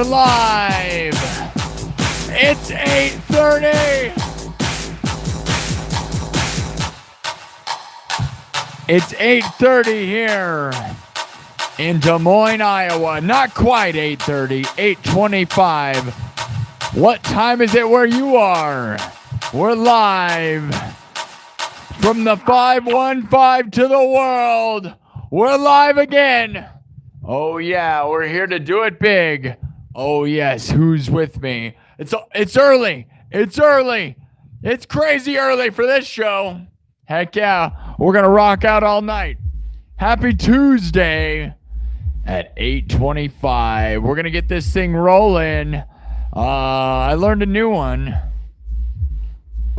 We're live. It's 8:30. It's 8:30 here in Des Moines, Iowa. Not quite 8:30, 8:25. What time is it where you are? We're live from the 515 to the world. We're live again. Oh yeah, we're here to do it big. Oh yes, who's with me? It's early. It's early. It's crazy early for this show. Heck yeah, we're gonna rock out all night. Happy Tuesday at 8:25. We're gonna get this thing rolling. I learned a new one.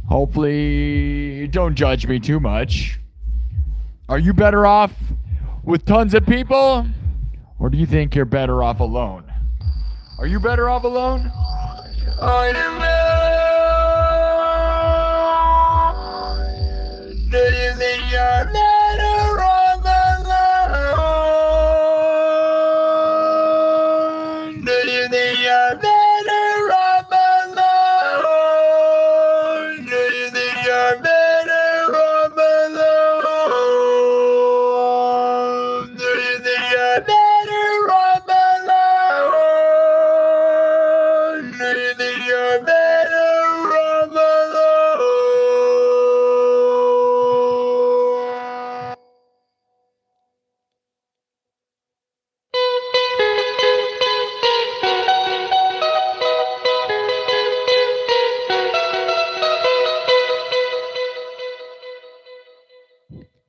Hopefully, don't judge me too much. Are you better off with tons of people? Or do you think you're better off alone? Are you better off alone? I don't know. Do you think you're better off alone? Do you think you're better off alone? Do you think you're better off alone? Do you think you're better?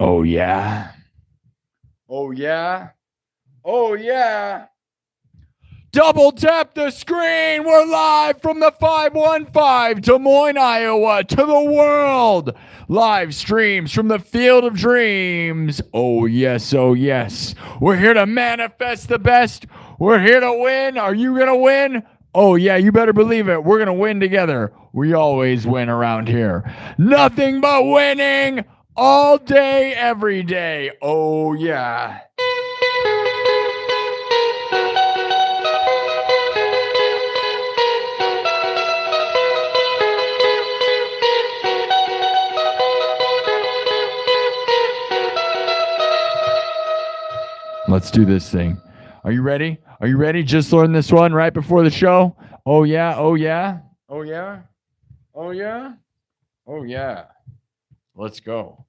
Oh yeah. Oh yeah. Oh yeah. Double tap the screen. We're live from the 515, Des Moines, Iowa, to the world. Live streams from the Field of Dreams. Oh yes, oh yes. We're here to manifest the best. We're here to win. Are you gonna win? Oh yeah, you better believe it. We're gonna win together. We always win around here. Nothing but winning. All day, every day. Oh, yeah. Let's do this thing. Are you ready? Are you ready? Just learned this one right before the show. Oh, yeah. Oh, yeah. Oh, yeah. Oh, yeah. Oh, yeah. Let's go.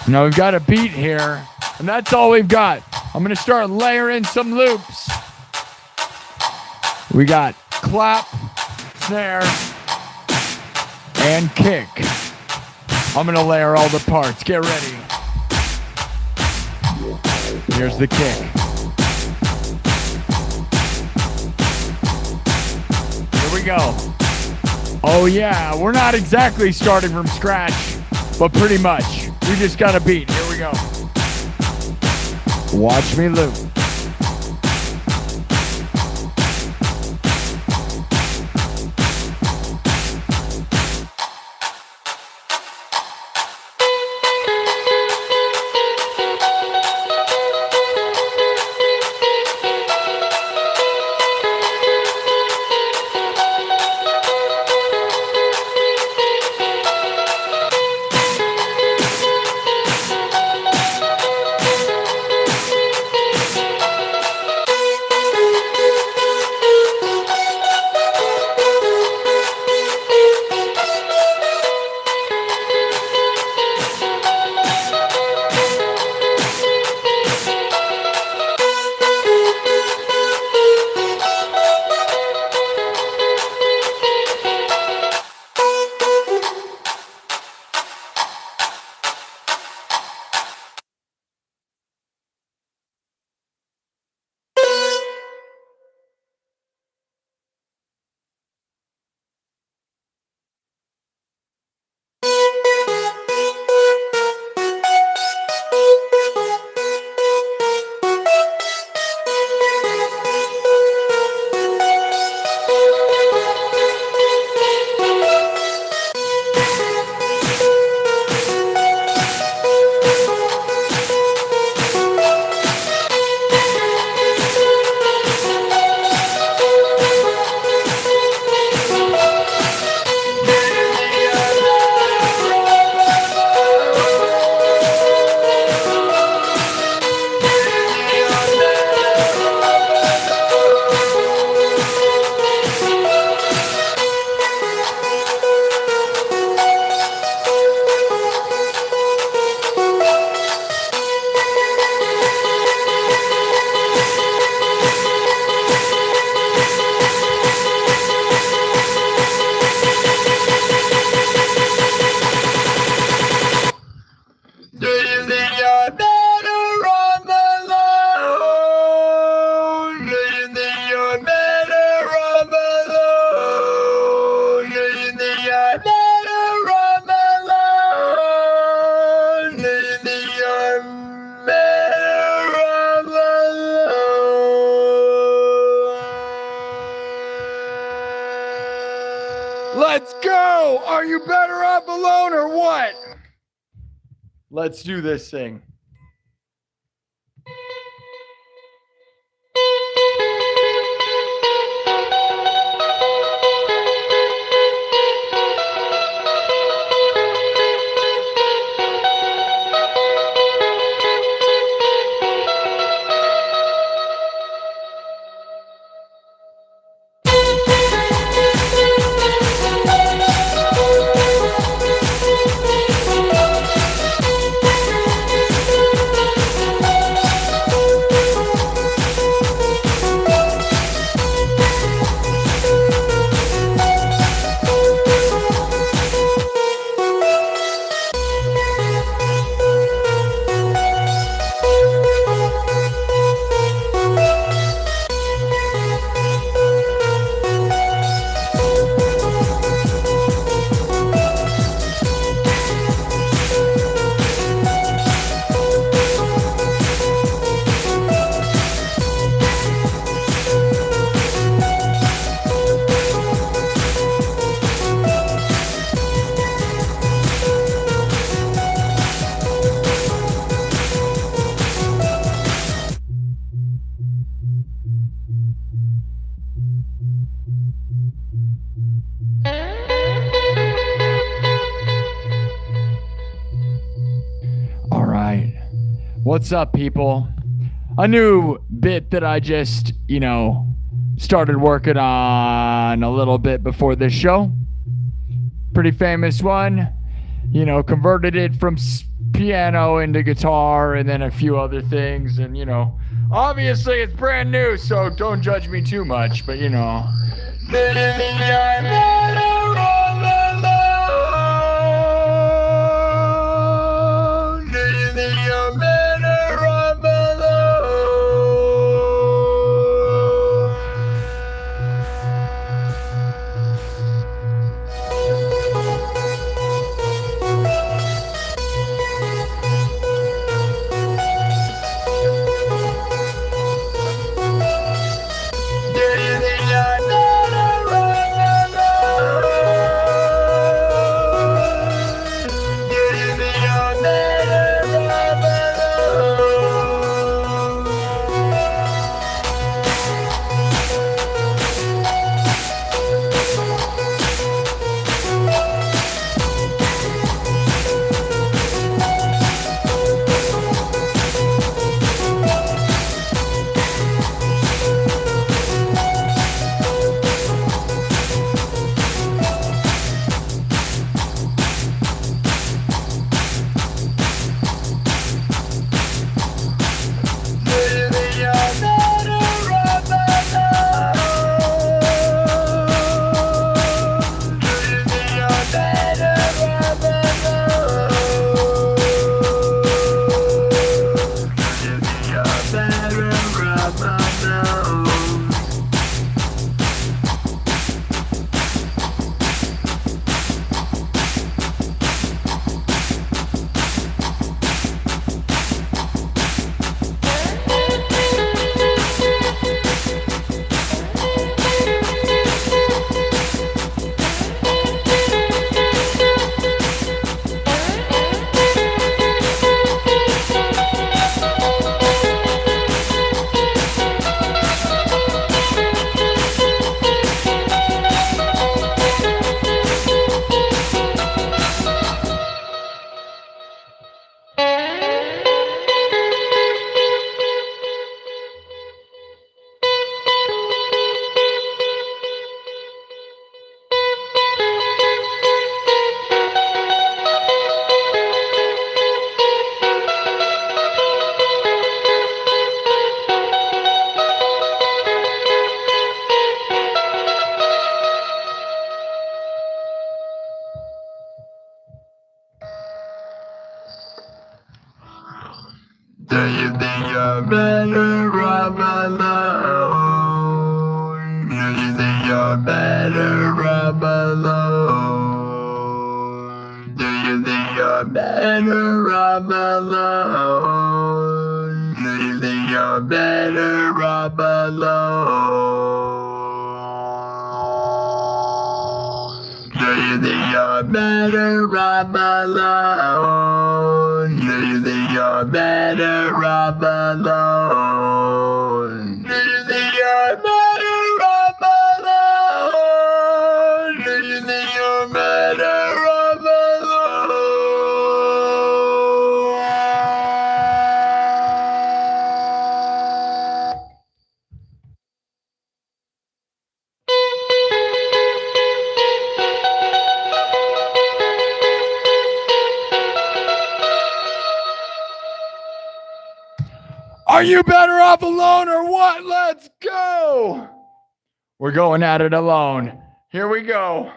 Now we've got a beat here, and that's all we've got. I'm going to start layering some loops. We got clap, snare, and kick. I'm going to layer all the parts. Get ready. Here's the kick. Here we go. Oh yeah, we're not exactly starting from scratch, but pretty much. We just got a beat. Here we go. Watch me loop. Let's go! Are you better off alone or what? Let's do this thing. What's up, people? A new bit that I just, started working on a little bit before this show. Pretty famous one. Converted it from piano into guitar and then a few other things. And, obviously it's brand new, so don't judge me too much, but, Do you think you're better off alone? Do you think you're better off alone? Do you think you're better off alone? Do you think you're better off alone? you think you're better off alone? Do you think you're better off alone? Do you think you're better off alone? Do you think you're better off alone? Are you better off alone or what? Let's go. We're going at it alone. Here we go.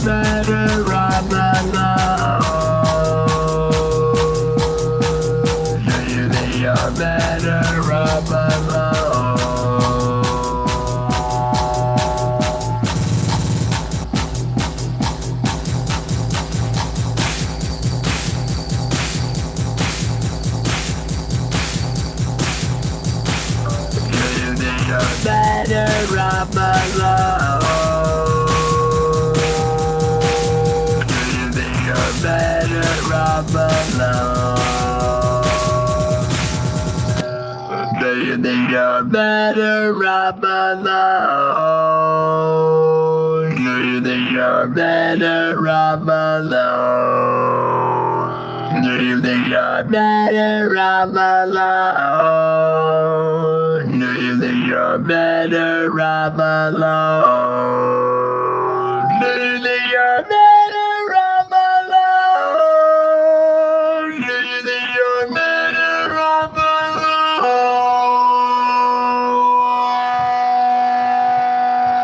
better off alone? Do you think you're better up alone? Do you think you're better up alone? Do you think you're better up alone? Do you think you're better up alone? Do you think you're better up alone? Do you think you're better up alone?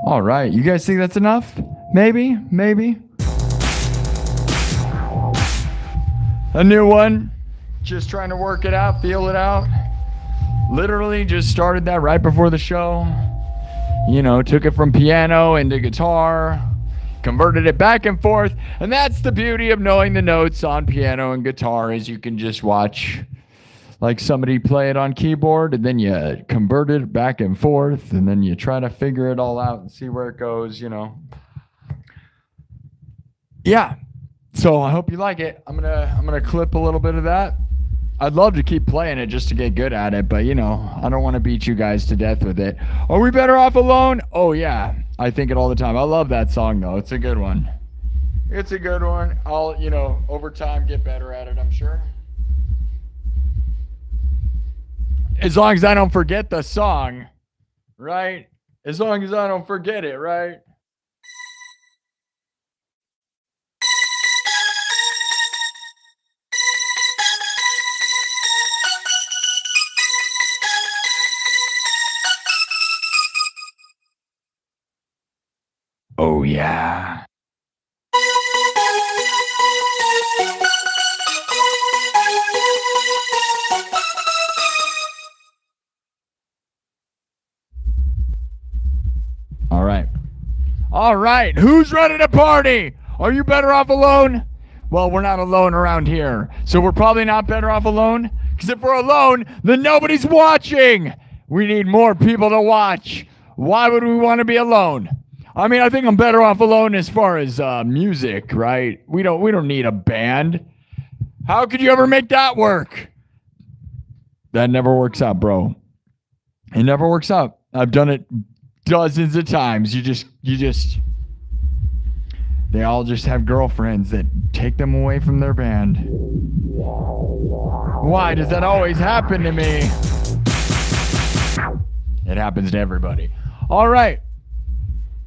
All right. You guys think that's enough? Maybe. A new one. Just trying to work it out, feel it out. Literally just started that right before the show. You know, took it from piano into guitar, converted it back and forth. And that's the beauty of knowing the notes on piano and guitar, is you can just watch like somebody play it on keyboard, and then you convert it back and forth, and then you try to figure it all out and see where it goes, you know. Yeah. So I hope you like it. I'm gonna clip a little bit of that. I'd love to keep playing it just to get good at it, but you know, I don't want to beat you guys to death with it. Are we better off alone? Oh yeah. I think it all the time. I love that song though. It's a good one. It's a good one. I'll, you know, over time get better at it, I'm sure. As long as I don't forget the song, right? As long as I don't forget it, right? Oh, yeah. All right. All right. Who's ready to party? Are you better off alone? Well, we're not alone around here. So we're probably not better off alone. Because if we're alone, then nobody's watching. We need more people to watch. Why would we want to be alone? I mean, I think I'm better off alone as far as music, right? We don't need a band. How could you ever make that work? That never works out, bro. It never works out. I've done it dozens of times. They all just have girlfriends that take them away from their band. Why does that always happen to me? It happens to everybody. All right.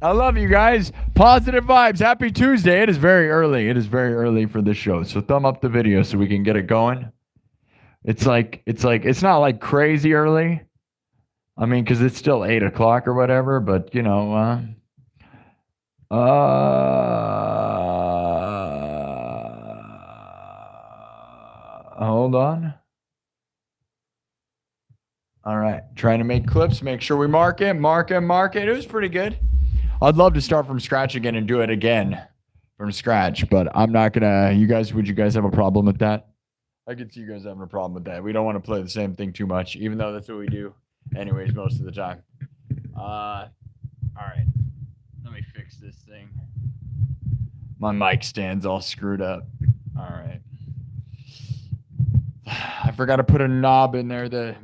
I love you guys. Positive vibes. Happy Tuesday. It is very early. It is very early for this show. So thumb up the video so we can get it going. It's not like crazy early. I mean, because it's still 8 o'clock or whatever, but you know, hold on. All right. Trying to make clips. Make sure we mark it. It was pretty good. I'd love to start from scratch again and do it again from scratch, but I'm not gonna. Would you guys have a problem with that? I could see you guys having a problem with that. We don't want to play the same thing too much, even though that's what we do anyways most of the time. All right. Let me fix this thing. My mic stand's all screwed up. All right. I forgot to put a knob in there.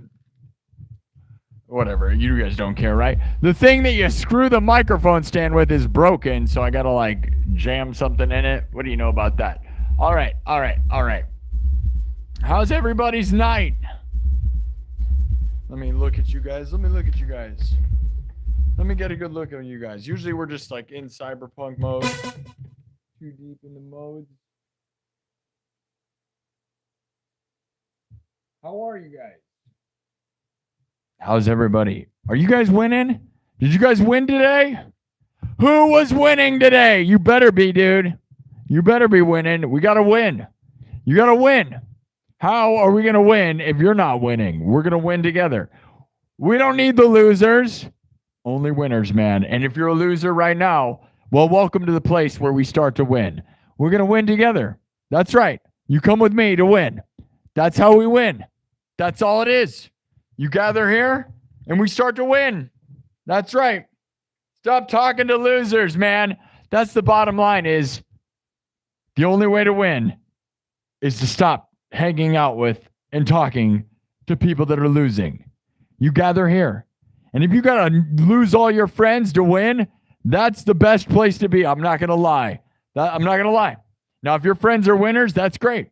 Whatever, you guys don't care, right? The thing that you screw the microphone stand with is broken, so I gotta like jam something in it. What do you know about that? All right. How's everybody's night? Let me look at you guys. Let me get a good look at you guys. Usually we're just like in cyberpunk mode. Too deep in the modes. How are you guys? How's everybody? Are you guys winning? Did you guys win today? Who was winning today? You better be, dude. You better be winning. We got to win. You got to win. How are we going to win if you're not winning? We're going to win together. We don't need the losers. Only winners, man. And if you're a loser right now, well, welcome to the place where we start to win. We're going to win together. That's right. You come with me to win. That's how we win. That's all it is. You gather here and we start to win. That's right. Stop talking to losers, man. That's the bottom line is the only way to win is to stop hanging out with and talking to people that are losing. You gather here. And if you got to lose all your friends to win, that's the best place to be. I'm not going to lie. I'm not going to lie. Now, if your friends are winners, that's great.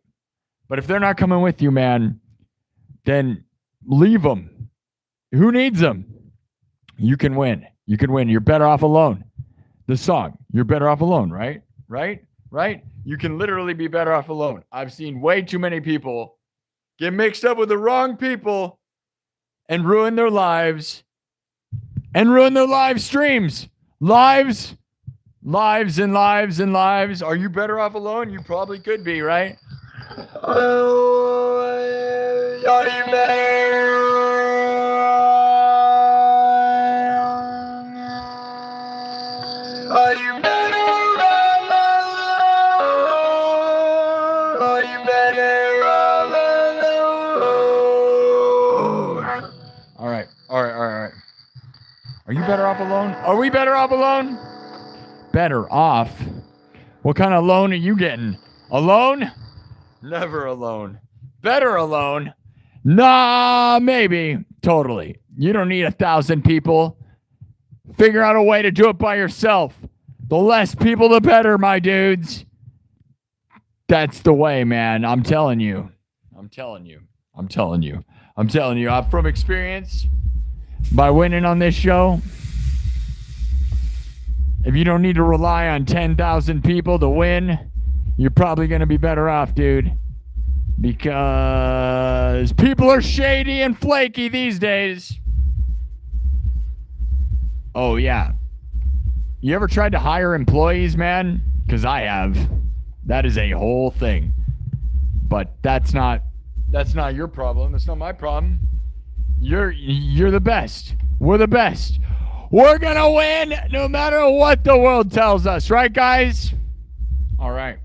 But if they're not coming with you, man, then leave them. Who needs them? You can win. You can win. You're better off alone. The song, you're better off alone, right? Right? Right? You can literally be better off alone. I've seen way too many people get mixed up with the wrong people and ruin their lives and ruin their live streams. Lives and lives and lives. Are you better off alone? You probably could be, right? Are you better? Are you better alone? Are you better alone? All right. Are you better off alone? Are we better off alone? Better off? What kind of loan are you getting? Alone? Never alone. Better alone? Nah, maybe. Totally. You don't need 1,000 people. Figure out a way to do it by yourself. The less people, the better, my dudes. That's the way, man. I'm telling you. I'm from experience, by winning on this show, if you don't need to rely on 10,000 people to win, you're probably going to be better off, dude. Because people are shady and flaky these days. Oh, yeah. You ever tried to hire employees, man? Because I have. That is a whole thing. But that's not your problem. That's not my problem. You're the best. We're the best. We're going to win no matter what the world tells us. Right, guys? All right.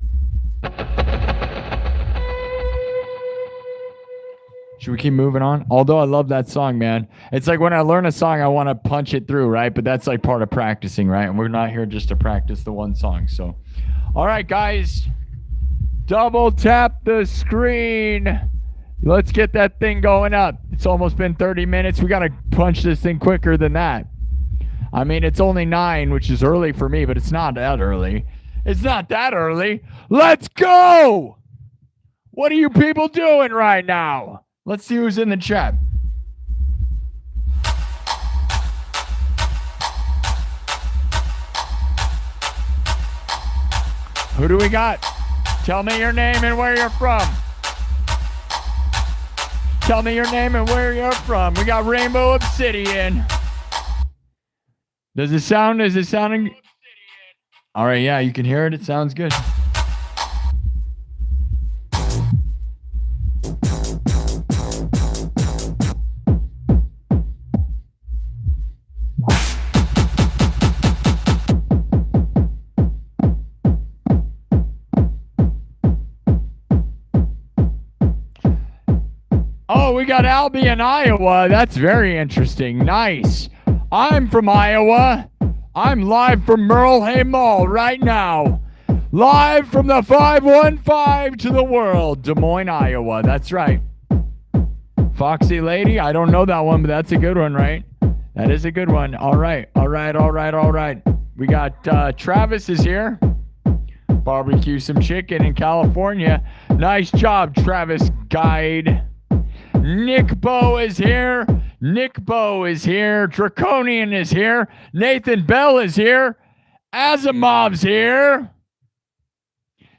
Should we keep moving on? Although I love that song, man. It's like when I learn a song, I want to punch it through, right? But that's like part of practicing, right? And we're not here just to practice the one song. So, all right, guys. Double tap the screen. Let's get that thing going up. It's almost been 30 minutes. We got to punch this thing quicker than that. I mean, it's only 9, which is early for me, but it's not that early. It's not that early. Let's go! What are you people doing right now? Let's see who's in the chat. Who do we got? Tell me your name and where you're from. Tell me your name and where you're from. We got Rainbow Obsidian. Is it sounding? All right, yeah, you can hear it. It sounds good. Oh, we got Albie in Iowa. That's very interesting. Nice. I'm from Iowa. I'm live from Merle Hay Mall right now. Live from the 515 to the world. Des Moines, Iowa. That's right. Foxy Lady. I don't know that one, but that's a good one, right? That is a good one. All right. We got Travis is here. Barbecue some chicken in California. Nice job, Travis Guide. Nick Bo is here. Draconian is here. Nathan Bell is here. Asimov's here.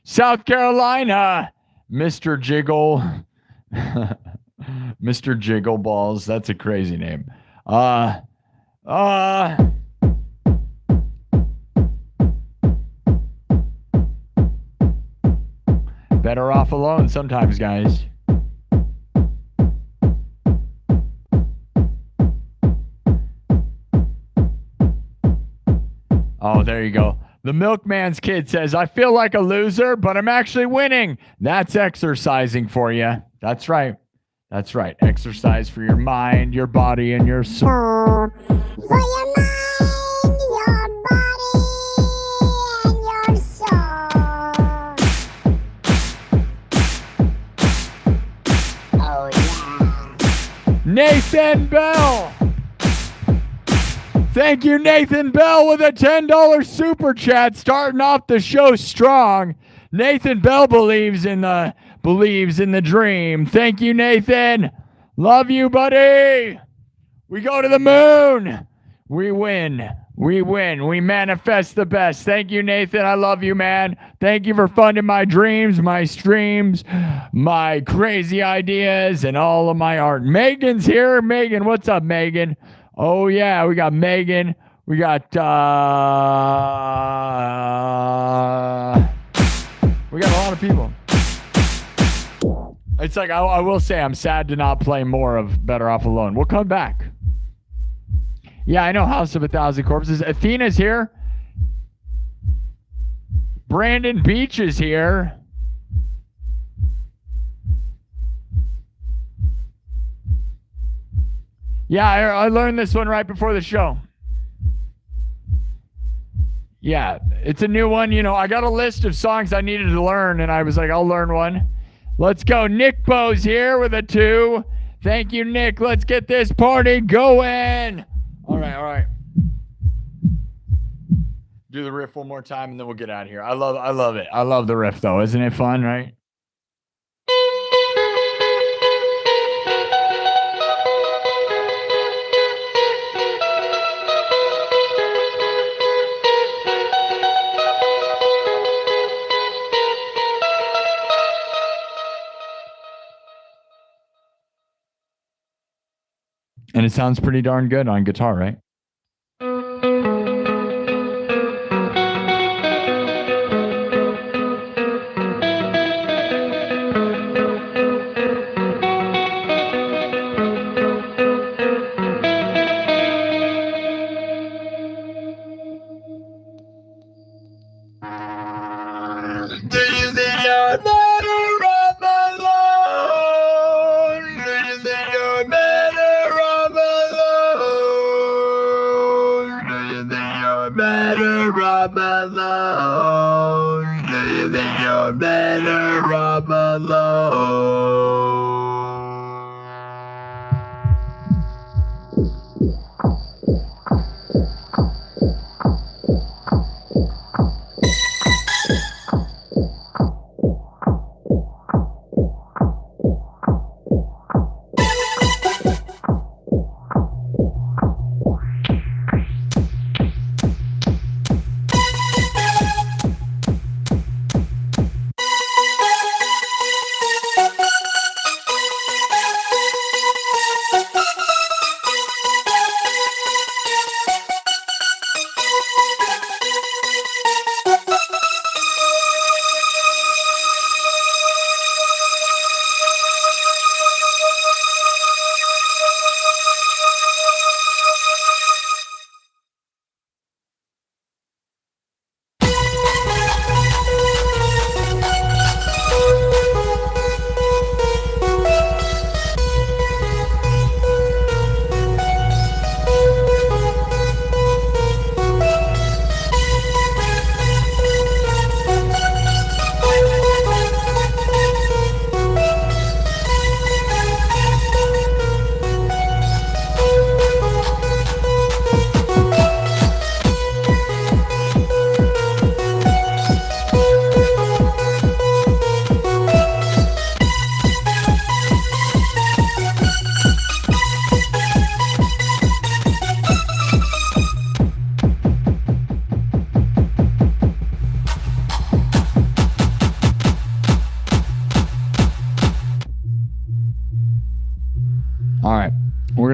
South Carolina. Mr. Jiggle. Mr. Jiggle Balls. That's a crazy name. Better off alone sometimes, guys. Oh, there you go. The Milkman's Kid says, I feel like a loser, but I'm actually winning. That's exercising for you. That's right. That's right. Exercise for your mind, your body, and your soul. For your mind, your body, and your soul. Oh, yeah. Nathan Bell. Thank you, Nathan Bell, with a $10 super chat, starting off the show strong. Nathan Bell believes in the dream. Thank you, Nathan. Love you, buddy. We go to the moon. We win. We win. We manifest the best. Thank you, Nathan. I love you, man. Thank you for funding my dreams, my streams, my crazy ideas, and all of my art. Megan's here. Megan, what's up, Megan? Oh, yeah, we got Megan. We got a lot of people. It's like, I will say I'm sad to not play more of Better Off Alone. We'll come back. Yeah, I know House of a Thousand Corpses. Athena's here. Brandon Beach is here. Yeah, I learned this one right before the show. Yeah, it's a new one. You know, I got a list of songs I needed to learn, and I was like, I'll learn one. Let's go. Nick Bo's here with a 2. Thank you, Nick. Let's get this party going. All right. Do the riff one more time, and then we'll get out of here. I love it. I love the riff, though. Isn't it fun, right? And it sounds pretty darn good on guitar, right? Do you think you're better off alone? Do you think you're better off alone? Do you think you're better off alone? Do you think you're better off alone?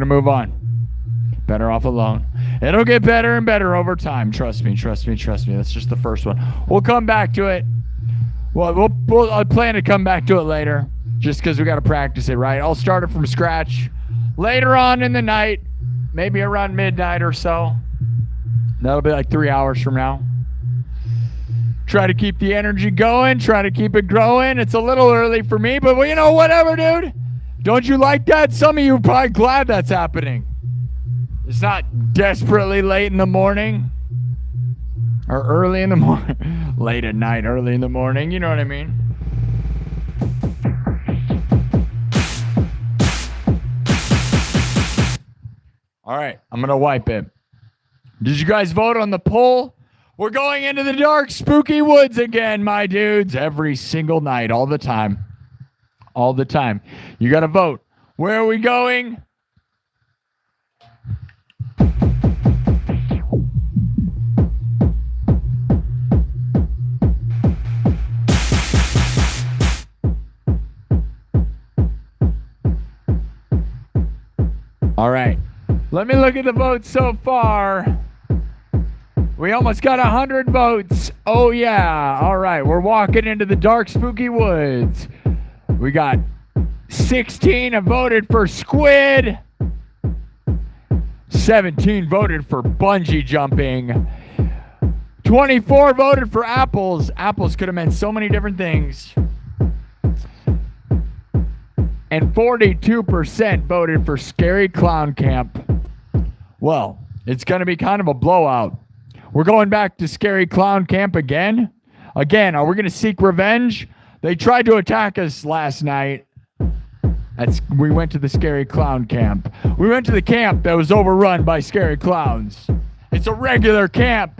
Move on. Better Off Alone. It'll get better and better over time. Trust me. That's just the first one. We'll come back to it. Well, I plan to come back to it later, just because we got to practice it, right? I'll start it from scratch later on in the night, maybe around midnight or so. That'll be like 3 hours from now. Try to keep the energy going, try to keep it growing. It's a little early for me, but well, you know, whatever, dude. Don't you like that? Some of you are probably glad that's happening. It's not desperately late in the morning or early in the morning, late at night, early in the morning. You know what I mean? All right, I'm going to wipe it. Did you guys vote on the poll? We're going into the dark, spooky woods again, my dudes. Every single night, all the time. All the time. You got to vote. Where are we going? All right. Let me look at the votes so far. We almost got 100 votes. Oh, yeah. All right. We're walking into the dark, spooky woods. We got 16 have voted for squid. 17 voted for bungee jumping. 24 voted for apples. Apples could have meant so many different things. And 42% voted for scary clown camp. Well, it's going to be kind of a blowout. We're going back to scary clown camp again. Again, are we going to seek revenge? They tried to attack us last night. We went to the scary clown camp. We went to the camp that was overrun by scary clowns. It's a regular camp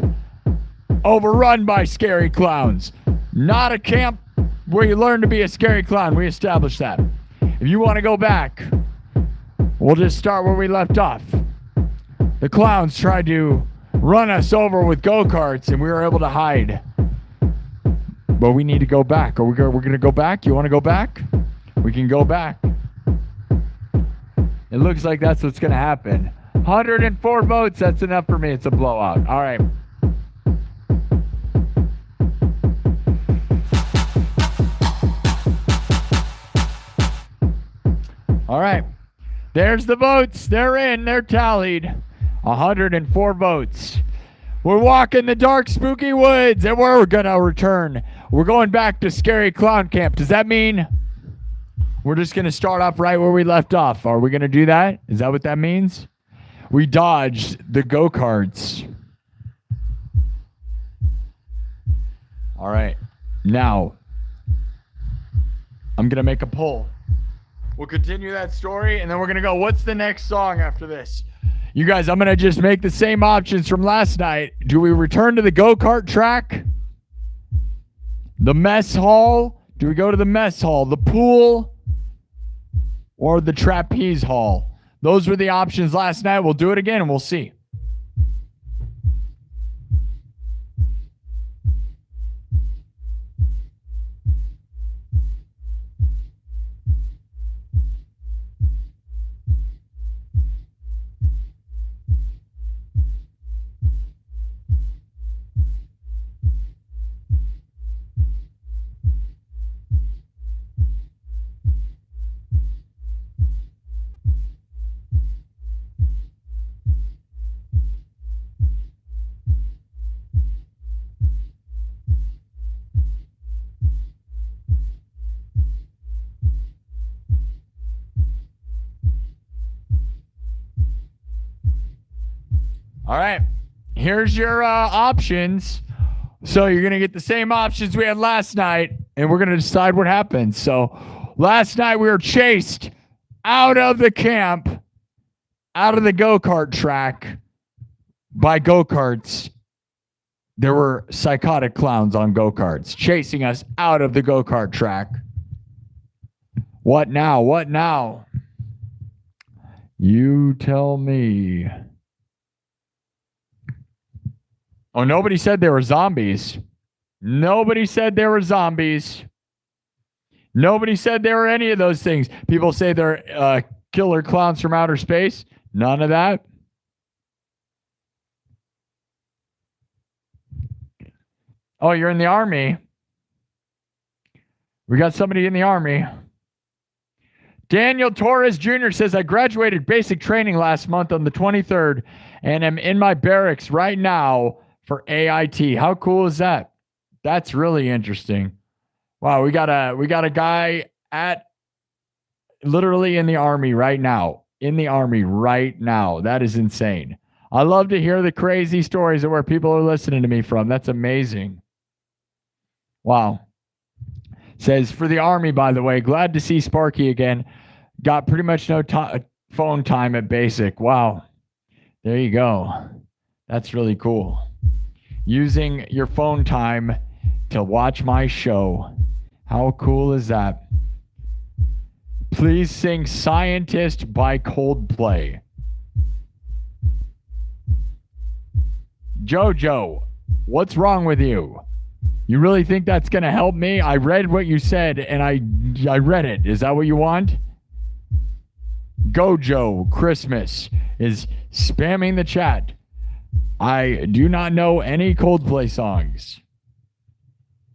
overrun by scary clowns. Not a camp where you learn to be a scary clown. We established that. If you want to go back, we'll just start where we left off. The clowns tried to run us over with go-karts, and we were able to hide. But we need to go back. We're going to go back? You want to go back? We can go back. It looks like that's what's going to happen. 104 votes. That's enough for me. It's a blowout. All right. All right. There's the votes. They're in. They're tallied. 104 votes. We're walking the dark, spooky woods, and we're going to return. We're going back to scary clown camp. Does that mean we're just going to start off right where we left off? Are we going to do that? Is that what that means? We dodged the go-karts. All right. Now, I'm going to make a poll. We'll continue that story, and then we're going to go, what's the next song after this? You guys, I'm going to just make the same options from last night. Do we return to the go-kart track? The mess hall? Do we go to the mess hall? The pool? Or the trapeze hall? Those were the options last night. We'll do it again, and we'll see. All right, here's your options. So you're going to get the same options we had last night, and we're going to decide what happens. So last night we were chased out of the camp, out of the go-kart track by go-karts. There were psychotic clowns on go-karts chasing us out of the go-kart track. What now? What now? You tell me. Oh, nobody said there were zombies. Nobody said there were zombies. Nobody said there were any of those things. People say they're killer clowns from outer space. None of that. Oh, you're in the army. We got somebody in the Army. Daniel Torres Jr. says, I graduated basic training last month on the 23rd and am in my barracks right now for AIT. How cool is that? That's really interesting. Wow, we got a guy at literally in the Army right now. In the Army right now. That is insane. I love to hear the crazy stories of where people are listening to me from. That's amazing. Wow. Says, for the Army, by the way, glad to see Sparky again. Got pretty much no phone time at basic. Wow. There you go. That's really cool. Using your phone time to watch my show. How cool is that? Please sing Scientist by Coldplay. Jojo, what's wrong with you? You really think that's going to help me? I read what you said and I read it. Is that what you want? Gojo Christmas is spamming the chat. I do not know any Coldplay songs.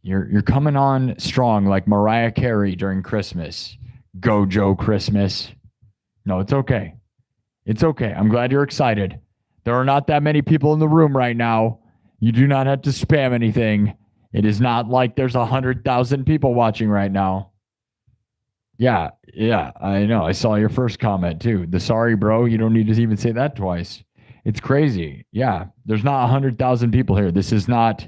You're coming on strong like Mariah Carey during Christmas. Gojo Christmas. No, it's okay. It's okay. I'm glad you're excited. There are not that many people in the room right now. You do not have to spam anything. It is not like there's 100,000 people watching right now. Yeah, I know. I saw your first comment too. The sorry, bro. You don't need to even say that twice. It's crazy. Yeah, there's not 100,000 people here. This is not.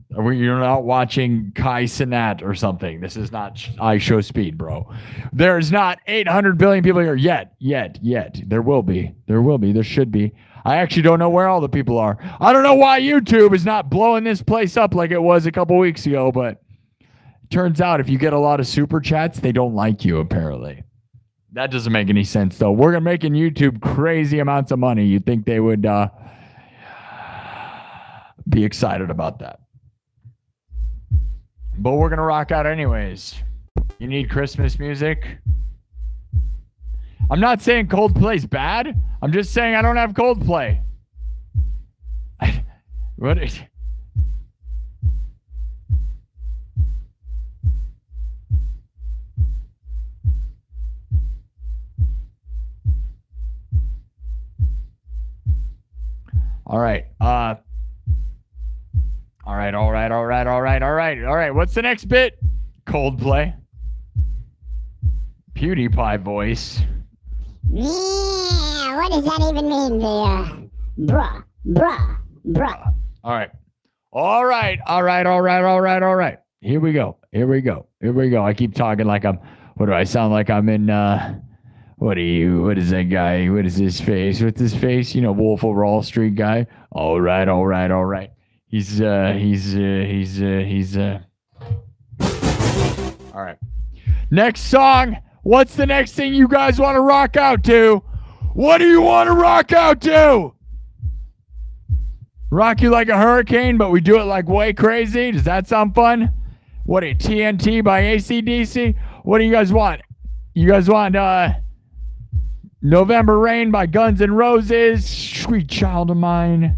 You're not watching Kai Cenat or something. This is not iShowSpeed, bro. There's not 800 billion people here yet. There will be. There should be. I actually don't know where all the people are. I don't know why YouTube is not blowing this place up like it was a couple weeks ago, but it turns out if you get a lot of super chats, they don't like you, apparently. That doesn't make any sense, though. We're making YouTube crazy amounts of money. You'd think they would be excited about that. But we're going to rock out anyways. You need Christmas music? I'm not saying Coldplay's bad. I'm just saying I don't have Coldplay. What is... All right. All right. What's the next bit? Coldplay. PewDiePie voice. Yeah, what does that even mean there? Bruh. All right. Here we go. I keep talking like I'm, what do I sound like I'm in, what is that guy? What is his face? What's his face? You know, Wolf of Wall Street guy. All right. He's all right. Next song. What's the next thing you guys want to rock out to? What do you want to rock out to? Rock You Like a Hurricane, but we do it like way crazy. Does that sound fun? What, a TNT by AC/DC? What do you guys want? You guys want November Rain by Guns N' Roses? Sweet Child of Mine.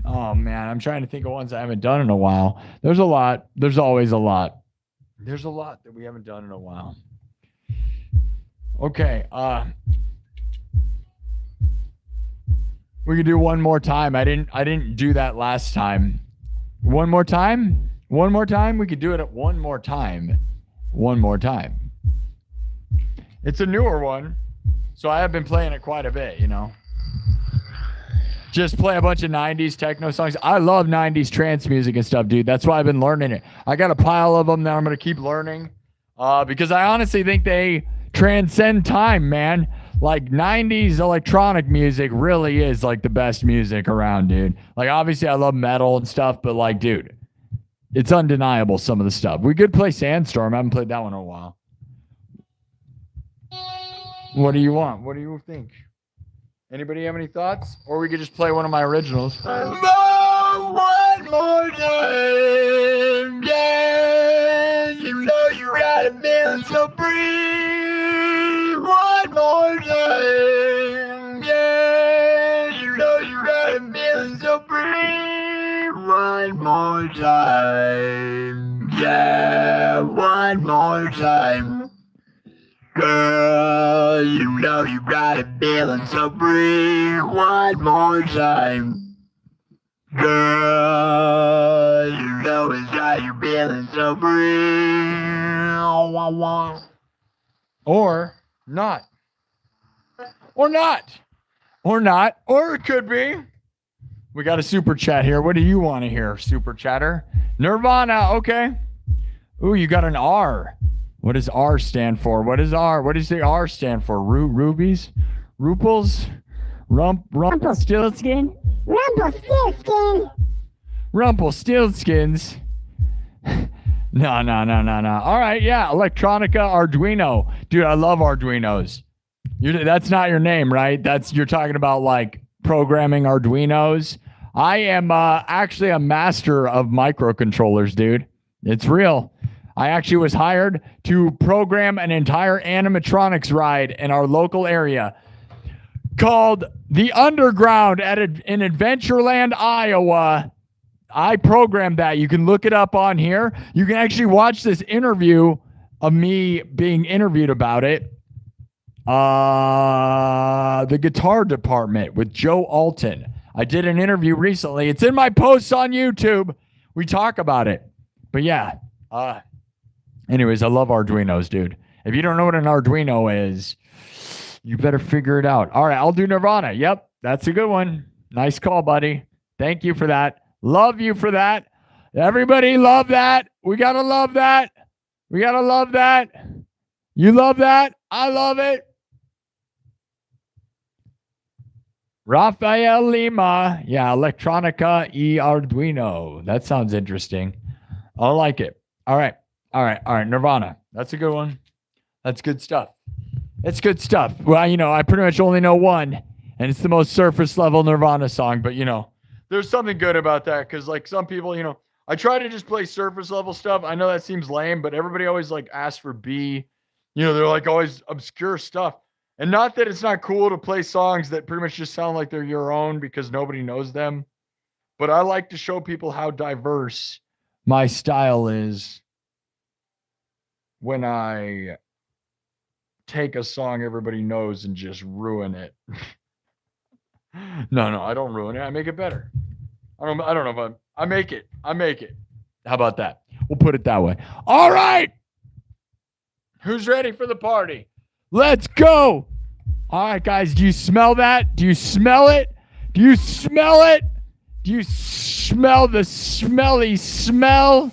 Oh man, I'm trying to think of ones I haven't done in a while. There's a lot. There's always a lot. There's a lot that we haven't done in a while. Okay, we can do one more time. I didn't do that last time. One more time? We could do it at one more time. It's a newer one, so I have been playing it quite a bit, you know. Just play a bunch of 90s techno songs. I love 90s trance music and stuff, dude. That's why I've been learning it. I got a pile of them that I'm going to keep learning because I honestly think they transcend time, man. Like 90s electronic music really is like the best music around, dude. Like obviously I love metal and stuff, but like, dude, it's undeniable some of the stuff. We could play Sandstorm. I haven't played that one in a while. What do you want? What do you think? Anybody have any thoughts? Or we could just play one of my originals. One more time, yeah. You know you gotta feel so free. One more time, yeah. You know you gotta feel so free. one more time. Yeah, one more time. Girl, you know you got it feeling so free. One more time. Girl, you know it's got you feeling so free. Or not. Or not. Or not. Or it could be. We got a super chat here. What do you want to hear, super chatter? Nirvana. Okay. Ooh, you got an R. What does R stand for? What is R? What does the R stand for? Rubies? Ruples? Rumpelstiltskin? Rumpelstiltskin. Rumpelstiltskins. No. All right, yeah. Electronica Arduino. Dude, I love Arduinos. That's not your name, right? You're talking about like programming Arduinos. I am actually a master of microcontrollers, dude. It's real. I actually was hired to program an entire animatronics ride in our local area called The Underground in Adventureland, Iowa. I programmed that. You can look it up on here. You can actually watch this interview of me being interviewed about it. The guitar department with Joe Alton. I did an interview recently. It's in my posts on YouTube. We talk about it. But yeah. Anyways, I love Arduinos, dude. If you don't know what an Arduino is, you better figure it out. All right, I'll do Nirvana. Yep, that's a good one. Nice call, buddy. Thank you for that. Love you for that. Everybody love that. We got to love that. We got to love that. You love that? I love it. Rafael Lima. Yeah, Electronica e Arduino. That sounds interesting. I like it. All right. Nirvana. That's a good one. That's good stuff. It's good stuff. Well, I pretty much only know one, and it's the most surface level Nirvana song, but there's something good about that because like some people, I try to just play surface level stuff. I know that seems lame, but everybody always like asks for B. They're like always obscure stuff. And not that it's not cool to play songs that pretty much just sound like they're your own because nobody knows them. But I like to show people how diverse my style is when I take a song everybody knows and just ruin it. No, I don't ruin it. I make it better. I don't know if I make it. I make it. How about that? We'll put it that way. All right. Who's ready for the party? Let's go. All right, guys. Do you smell that? Do you smell it? Do you smell it? Do you smell the smelly smell?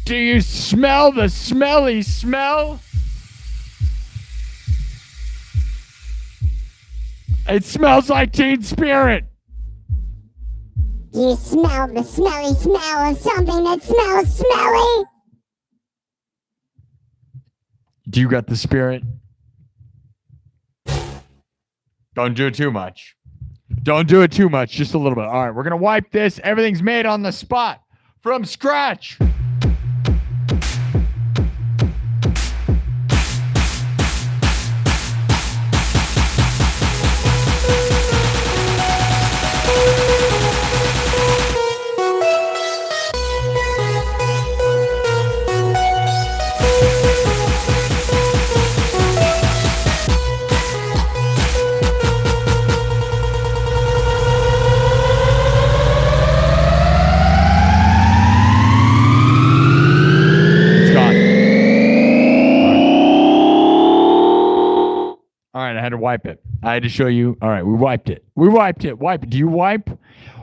Do you smell the smelly smell? It smells like Teen Spirit. Do you smell the smelly smell of something that smells smelly? Do you got the spirit? Don't do it too much. Don't do it too much. Just a little bit. All right, we're going to wipe this. Everything's made on the spot from scratch. I had to wipe it. I had to show you. All right, we wiped it. Wipe it. Do you wipe?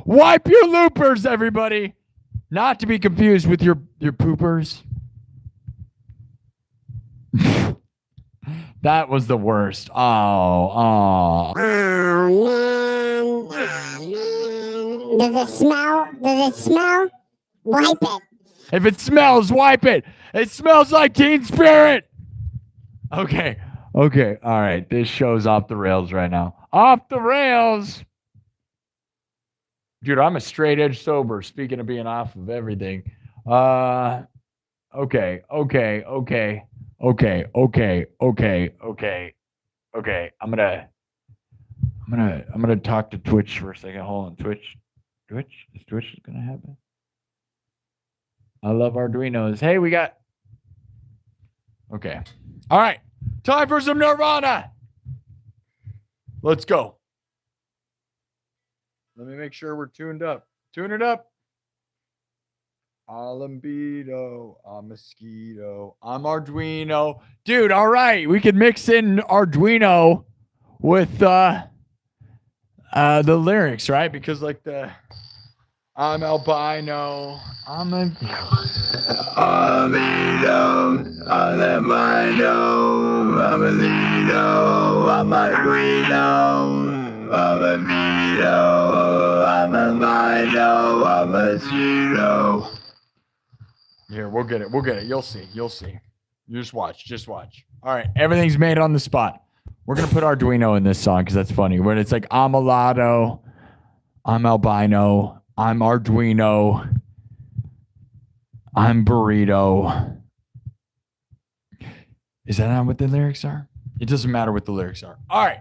Wipe your loopers, everybody. Not to be confused with your poopers. That was the worst. Oh. Oh, man. Does it smell? Wipe it. If it smells, wipe it. It smells like Teen Spirit. Okay. All right. This show's off the rails right now. Off the rails. Dude, I'm a straight edge sober. Speaking of being off of everything. Okay. I'm gonna talk to Twitch for a second. Hold on, Twitch. Twitch? Is Twitch going to happen? I love Arduinos. Hey, we got... Okay. All right. Time for some Nirvana. Let's go. Let me make sure we're tuned up. Tune it up. Alambido, I'm mosquito, I'm Arduino. Dude, all right. We could mix in Arduino with the lyrics, right? Because like I'm albino, I'm a Albino, I'm albino, I'm a Lino, I'm Arduino, I'm a Vito, I'm a Lino, I'm a Zero. Here, we'll get it. We'll get it. You'll see. You'll see. You just watch. Just watch. All right. Everything's made on the spot. We're going to put Arduino in this song because that's funny. When it's like, I'm a lotto, I'm albino, I'm Arduino, I'm burrito. Is that not what the lyrics are? It doesn't matter what the lyrics are. All right.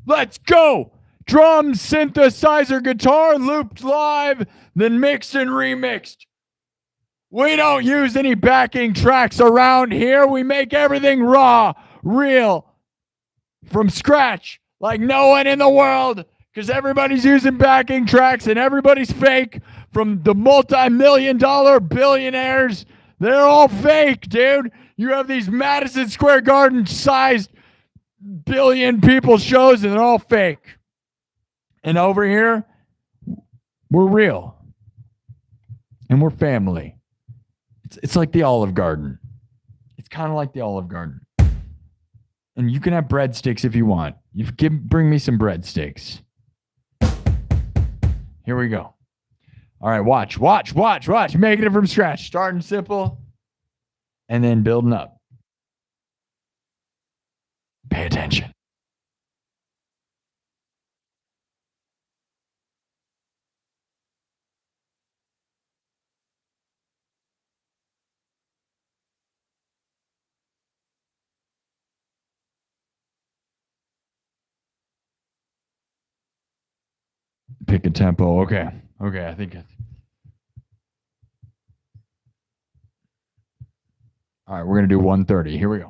Let's go. Drums, synthesizer, guitar, looped live, then mixed and remixed. We don't use any backing tracks around here. We make everything raw, real, from scratch, like no one in the world, because everybody's using backing tracks and everybody's fake, from the multi-million-dollar billionaires. They're all fake, dude. You have these Madison Square Garden-sized billion people shows, and they're all fake. And over here, we're real. And we're family. It's like the Olive Garden. It's kind of like the Olive Garden. And you can have breadsticks if you want. Bring me some breadsticks. Here we go. All right, watch. Making it from scratch. Starting simple and then building up. Pay attention. Pick a tempo. Okay, I think. All right, we're going to do 130. Here we go.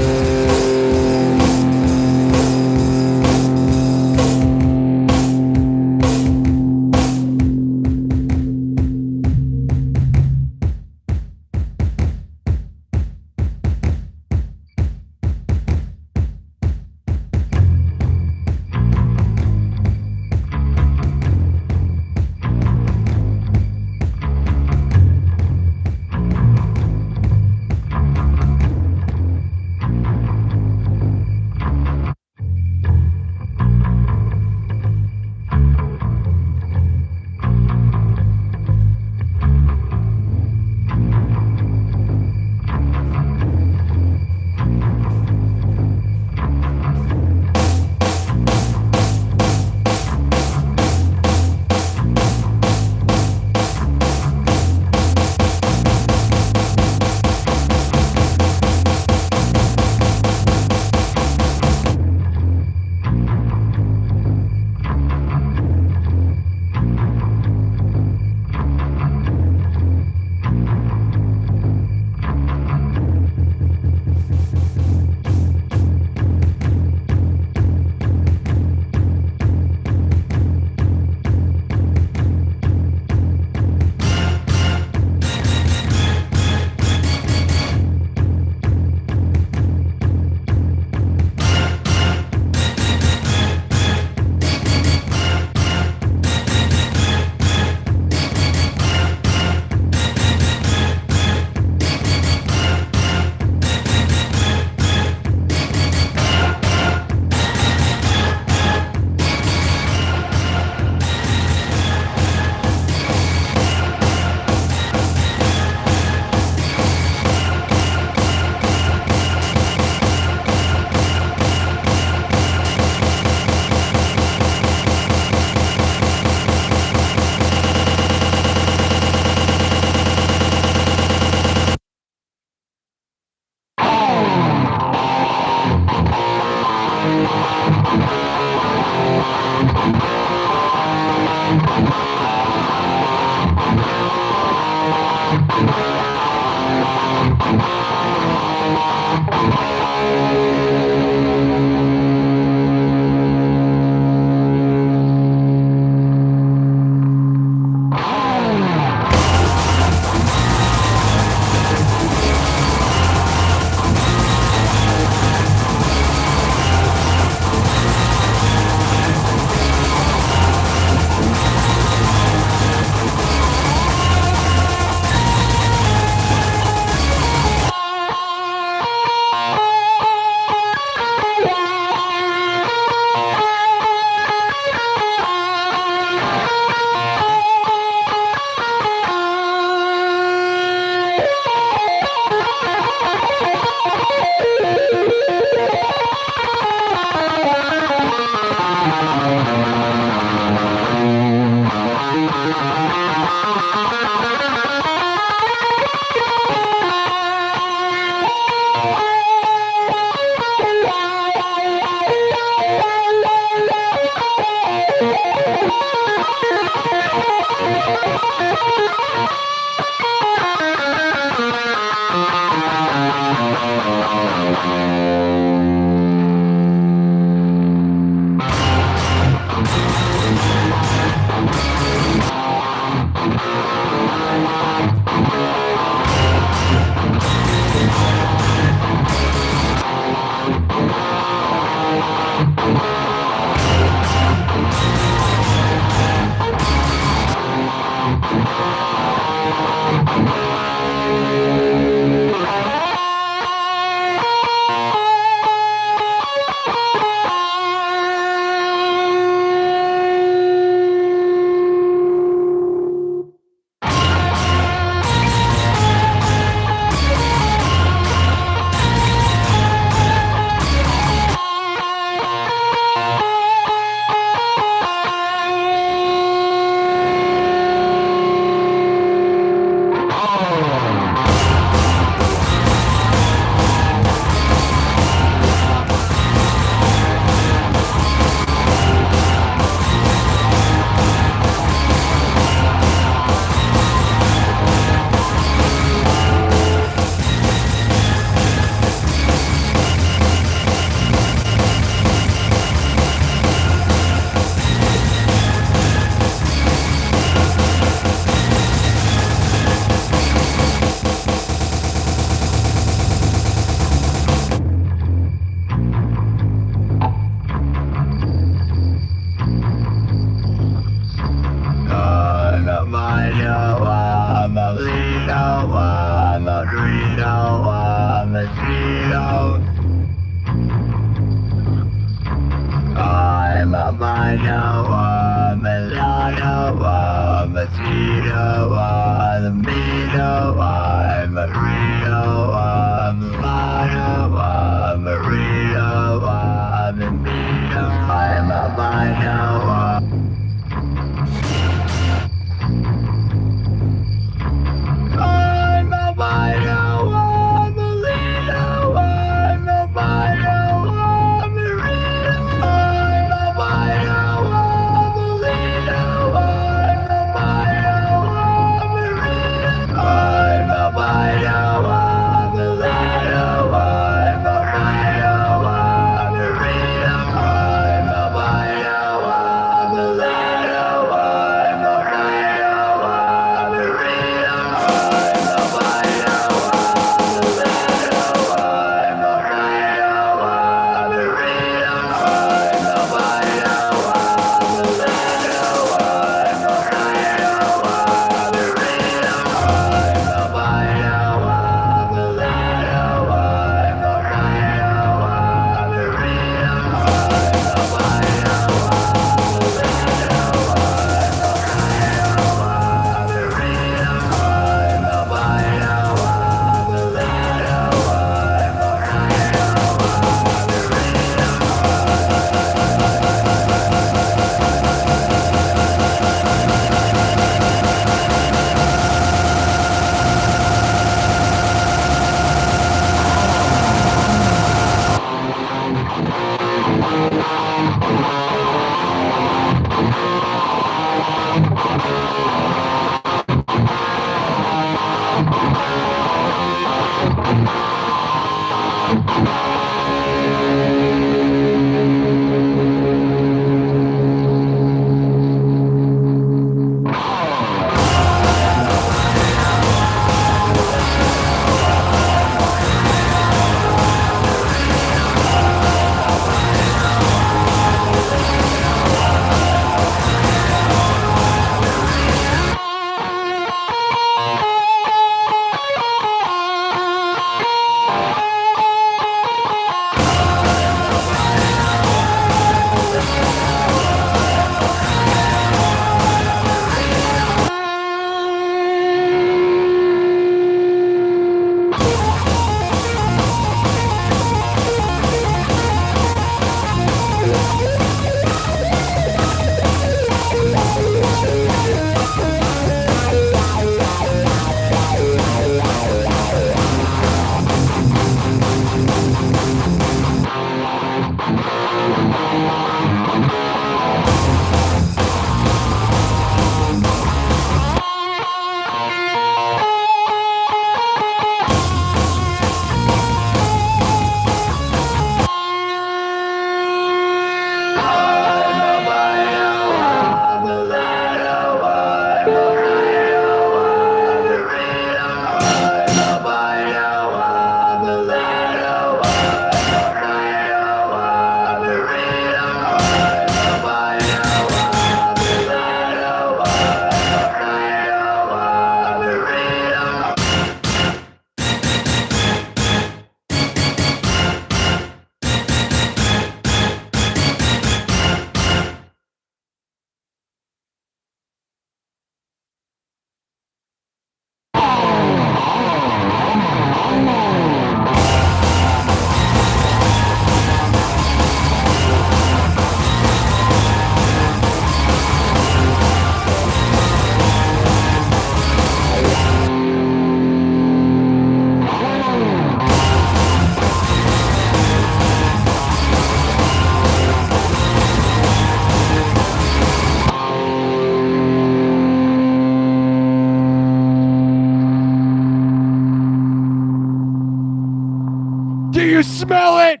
Do you smell it?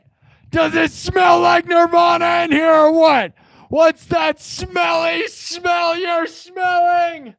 Does it smell like Nirvana in here or what? What's that smelly smell you're smelling?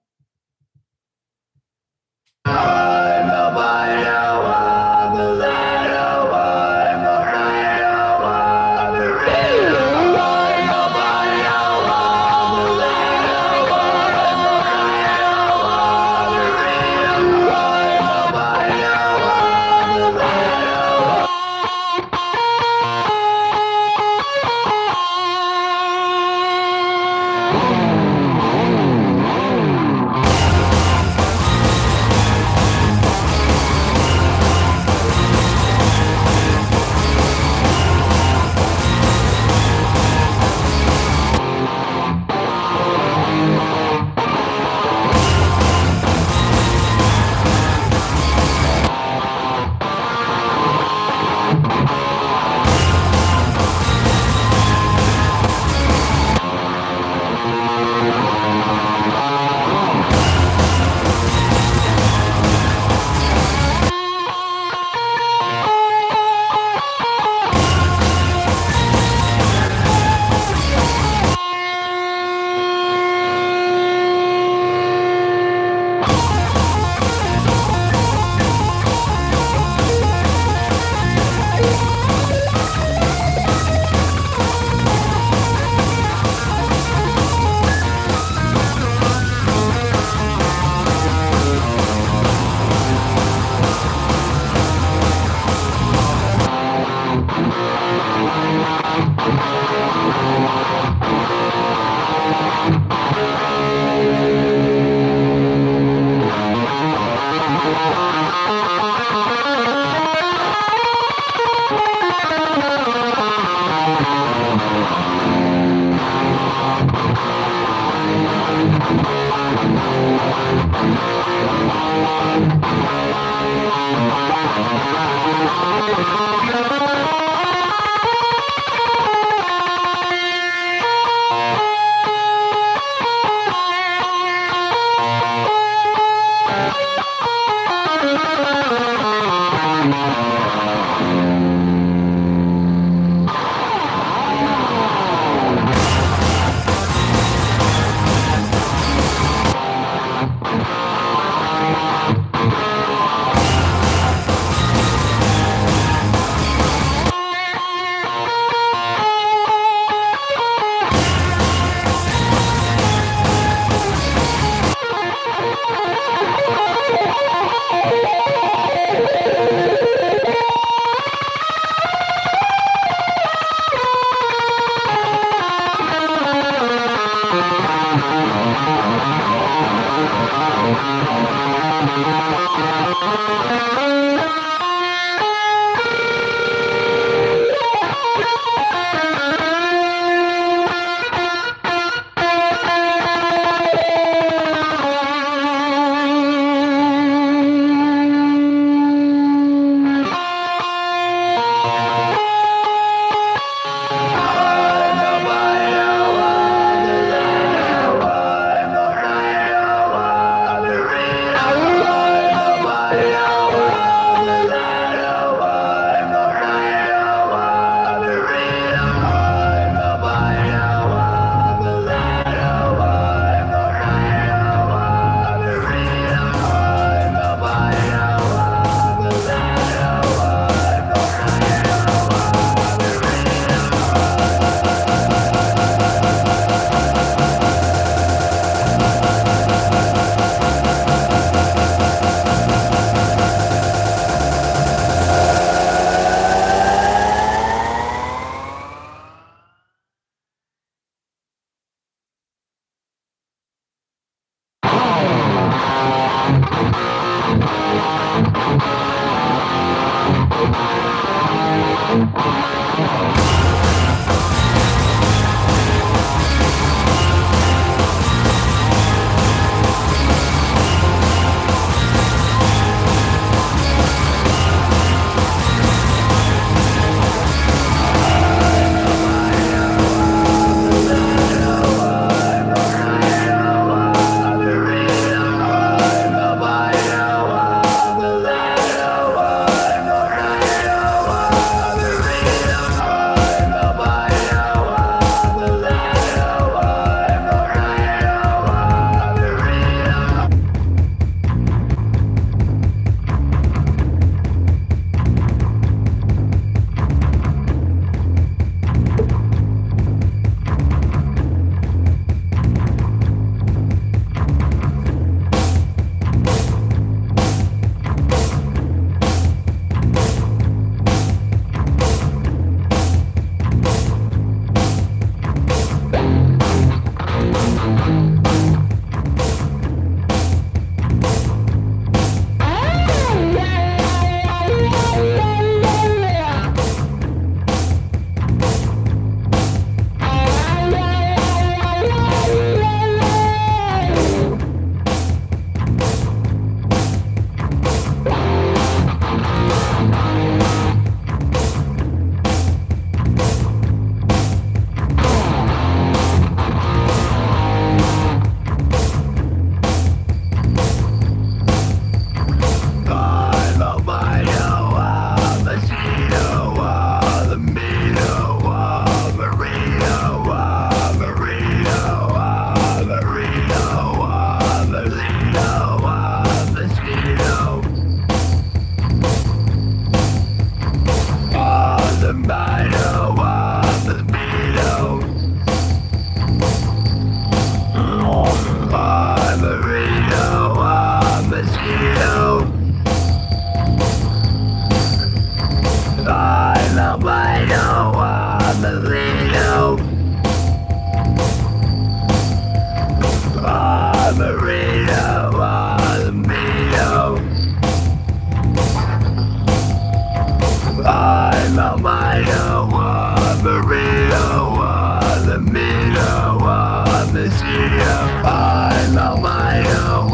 I'm on my own,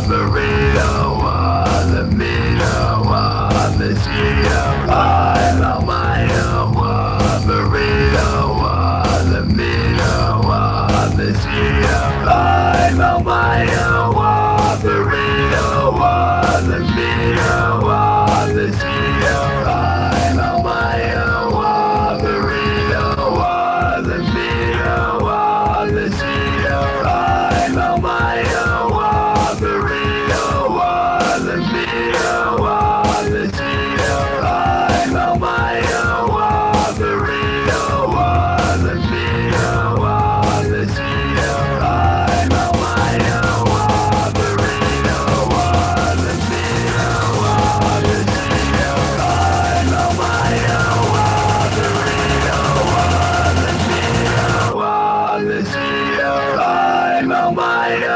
burrito, the meter, the CEO. I'm on my own, burrito, the meter, the CEO. I'm on my own, burrito, the meter, the CEO. I'm on my own, burrito, the meter, the CEO. I'm on my own, burrito, the meter, the CEO. I'm on my own, burrito, the meter, the CEO. I'm on my own, burrito, the meter, the CEO. I'm on my own,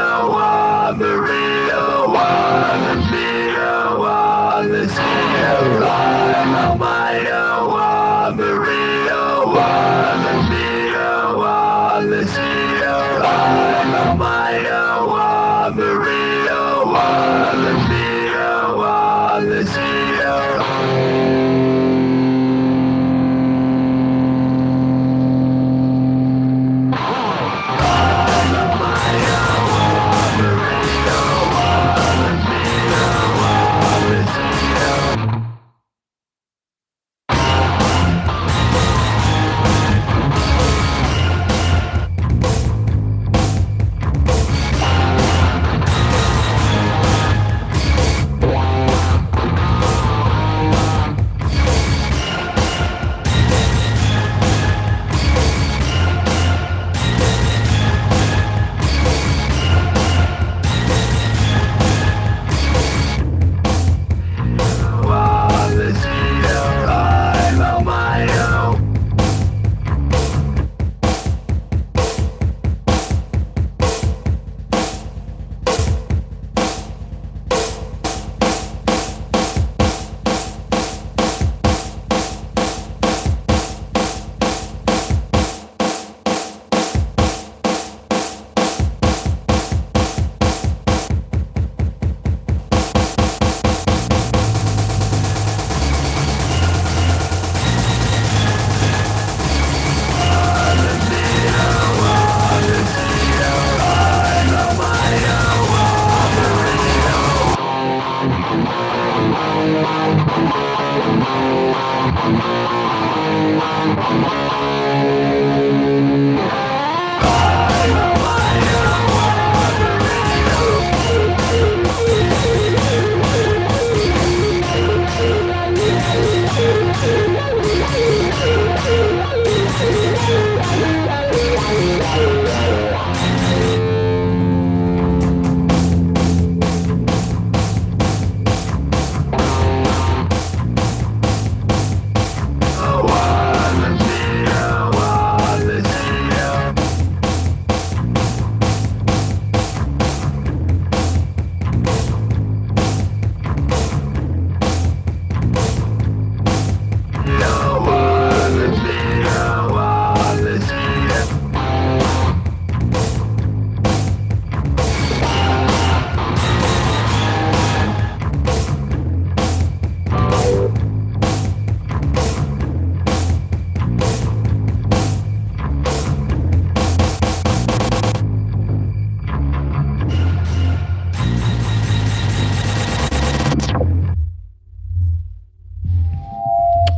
burrito, the meter, the CEO. I'm on my own, burrito, the meter, the CEO. I'm on my own, burrito, the meter, the CEO. I'm on my own, burrito, the meter, the CEO.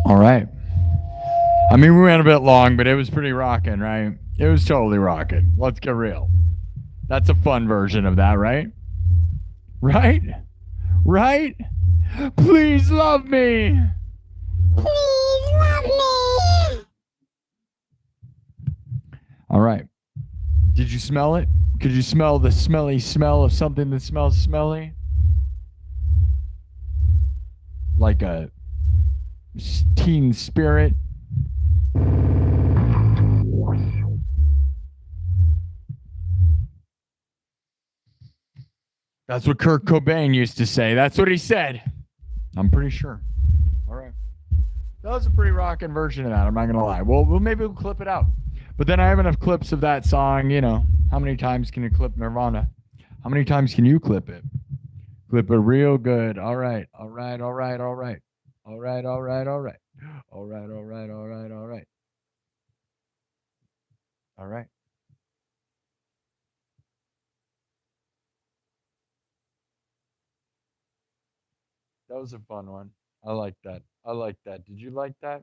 All right. I mean, we went a bit long, but it was pretty rocking, right? It was totally rocking. Let's get real. That's a fun version of that, right? Right? Right? Please love me. Please love me. All right. Did you smell it? Could you smell the smelly smell of something that smells smelly? Like a teen spirit? That's what Kurt Cobain used to say. That's what he said. I'm pretty sure. All right. That was a pretty rockin' version of that. I'm not going to lie. Well, maybe we'll clip it out. But then I have enough clips of that song, you know, How many times can you clip Nirvana? How many times can you clip it? Clip it real good. All right. All right. All right. All right. All right. All right. All right. All right. All right. All right. All right. All right. That was a fun one. I like that. I like that. Did you like that?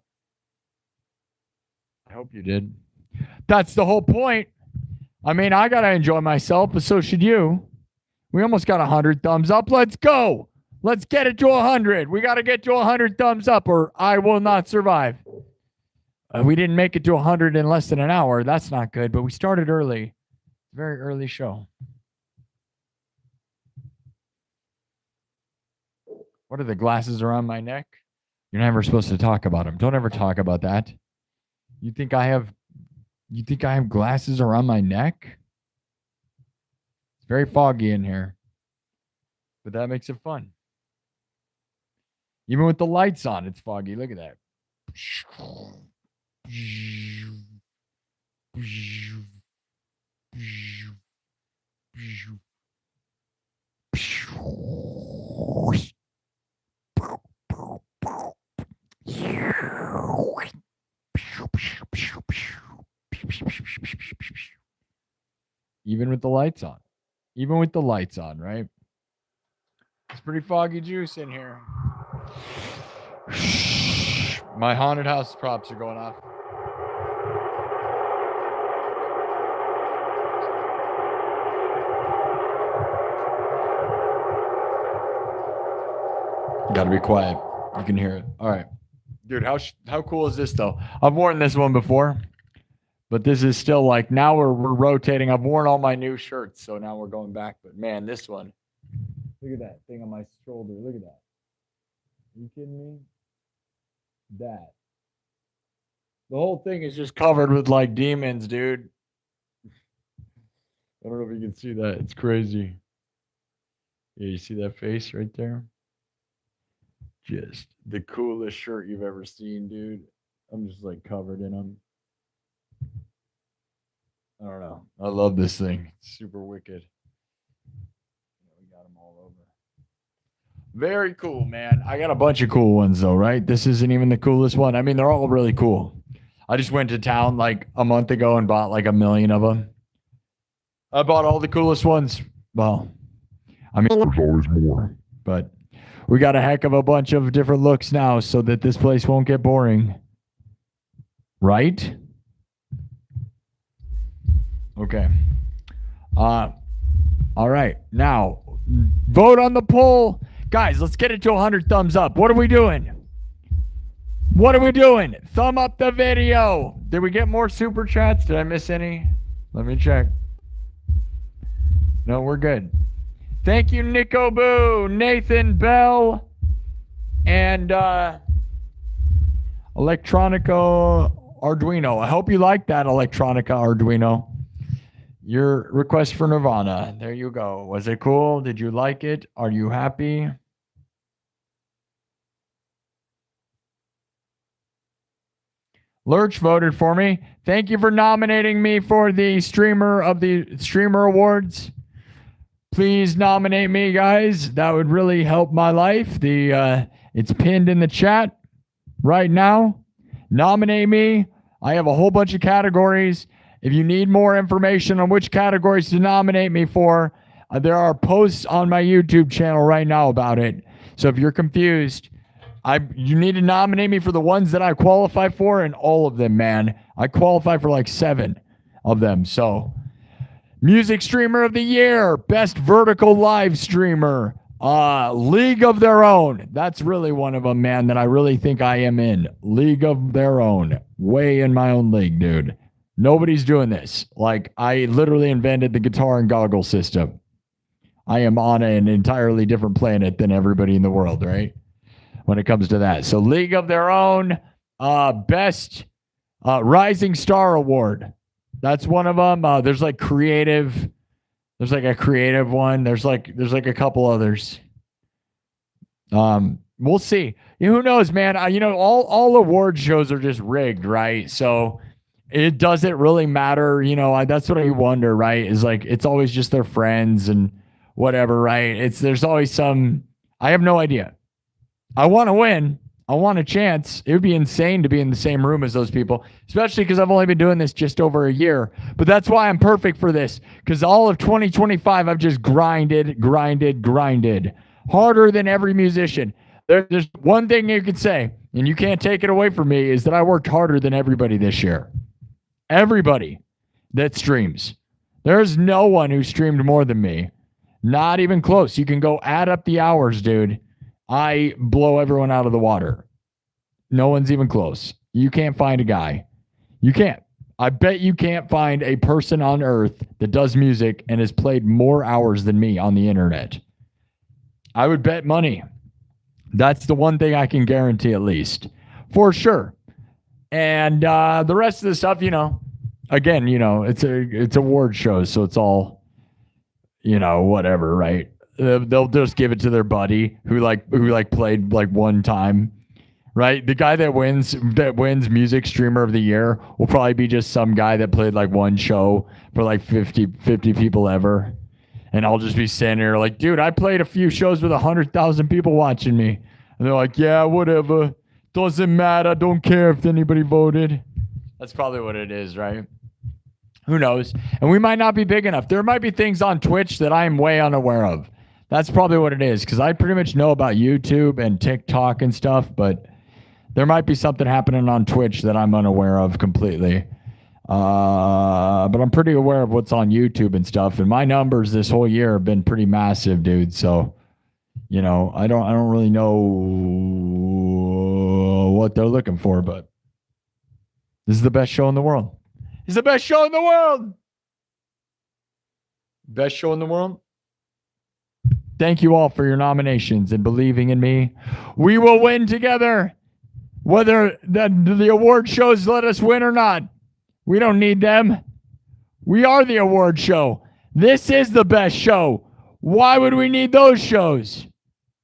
I hope you did. That's the whole point. I mean, I got to enjoy myself, but so should you. We almost got 100 thumbs up. Let's go. Let's get it to 100. We got to get to 100 thumbs up or I will not survive. We didn't make it to 100 in less than an hour. That's not good, but we started early. Very early show. What are the glasses around my neck? You're never supposed to talk about them. Don't ever talk about that. You think I have glasses around my neck? It's very foggy in here. But that makes it fun. Even with the lights on, it's foggy. Look at that. Even with the lights on. Even with the lights on, right? It's pretty foggy juice in here. My haunted house props are going off. Gotta be quiet. You can hear it. All right. Dude, how cool is this, though? I've worn this one before, but this is still like, now we're rotating. I've worn all my new shirts, so now we're going back. But, man, this one. Look at that thing on my shoulder. Look at that. Are you kidding me? That. The whole thing is just covered with, like, demons, dude. I don't know if you can see that. It's crazy. Yeah, you see that face right there? Just the coolest shirt you've ever seen, dude. I'm just like covered in them. I don't know. I love this thing. It's super wicked. We got them all over. Very cool, man. I got a bunch of cool ones though, right? This isn't even the coolest one. I mean, they're all really cool. I just went to town like a month ago and bought like 1 million of them. I bought all the coolest ones. Well, I mean, there's always more, but we got a heck of a bunch of different looks now so that this place won't get boring. Right? Okay. All right. Now, vote on the poll. Guys, let's get it to 100 thumbs up. What are we doing? What are we doing? Thumb up the video. Did we get more super chats? Did I miss any? Let me check. No, we're good. Thank you, Nico Boo, Nathan Bell, and Electronica Arduino. I hope you like that, Electronica Arduino. Your request for Nirvana. There you go. Was it cool? Did you like it? Are you happy? Lurch voted for me. Thank you for nominating me for the Streamer of the Streamer Awards. Please nominate me, guys. That would really help my life. It's pinned in the chat right now. Nominate me. I have a whole bunch of categories. If you need more information on which categories to nominate me for, there are posts on my YouTube channel right now about it. So if you're confused, you need to nominate me for the ones that I qualify for, and all of them, man. I qualify for like 7 of them. So Music Streamer of the Year, Best Vertical Live Streamer, League of Their Own. That's really one of them, man, that I really think I am in. League of Their Own. Way in my own league, dude. Nobody's doing this. Like, I literally invented the guitar and goggle system. I am on an entirely different planet than everybody in the world, right? When it comes to that. So League of Their Own, Best Rising Star Award. That's one of them. There's like creative. There's like a creative one. There's like a couple others. We'll see. Who knows, man? All award shows are just rigged, right? So does it really matter? You know, that's what I wonder, right? Is like, it's always just their friends and whatever, right? There's always some, I have no idea. I want to win. I want a chance. It would be insane to be in the same room as those people, especially because I've only been doing this just over a year. But that's why I'm perfect for this, because all of 2025, I've just grinded harder than every musician. There's one thing you could say, and you can't take it away from me, is that I worked harder than everybody this year. Everybody that streams. There's no one who streamed more than me. Not even close. You can go add up the hours, dude. I blow everyone out of the water. No one's even close. You can't find a guy. You can't. I bet you can't find a person on earth that does music and has played more hours than me on the internet. I would bet money. That's the one thing I can guarantee, at least. For sure. And the rest of the stuff, you know, again, you know, it's award shows, so it's all, you know, whatever, right? They'll just give it to their buddy who played like one time, right? The guy that wins music streamer of the year will probably be just some guy that played like one show for like 50 people ever. And I'll just be sitting here like, dude, I played a few shows with 100,000 people watching me. And they're like, yeah, whatever. Doesn't matter. Don't care if anybody voted. That's probably what it is, right? Who knows? And we might not be big enough. There might be things on Twitch that I am way unaware of. That's probably what it is, because I pretty much know about YouTube and TikTok and stuff, but there might be something happening on Twitch that I'm unaware of completely. But I'm pretty aware of what's on YouTube and stuff, and my numbers this whole year have been pretty massive, dude. So, you know, I don't really know what they're looking for, but this is the best show in the world. It's the best show in the world. Best show in the world. Thank you all for your nominations and believing in me. We will win together. Whether the award shows let us win or not. We don't need them. We are the award show. This is the best show. Why would we need those shows?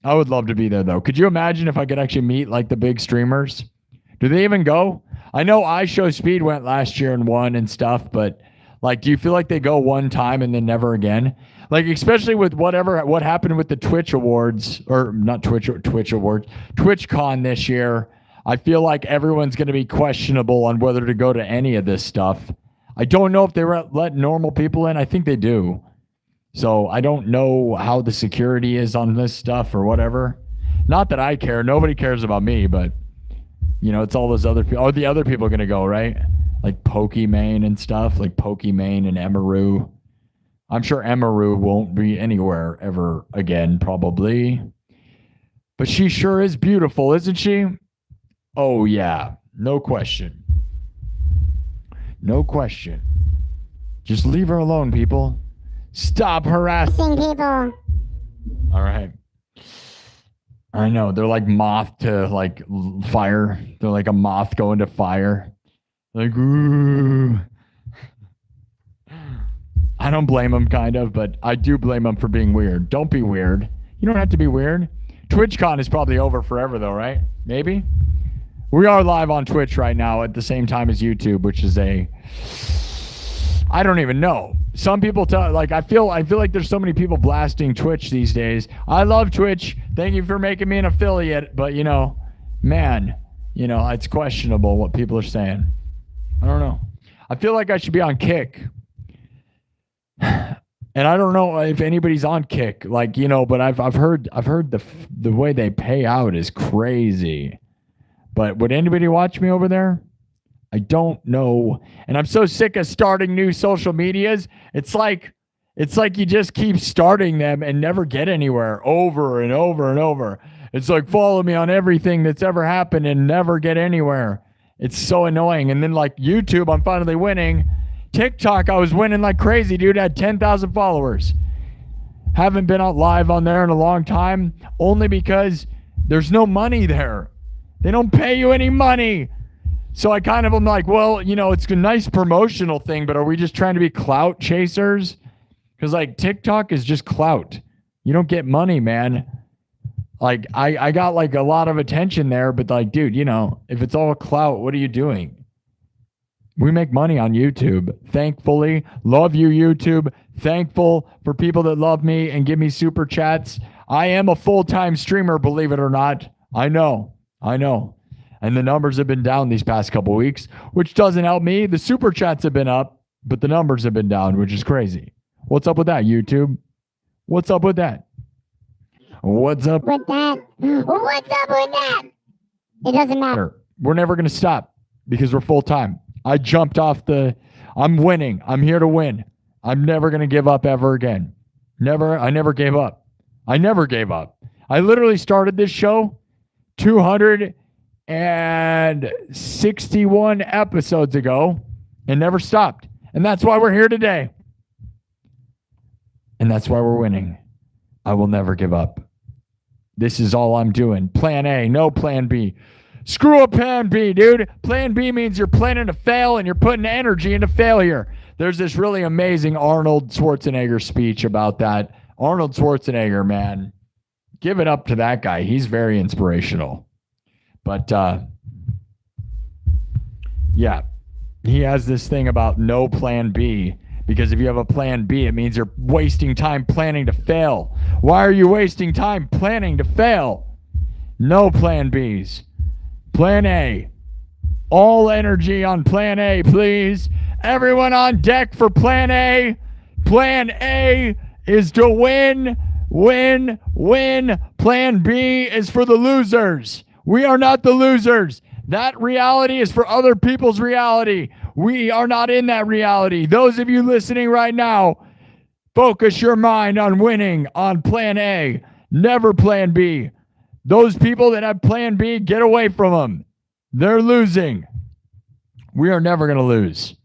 I would love to be there, though. Could you imagine if I could actually meet like the big streamers? Do they even go? I know iShowSpeed went last year and won and stuff, but like, do you feel like they go one time and then never again? Like, especially with what happened with the Twitch Awards, or not Twitch Awards, TwitchCon this year. I feel like everyone's going to be questionable on whether to go to any of this stuff. I don't know if they let normal people in. I think they do. So I don't know how the security is on this stuff or whatever. Not that I care. Nobody cares about me, but, you know, it's all those other people. Oh, the other people are going to go, right? Like Pokimane and stuff, like Pokimane and Emaru. I'm sure Emaru won't be anywhere ever again, probably. But she sure is beautiful, isn't she? Oh, yeah. No question. No question. Just leave her alone, people. Stop harassing people. All right. I know. They're like moth to like fire. They're like a moth going to fire. Like, ooh. I don't blame them, kind of, but I do blame them for being weird. Don't be weird. You don't have to be weird. TwitchCon is probably over forever, though, right? Maybe? We are live on Twitch right now at the same time as YouTube, which is I don't even know. Some people tell, like, I feel like there's so many people blasting Twitch these days. I love Twitch. Thank you for making me an affiliate. But, you know, man, you know, it's questionable what people are saying. I don't know. I feel like I should be on Kick. And I don't know if anybody's on Kick, like, you know, but I've heard the way they pay out is crazy. But would anybody watch me over there? I don't know. And I'm so sick of starting new social medias. It's like you just keep starting them and never get anywhere, over and over and over. It's like, follow me on everything that's ever happened and never get anywhere. It's so annoying. And then like YouTube, I'm finally winning. TikTok, I was winning like crazy, dude. I had 10,000 followers. Haven't been out live on there in a long time, only because there's no money there. They don't pay you any money. So I kind of am like, well, you know, it's a nice promotional thing, but are we just trying to be clout chasers? Because like TikTok is just clout. You don't get money, man. Like I got like a lot of attention there, but like, dude, you know, if it's all clout, what are you doing? We make money on YouTube. Thankfully. Love you, YouTube. Thankful for people that love me and give me super chats. I am a full-time streamer, believe it or not. I know. And the numbers have been down these past couple weeks, which doesn't help me. The super chats have been up, but the numbers have been down, which is crazy. What's up with that, YouTube? What's up with that? What's up with that? What's up with that? It doesn't matter. We're never going to stop because we're full-time. I jumped off I'm winning. I'm here to win. I'm never going to give up ever again. Never. I never gave up. I literally started this show 261 episodes ago and never stopped. And that's why we're here today. And that's why we're winning. I will never give up. This is all I'm doing. Plan A, no plan B. Screw a plan B, dude. Plan B means you're planning to fail and you're putting energy into failure. There's this really amazing Arnold Schwarzenegger speech about that. Arnold Schwarzenegger, man. Give it up to that guy. He's very inspirational. But, yeah. He has this thing about no plan B. Because if you have a plan B, it means you're wasting time planning to fail. Why are you wasting time planning to fail? No plan Bs. Plan A. All energy on plan A, please. Everyone on deck for plan A. Plan A is to win. Plan B is for the losers. We are not the losers. That reality is for other people's reality. We are not in that reality. Those of you listening right now, focus your mind on winning on plan A, never plan B. Those people that have plan B, get away from them. They're losing. We are never going to lose.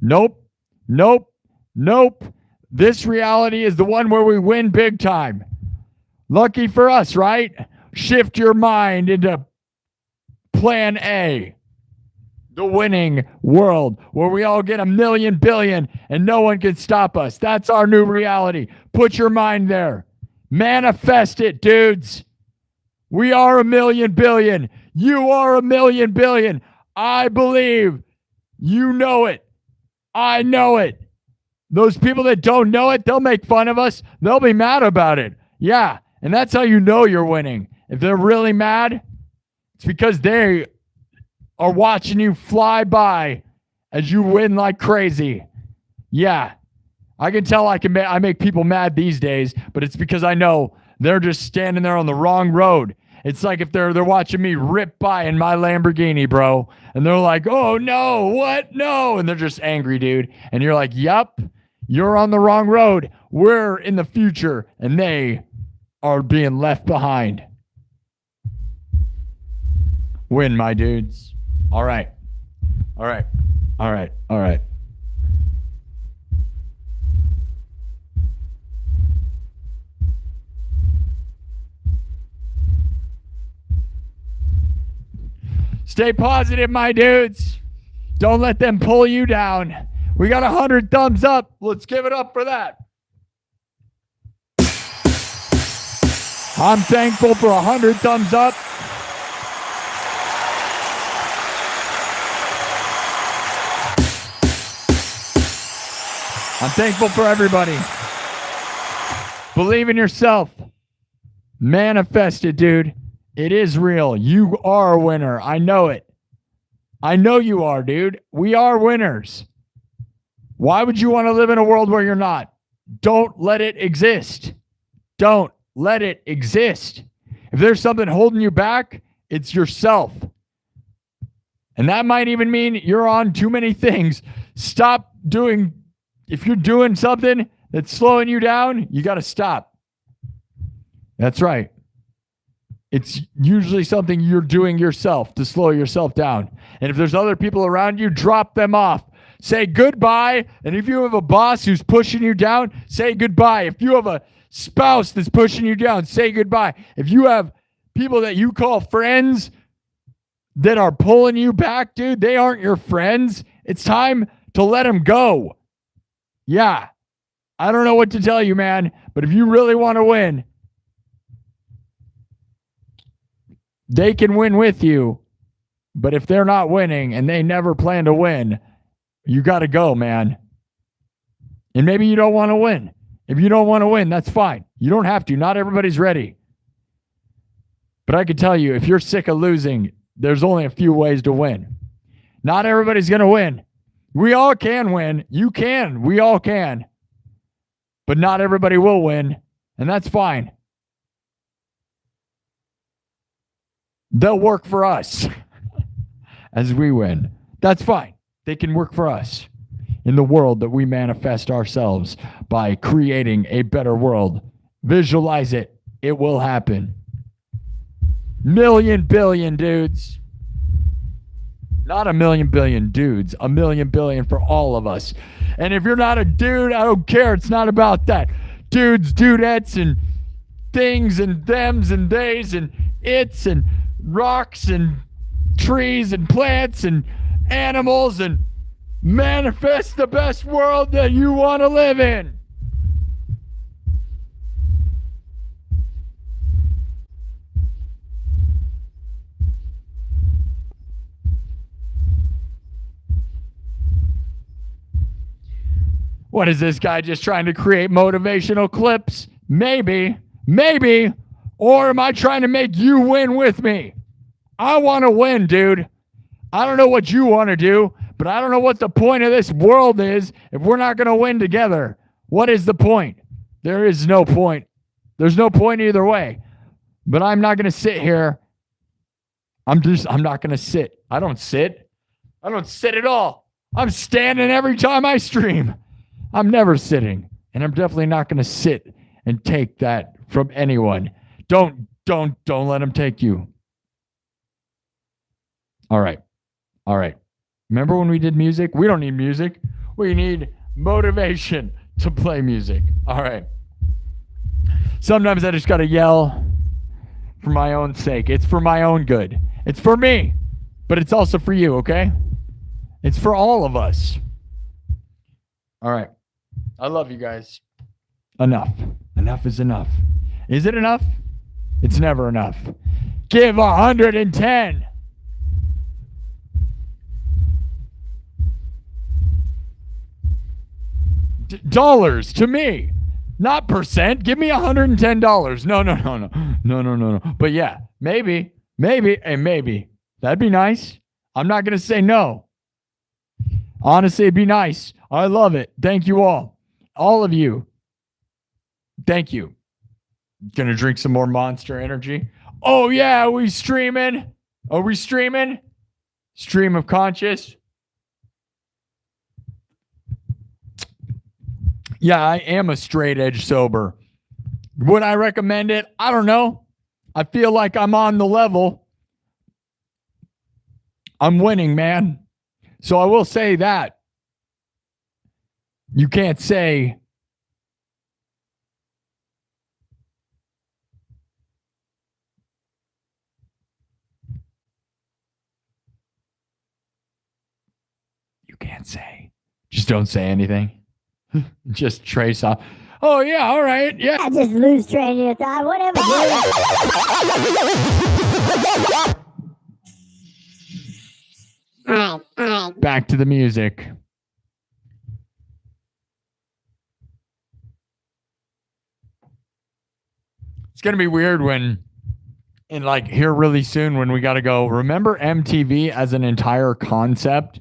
Nope. This reality is the one where we win big time. Lucky for us, right? Shift your mind into plan A. The winning world where we all get 1,000,000 billion and no one can stop us. That's our new reality. Put your mind there. Manifest it, dudes. We are 1,000,000 billion. You are 1,000,000 billion. I believe. You know it. I know it. Those people that don't know it, they'll make fun of us. They'll be mad about it. Yeah. And that's how you know you're winning. If they're really mad, it's because they are watching you fly by as you win like crazy. Yeah. I can tell I make people mad these days, but it's because I know they're just standing there on the wrong road. It's like if they're watching me rip by in my Lamborghini, bro, and they're like, "Oh no, what? No." And they're just angry, dude. And you're like, "Yup, you're on the wrong road. We're in the future and they are being left behind." Win, my dudes. All right. Stay positive, my dudes. Don't let them pull you down. We got 100 thumbs up. Let's give it up for that. I'm thankful for 100 thumbs up. I'm thankful for everybody. Believe in yourself. Manifest it, dude. It is real. You are a winner. I know it. I know you are, dude. We are winners. Why would you want to live in a world where you're not? Don't let it exist. Don't let it exist. If there's something holding you back, it's yourself. And that might even mean you're on too many things. Stop doing. If you're doing something that's slowing you down, you got to stop. That's right. It's usually something you're doing yourself to slow yourself down. And if there's other people around you, drop them off. Say goodbye. And if you have a boss who's pushing you down, say goodbye. If you have a spouse that's pushing you down, say goodbye. If you have people that you call friends that are pulling you back, dude, they aren't your friends. It's time to let them go. Yeah. I don't know what to tell you, man. But if you really want to win, they can win with you, but if they're not winning and they never plan to win, You got to go, man. And maybe you don't want to win. If you don't want to win, that's fine. You don't have to. Not everybody's ready. But I can tell you, if you're sick of losing, there's only a few ways to win. Not everybody's going to win. We all can win. You can. We all can. But not everybody will win. And that's fine. They'll work for us as we win. That's fine. They can work for us in the world that we manifest ourselves by creating a better world. Visualize it. It will happen. Million billion dudes. Not a million billion dudes. A million billion for all of us. And if you're not a dude, I don't care. It's not about that. Dudes, dudettes, and things, and thems, and theys, and it's, and rocks, and trees, and plants, and animals, and manifest the best world that you want to live in. What is this guy just trying to create motivational clips? Maybe. Or am I trying to make you win with me? I want to win, dude. I don't know what you want to do, but I don't know what the point of this world is if we're not going to win together. What is the point? There is no point. There's no point either way. But I'm not going to sit here. I'm not going to sit. I don't sit at all. I'm standing every time I stream. I'm never sitting, and I'm definitely not going to sit and take that from anyone. Don't let them take you. All right. Remember when we did music? We don't need music. We need motivation to play music. All right. Sometimes I just got to yell for my own sake. It's for my own good. It's for me, but it's also for you, okay? It's for all of us. All right. I love you guys. Enough. Enough is enough. Is it enough? It's never enough. Give 110. Dollars to me, not percent. Give me $110. No. But yeah, maybe. That'd be nice. I'm not going to say no. Honestly, it'd be nice. I love it. Thank you all of you. Thank you. Gonna drink some more Monster Energy. Oh yeah, are we streaming? Stream of conscious. Yeah, I am a straight edge sober. Would I recommend it? I don't know. I feel like I'm on the level. I'm winning, man. So I will say that. You can't say just don't say anything. Just trace off. Oh yeah, all right, yeah. I just lose train of thought. Whatever. All right. Back to the music. It's gonna be weird when, and like here really soon when we gotta go. Remember MTV as an entire concept?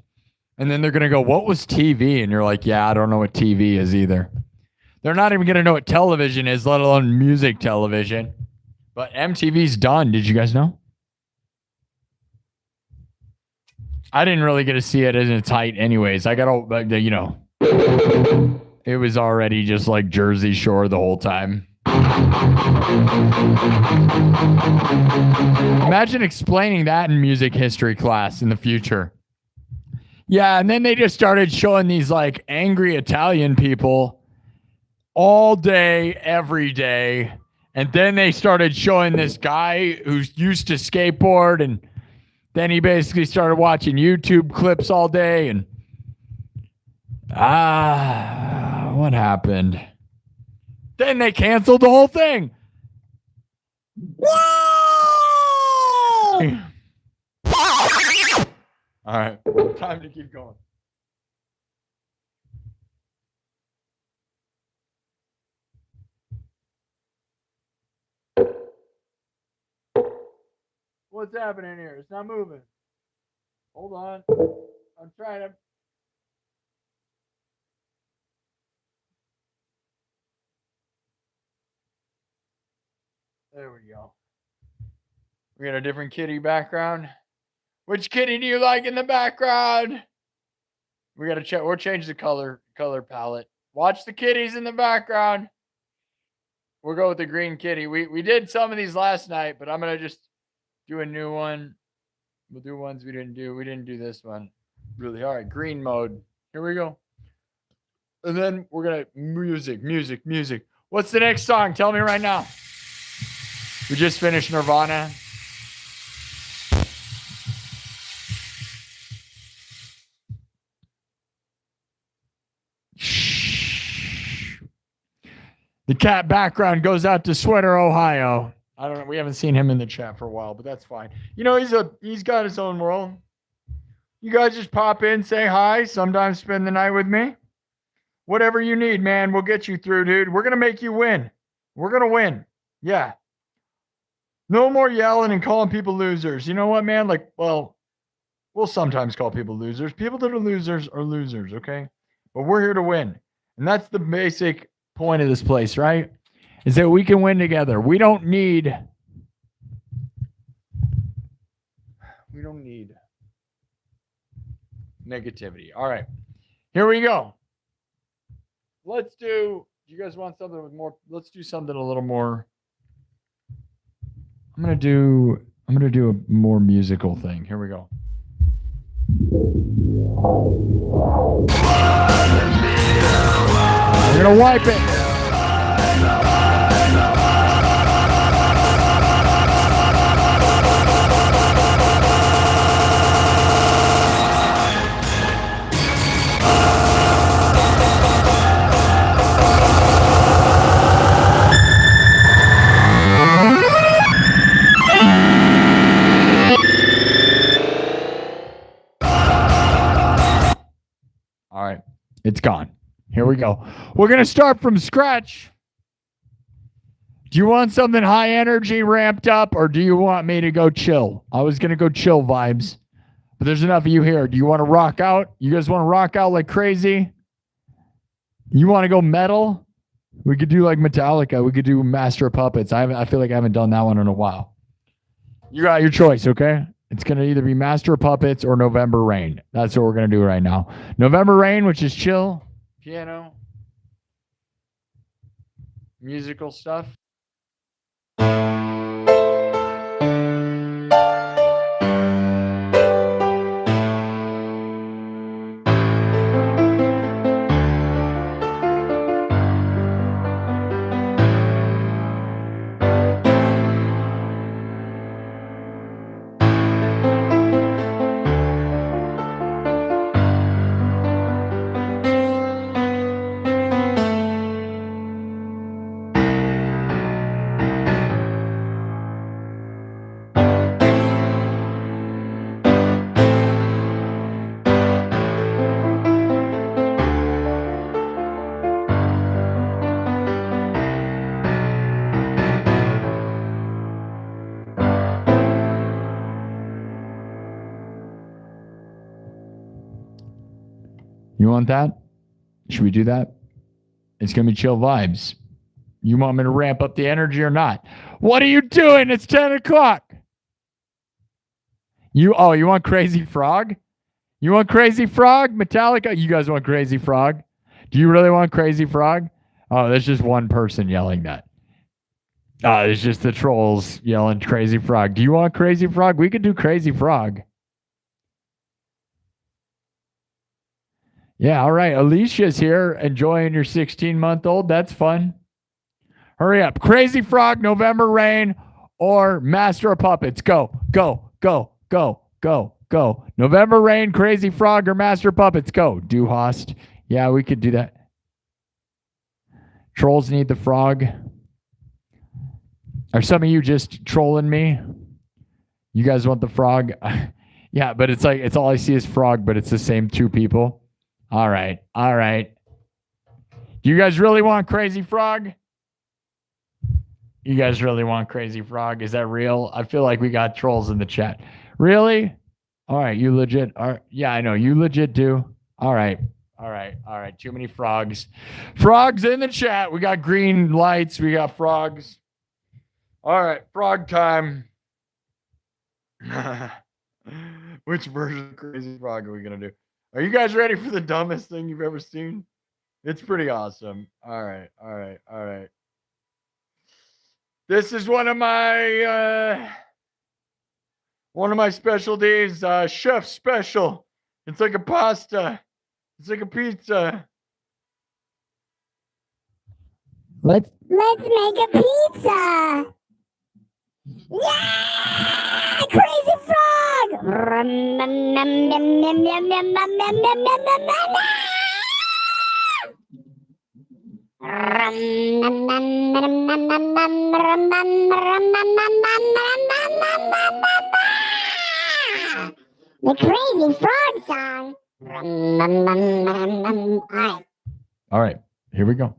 And then they're going to go, what was TV? And you're like, yeah, I don't know what TV is either. They're not even going to know what television is, let alone music television. But MTV's done. Did you guys know? I didn't really get to see it in its height anyways. I got all, it was already just like Jersey Shore the whole time. Imagine explaining that in music history class in the future. Yeah, and then they just started showing these like angry Italian people all day, every day. And then they started showing this guy who used to skateboard, and then he basically started watching YouTube clips all day. And what happened? Then they canceled the whole thing. Yay! All right, time to keep going. what's happening here. It's not moving. Hold on. I'm trying to. There we go. We got a different kitty background. Which kitty do you like in the background? We gotta check. We'll change the color palette. Watch the kitties in the background. We'll go with the green kitty. We did some of these last night, but I'm gonna just do a new one. We'll do ones we didn't do. We didn't do this one. Really. All right, green mode. Here we go. And then we're gonna music. What's the next song? Tell me right now. We just finished Nirvana. The cat background goes out to Sweater, Ohio. I don't know. We haven't seen him in the chat for a while, but that's fine. You know, he's got his own world. You guys just pop in, say hi, sometimes spend the night with me. Whatever you need, man, we'll get you through, dude. We're going to make you win. We're going to win. Yeah. No more yelling and calling people losers. You know what, man? Like, well, we'll sometimes call people losers. People that are losers, okay? But we're here to win. And that's the basic point of this place, right? Is that we can win together. We don't need negativity. All right. Here we go. Do you guys want something with more? Let's do something a little more. I'm going to do a more musical thing. Here we go. We're going to wipe it. All right, it's gone. Here we go. We're going to start from scratch. Do you want something high energy ramped up, or do you want me to go chill? I was going to go chill vibes, but there's enough of you here. Do you want to rock out? You guys want to rock out like crazy? You want to go metal? We could do like Metallica. We could do Master of Puppets. I feel like I haven't done that one in a while. You got your choice, okay? It's going to either be Master of Puppets or November Rain. That's what we're going to do right now. November Rain, which is chill, piano, musical stuff. You want that? Should we do that? It's going to be chill vibes. You want me to ramp up the energy or not? What are you doing? It's 10 o'clock. You want Crazy Frog? You want Crazy Frog? Metallica? You guys want Crazy Frog? Do you really want Crazy Frog? Oh, there's just one person yelling that. It's just the trolls yelling Crazy Frog. Do you want Crazy Frog? We could do Crazy Frog. Yeah, all right. Alicia's here enjoying your 16-month-old. That's fun. Hurry up. Crazy Frog, November Rain, or Master of Puppets. Go. November Rain, Crazy Frog, or Master of Puppets. Go. Do host. Yeah, we could do that. Trolls need the frog. Are some of you just trolling me? You guys want the frog? Yeah, but it's like, it's all I see is frog, but it's the same two people. All right. Do you guys really want Crazy Frog? You guys really want Crazy Frog? Is that real? I feel like we got trolls in the chat. Really? All right, you legit are. Yeah, I know. You legit do. All right. All right. All right. Too many frogs. Frogs in the chat. We got green lights. We got frogs. All right. Frog time. Which version of Crazy Frog are we going to do? Are you guys ready for the dumbest thing you've ever seen? It's pretty awesome. All right. All right. All right. This is one of my specialties, chef special. It's like a pasta. It's like a pizza. Let's make a pizza. Yeah, Crazy Frog. The Crazy Frog song. All right, here we go.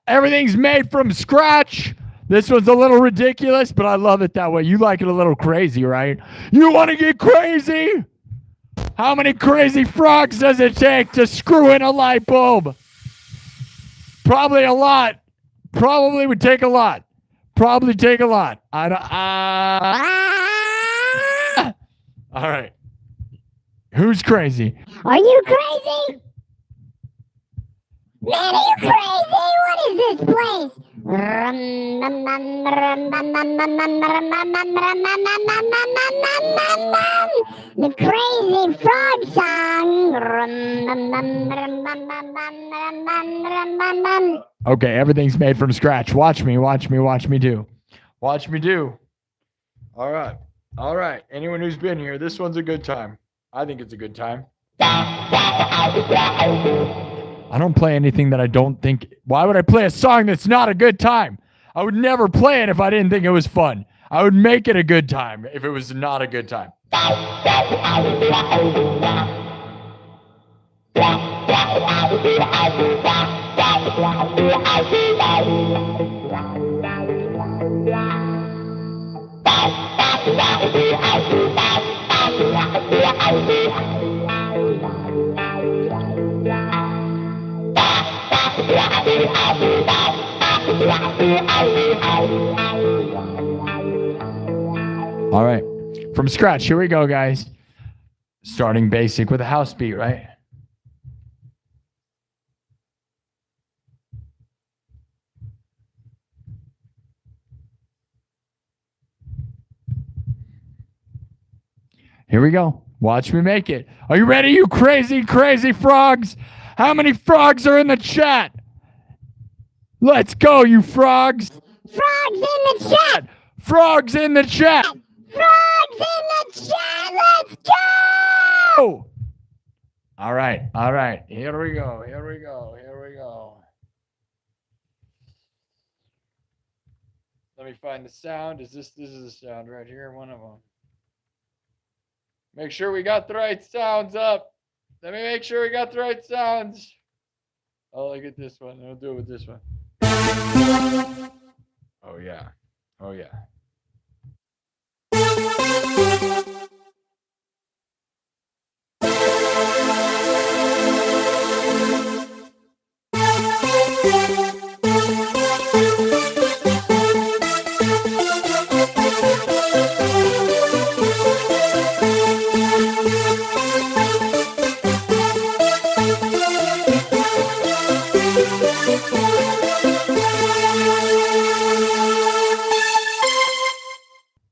Everything's made from scratch. This one's a little ridiculous, but I love it that way. You like it a little crazy, right? You want to get crazy? How many crazy frogs does it take to screw in a light bulb? Probably a lot. Probably would take a lot. Probably take a lot. All right. Who's crazy? Are you crazy? Man, are you crazy? What is this place? The Crazy Frog song. Okay, everything's made from scratch. Watch me do. Watch me do. All right. All right. Anyone who's been here, this one's a good time. I think it's a good time. I don't play anything that I don't think. Why would I play a song that's not a good time? I would never play it if I didn't think it was fun. I would make it a good time if it was not a good time. All right, from scratch, here we go, guys. Starting basic with a house beat, right? Here we go. Watch me make it. Are you ready, you crazy, crazy frogs? How many frogs are in the chat? Let's go, you frogs. Frogs in the chat. Frogs in the chat. Frogs in the chat. Let's go. All right. All right. Here we go. Here we go. Here we go. Let me find the sound. This is the sound right here. One of them. Make sure we got the right sounds up. Let me make sure we got the right sounds. Oh, look at this one. I'll do it with this one. Oh, yeah. Oh, yeah.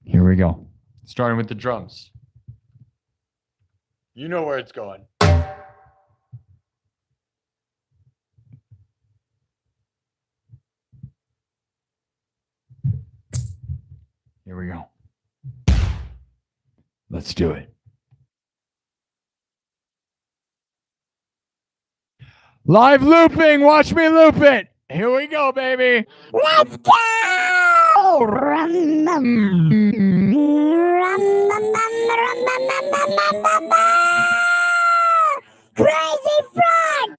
Here we go. Starting with the drums. You know where it's going. Here we go. Let's do it. Live looping. Watch me loop it. Here we go, baby. Let's go. Crazy Frog.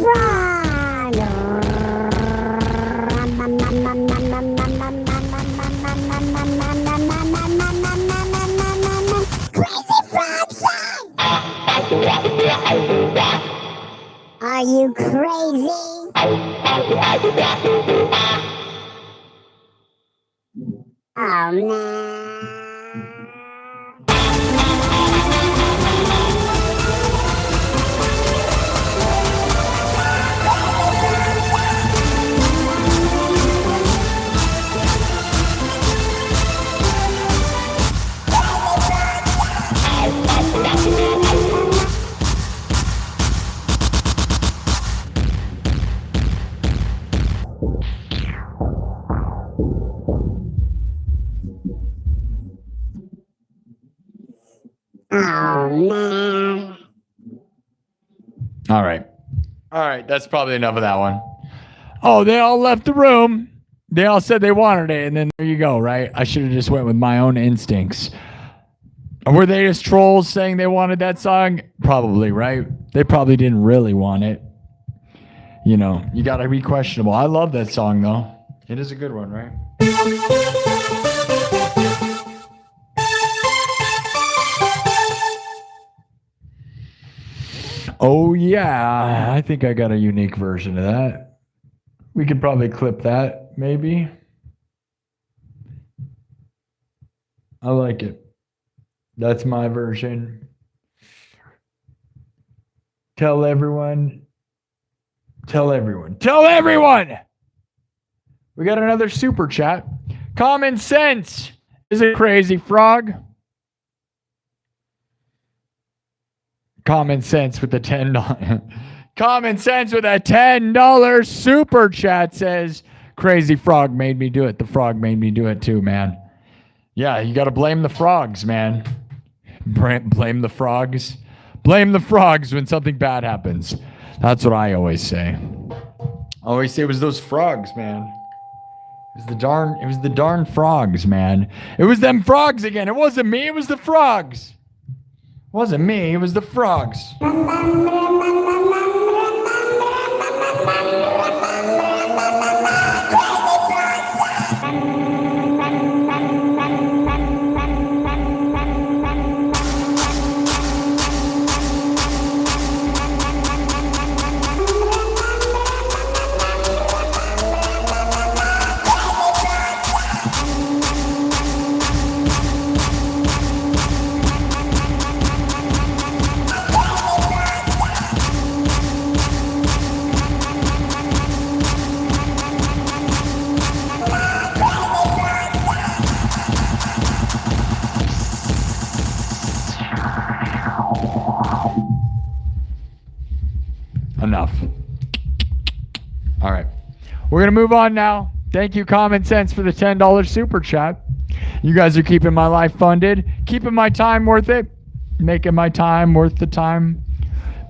frog. Crazy frog song. Are you crazy? Oh man. Oh man. All right. All right. That's probably enough of that one. Oh, they all left the room. They all said they wanted it. And then there you go, right? I should have just went with my own instincts. Were they just trolls saying they wanted that song? Probably, right? They probably didn't really want it. You know, you got to be questionable. I love that song, though. It is a good one, right? Oh, yeah. I think I got a unique version of that. We could probably clip that, maybe. I like it. That's my version. Tell everyone. Tell everyone. Tell everyone! We got another super chat. Common sense is a crazy frog. Common sense with the $10. Common sense with a $10 super chat says, crazy frog made me do it. The frog made me do it too, man. Yeah, you got to blame the frogs, man. Blame the frogs. Blame the frogs when something bad happens. That's what I always say. I always say it was those frogs, man. It was the darn frogs, man. It was them frogs again. It wasn't me, it was the frogs. It wasn't me, it was the frogs. Enough. All right. We're going to move on now. Thank you, Common Sense, for the $10 super chat. You guys are keeping my life funded, keeping my time worth it, making my time worth the time.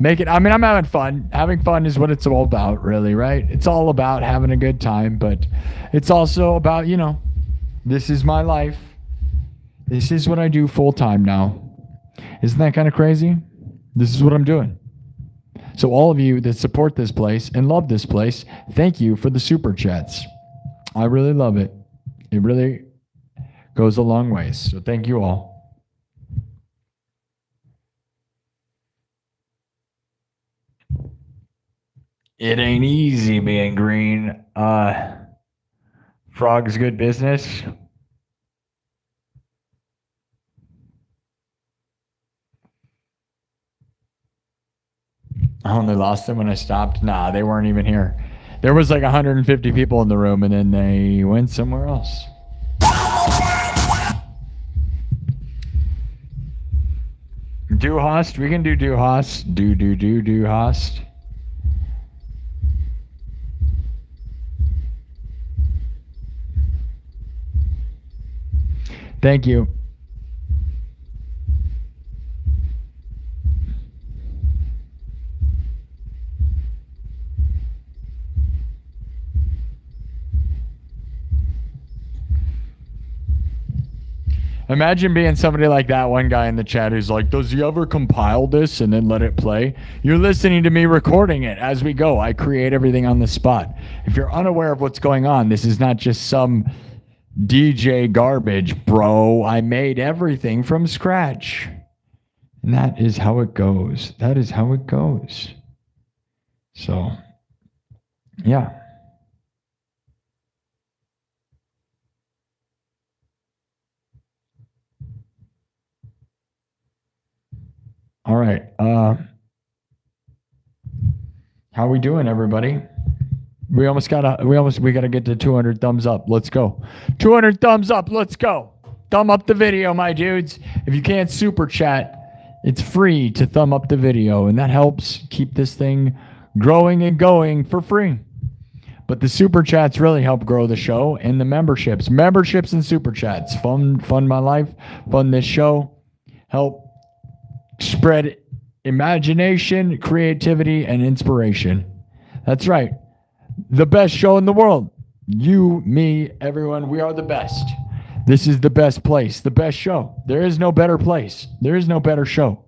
I'm having fun. Having fun is what it's all about, really, right? It's all about having a good time, but it's also about, this is my life. This is what I do full time now. Isn't that kind of crazy? This is what I'm doing. So all of you that support this place and love this place, thank you for the super chats. I really love it. It really goes a long ways. So thank you all. It ain't easy being green. Frog's good business. I only lost them when I stopped. Nah, they weren't even here. There was like 150 people in the room, and then they went somewhere else. Do host. We can do host. Do host. Thank you. Imagine being somebody like that one guy in the chat who's like, does he ever compile this and then let it play? You're listening to me recording it as we go. I create everything on the spot. If you're unaware of what's going on, this is not just some DJ garbage, bro. I made everything from scratch. And that is how it goes. That is how it goes. So, yeah. All right. How we doing, everybody? We gotta get to 200 thumbs up. Let's go. 200 thumbs up. Let's go. Thumb up the video, my dudes. If you can't super chat, it's free to thumb up the video, and that helps keep this thing growing and going for free. But the super chats really help grow the show, and the memberships and super chats fund my life, fund this show, help spread imagination, creativity, and inspiration. That's right. The best show in the world. You, me, everyone, we are the best. This is the best place, the best show. There is no better place. There is no better show.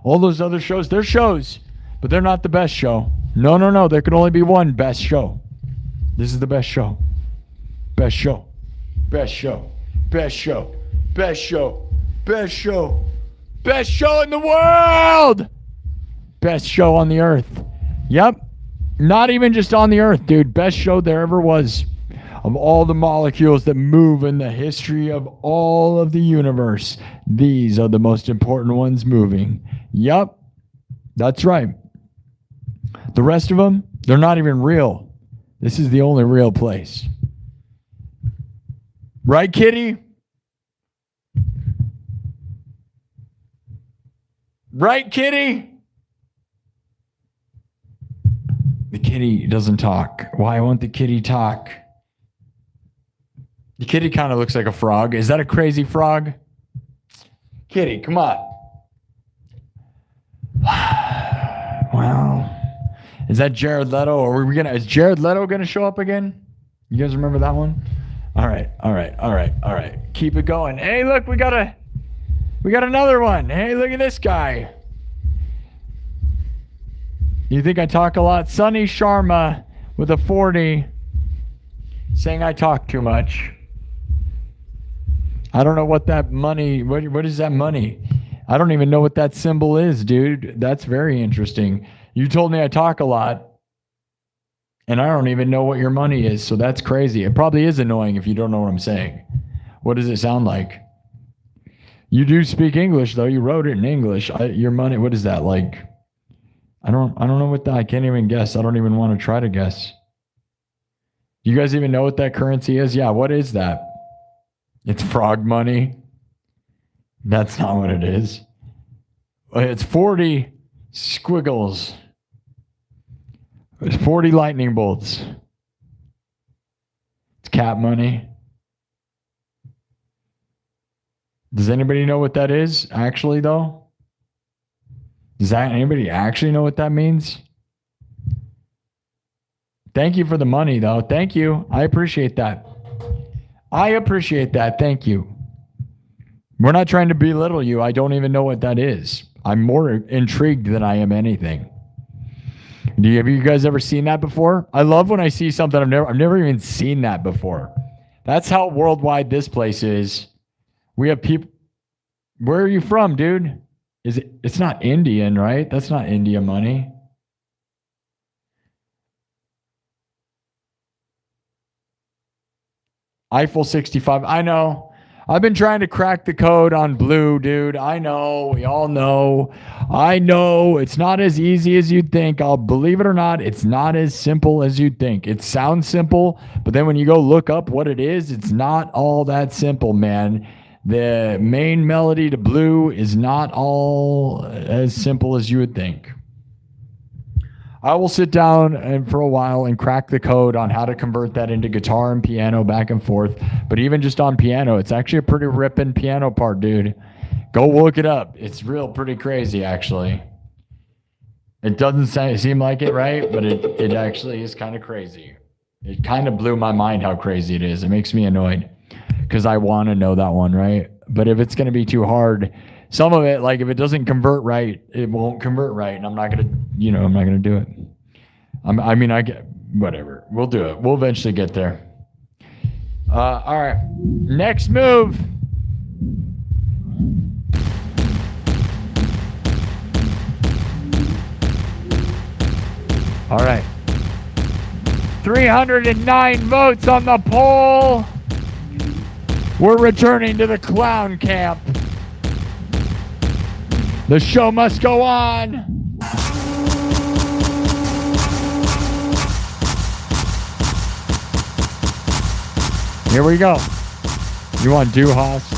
All those other shows, they're shows, but they're not the best show. No. There can only be one best show. This is the best show. Best show. Best show. Best show. Best show. Best show. Best show in the world. Best show on the earth. Yep. Not even just on the earth, dude. Best show there ever was. Of all the molecules that move in the history of all of the universe, these are the most important ones moving. Yep. That's right. The rest of them, they're not even real. This is the only real place. Right, kitty? Right, kitty? The kitty doesn't talk. Why won't the kitty talk? The kitty kind of looks like a frog. Is that a crazy frog? Kitty, come on. Wow. Is that Jared Leto? Or is Jared Leto gonna show up again? You guys remember that one? All right. Keep it going. Hey, look, we got another one. Hey, look at this guy. You think I talk a lot? Sunny Sharma with a 40 saying I talk too much. I don't know what that money, what is that money? I don't even know what that symbol is, dude. That's very interesting. You told me I talk a lot, and I don't even know what your money is, so that's crazy. It probably is annoying if you don't know what I'm saying. What does it sound like? You do speak English, though. You wrote it in English. Your money, what is that like? I don't know what that, I can't even guess. I don't even want to try to guess. You guys even know what that currency is? Yeah, what is that? It's frog money. That's not what it is. It's 40 squiggles. It's 40 lightning bolts. It's cat money. Does anybody know what that is, actually, though? Does anybody actually know what that means? Thank you for the money, though. Thank you. I appreciate that. Thank you. We're not trying to belittle you. I don't even know what that is. I'm more intrigued than I am anything. Have you guys ever seen that before? I love when I see something I've never even seen that before. That's how worldwide this place is. We have people. Where are you from, dude? It's not Indian, right? That's not India money. Eiffel 65. I know. I've been trying to crack the code on Blue, dude. I know. We all know. I know. It's not as easy as you'd think. I'll believe it or not. It's not as simple as you'd think. It sounds simple, but then when you go look up what it is, it's not all that simple, man. The main melody to Blue is not all as simple as you would think. I will sit down for a while and crack the code on how to convert that into guitar and piano back and forth. But even just on piano, it's actually a pretty ripping piano part, dude. Go look it up. It's pretty crazy, actually. It doesn't seem like it, right? But it actually is kind of crazy. It kind of blew my mind how crazy it is. It makes me annoyed because I want to know that one, right? But if it's going to be too hard, some of it, like if it doesn't convert right, it won't convert right. And I'm not going to, I'm not going to do it. I get, whatever. We'll do it. We'll eventually get there. All right. Next move. All right. 309 votes on the poll. We're returning to the clown camp. The show must go on. Here we go. You want to do, Haas?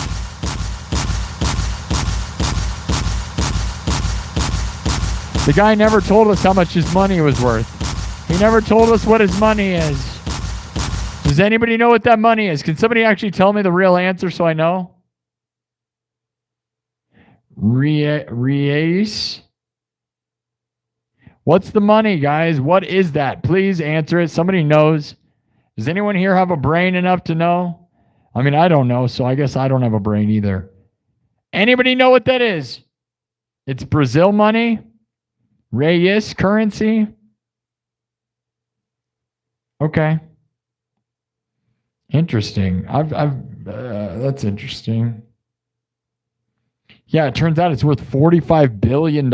The guy never told us how much his money was worth. He never told us what his money is. Does anybody know what that money is? Can somebody actually tell me the real answer so I know? Reis? What's the money, guys? What is that? Please answer it. Somebody knows. Does anyone here have a brain enough to know? I mean, I don't know, so I guess I don't have a brain either. Anybody know what that is? It's Brazil money? Reis currency? Okay. Interesting. That's interesting. Yeah, it turns out it's worth $45 billion.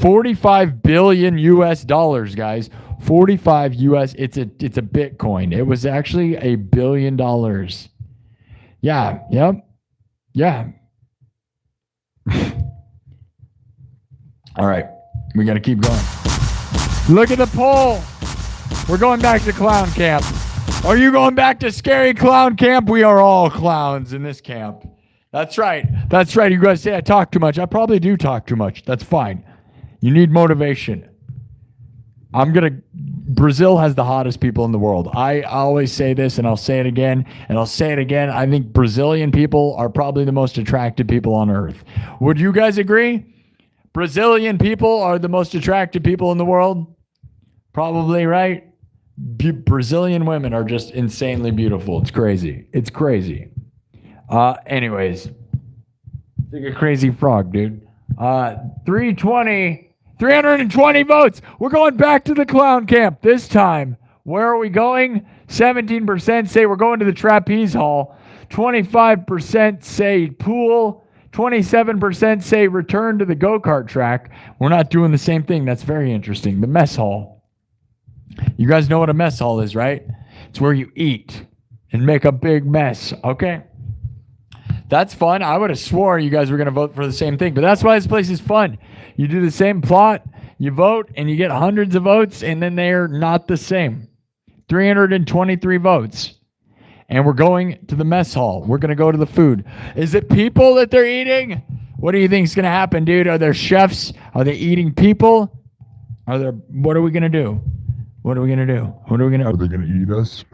45 billion US dollars, guys. 45 US. It's a Bitcoin. It was actually $1 billion. Yeah. Yep. Yeah. All right. We got to keep going. Look at the poll. We're going back to clown camp. Are you going back to scary clown camp? We are all clowns in this camp. That's right. That's right. You guys say I talk too much. I probably do talk too much. That's fine. You need motivation. Brazil has the hottest people in the world. I always say this, and I'll say it again, and I'll say it again. I think Brazilian people are probably the most attractive people on earth. Would you guys agree? Brazilian people are the most attractive people in the world? Probably, right? Brazilian women are just insanely beautiful. It's crazy. It's crazy. Anyways, it's like a crazy frog, dude. 320 votes. We're going back to the clown camp this time. Where are we going? 17% say we're going to the trapeze hall. 25% say pool. 27% say return to the go-kart track. We're not doing the same thing. That's very interesting. The mess hall. You guys know what a mess hall is, right? It's where you eat and make a big mess. Okay. That's fun. I would have sworn you guys were going to vote for the same thing, but that's why this place is fun. You do the same plot, you vote, and you get hundreds of votes, and then they're not the same. 323 votes. And we're going to the mess hall. We're going to go to the food. Is it people that they're eating? What do you think is going to happen, dude? Are there chefs? Are they eating people? What are we going to do? What are we going to do? Are they going to eat us?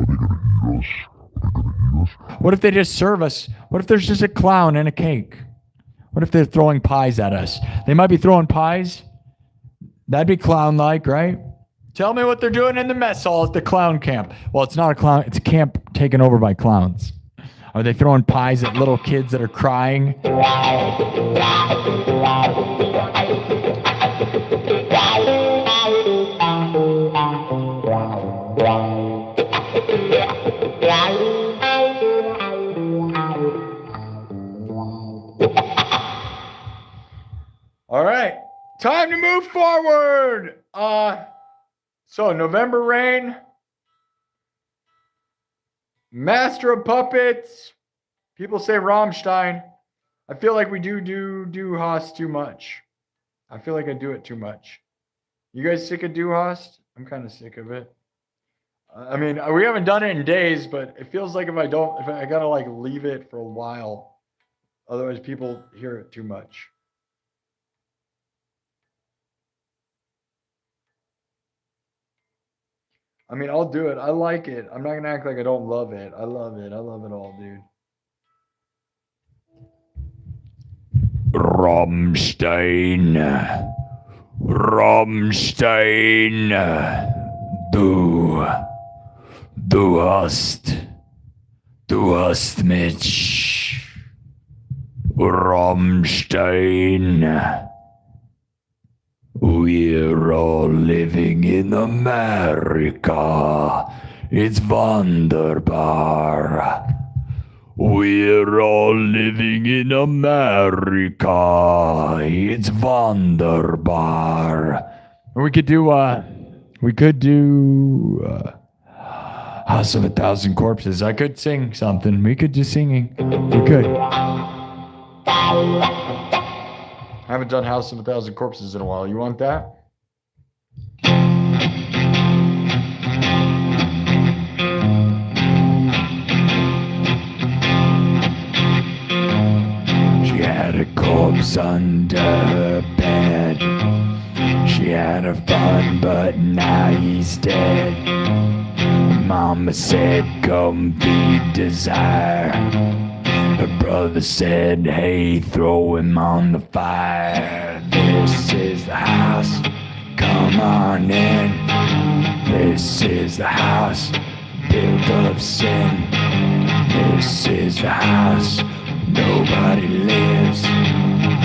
What if they just serve us? What if there's just a clown and a cake? What if they're throwing pies at us? They might be throwing pies. That'd be clown-like, right? Tell me what they're doing in the mess hall at the clown camp. Well, it's not a clown. It's a camp taken over by clowns. Are they throwing pies at little kids that are crying? All right, time to move forward. So November Rain, Master of Puppets. People say Rammstein. I feel like we do Haas too much. I feel like I do it too much. You guys sick of Du Hast? I'm kind of sick of it. I mean, we haven't done it in days, but it feels like if I gotta like leave it for a while, otherwise people hear it too much. I mean, I'll do it. I like it. I'm not gonna act like I don't love it. I love it. I love it all, dude. Rammstein. Du hast mich. Rammstein. We're all living in America. It's wunderbar. We're all living in America. It's wunderbar. We could do House of a Thousand Corpses. I could sing something. We could do singing. We could. I haven't done House of a Thousand Corpses in a while. You want that? She had a corpse under her bed. She had her fun, but now he's dead. Mama said, come feed desire. Her brother said, hey, throw him on the fire. This is the house, come on in. This is the house, built of sin. This is the house, nobody lives.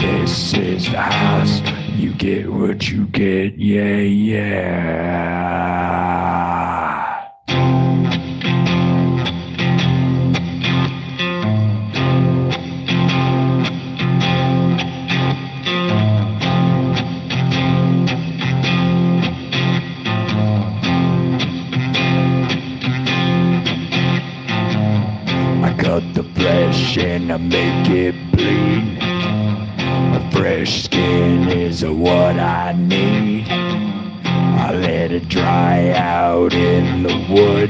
This is the house, you get what you get, yeah, yeah. The flesh and I make it bleed. A fresh skin is what I need. I let it dry out in the wood.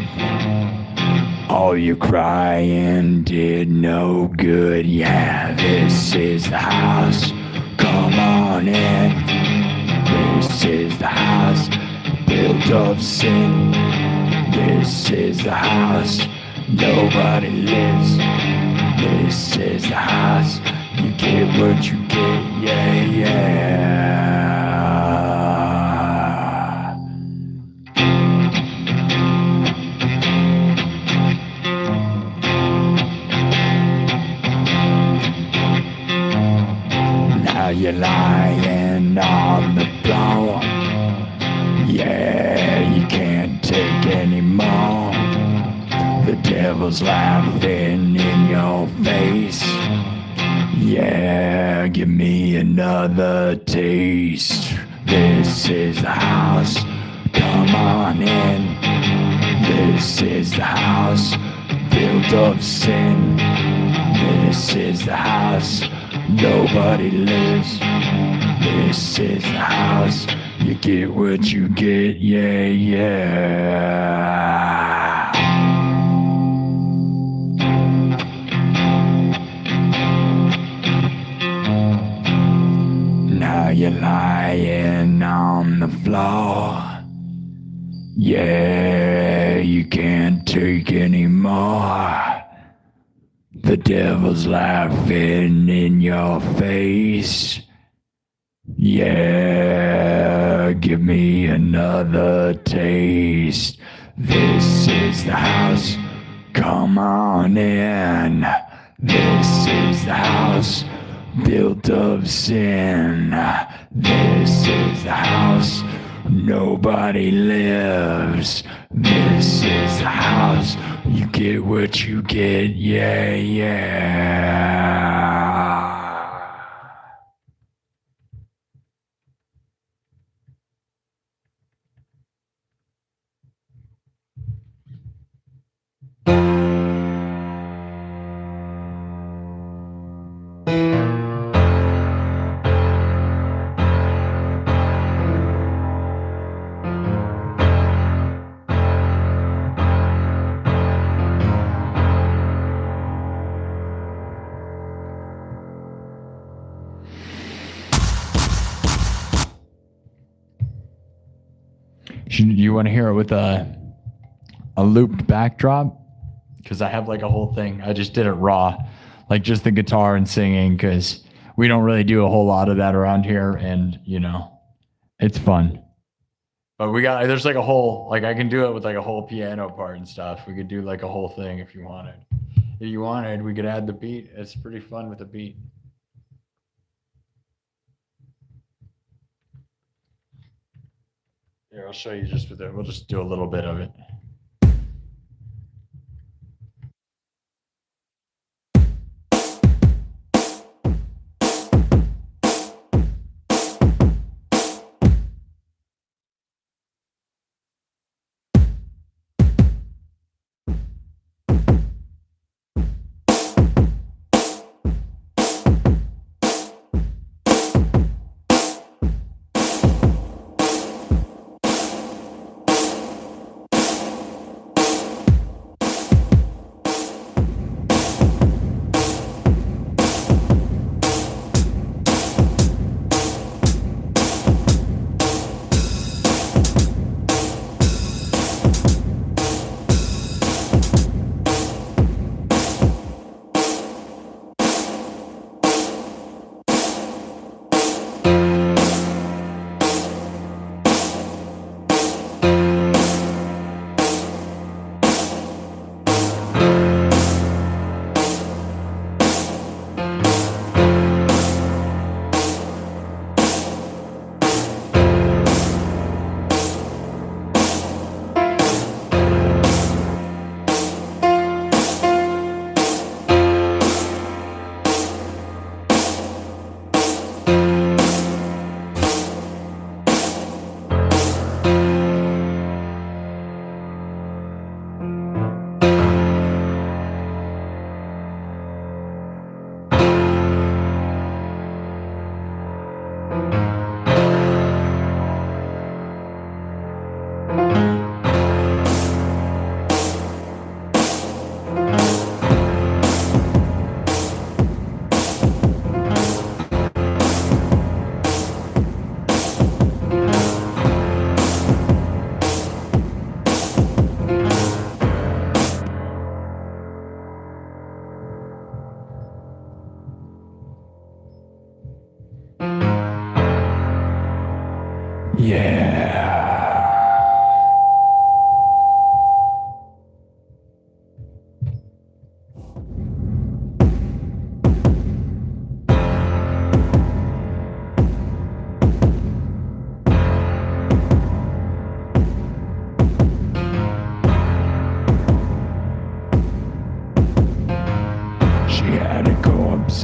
All your crying did no good. Yeah, this is the house, come on in. This is the house, built of sin. This is the house, nobody lives. This is the house, you get what you get, yeah, yeah. Now you're lying on the floor. Yeah, you can't take any more. The devil's laughing in your face. Yeah, give me another taste. This is the house, come on in. This is the house, built of sin. This is the house, nobody lives. This is the house, you get what you get, yeah, yeah. Now you're lying on the floor. Yeah, you can't take any more. The devil's laughing in your face. Yeah, give me another taste. This is the house, come on in. This is the house, built of sin. This is the house, nobody lives. This is the house, you get what you get, yeah, yeah. Do you want to hear it with a looped backdrop? Because I have like a whole thing. I just did it raw, like just the guitar and singing, because we don't really do a whole lot of that around here, and you know, it's fun. But there's like a whole, like I can do it with like a whole piano part and stuff. We could do like a whole thing if you wanted. If you wanted, we could add the beat. It's pretty fun with the beat. Here, I'll show you just with it. We'll just do a little bit of it.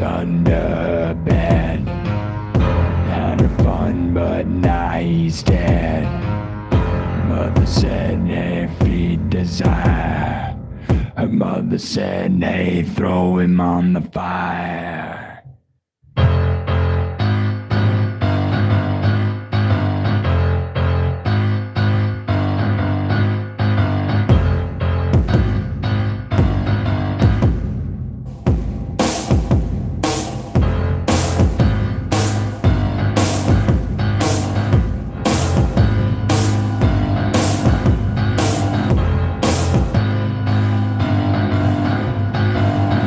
Under bed, had a fun, but now he's dead. Mother said, hey, feed desire. Her mother said, hey, throw him on the fire.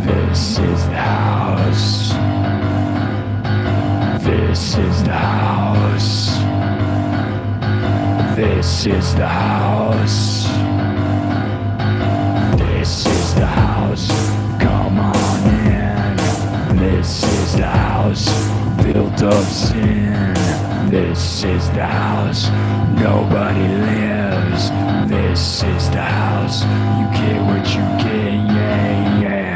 This is the house. This is the house. This is the house. This is the house. Come on in. This is the house built of sin. This is the house nobody lives. This is the house you get what you get. Yeah, yeah.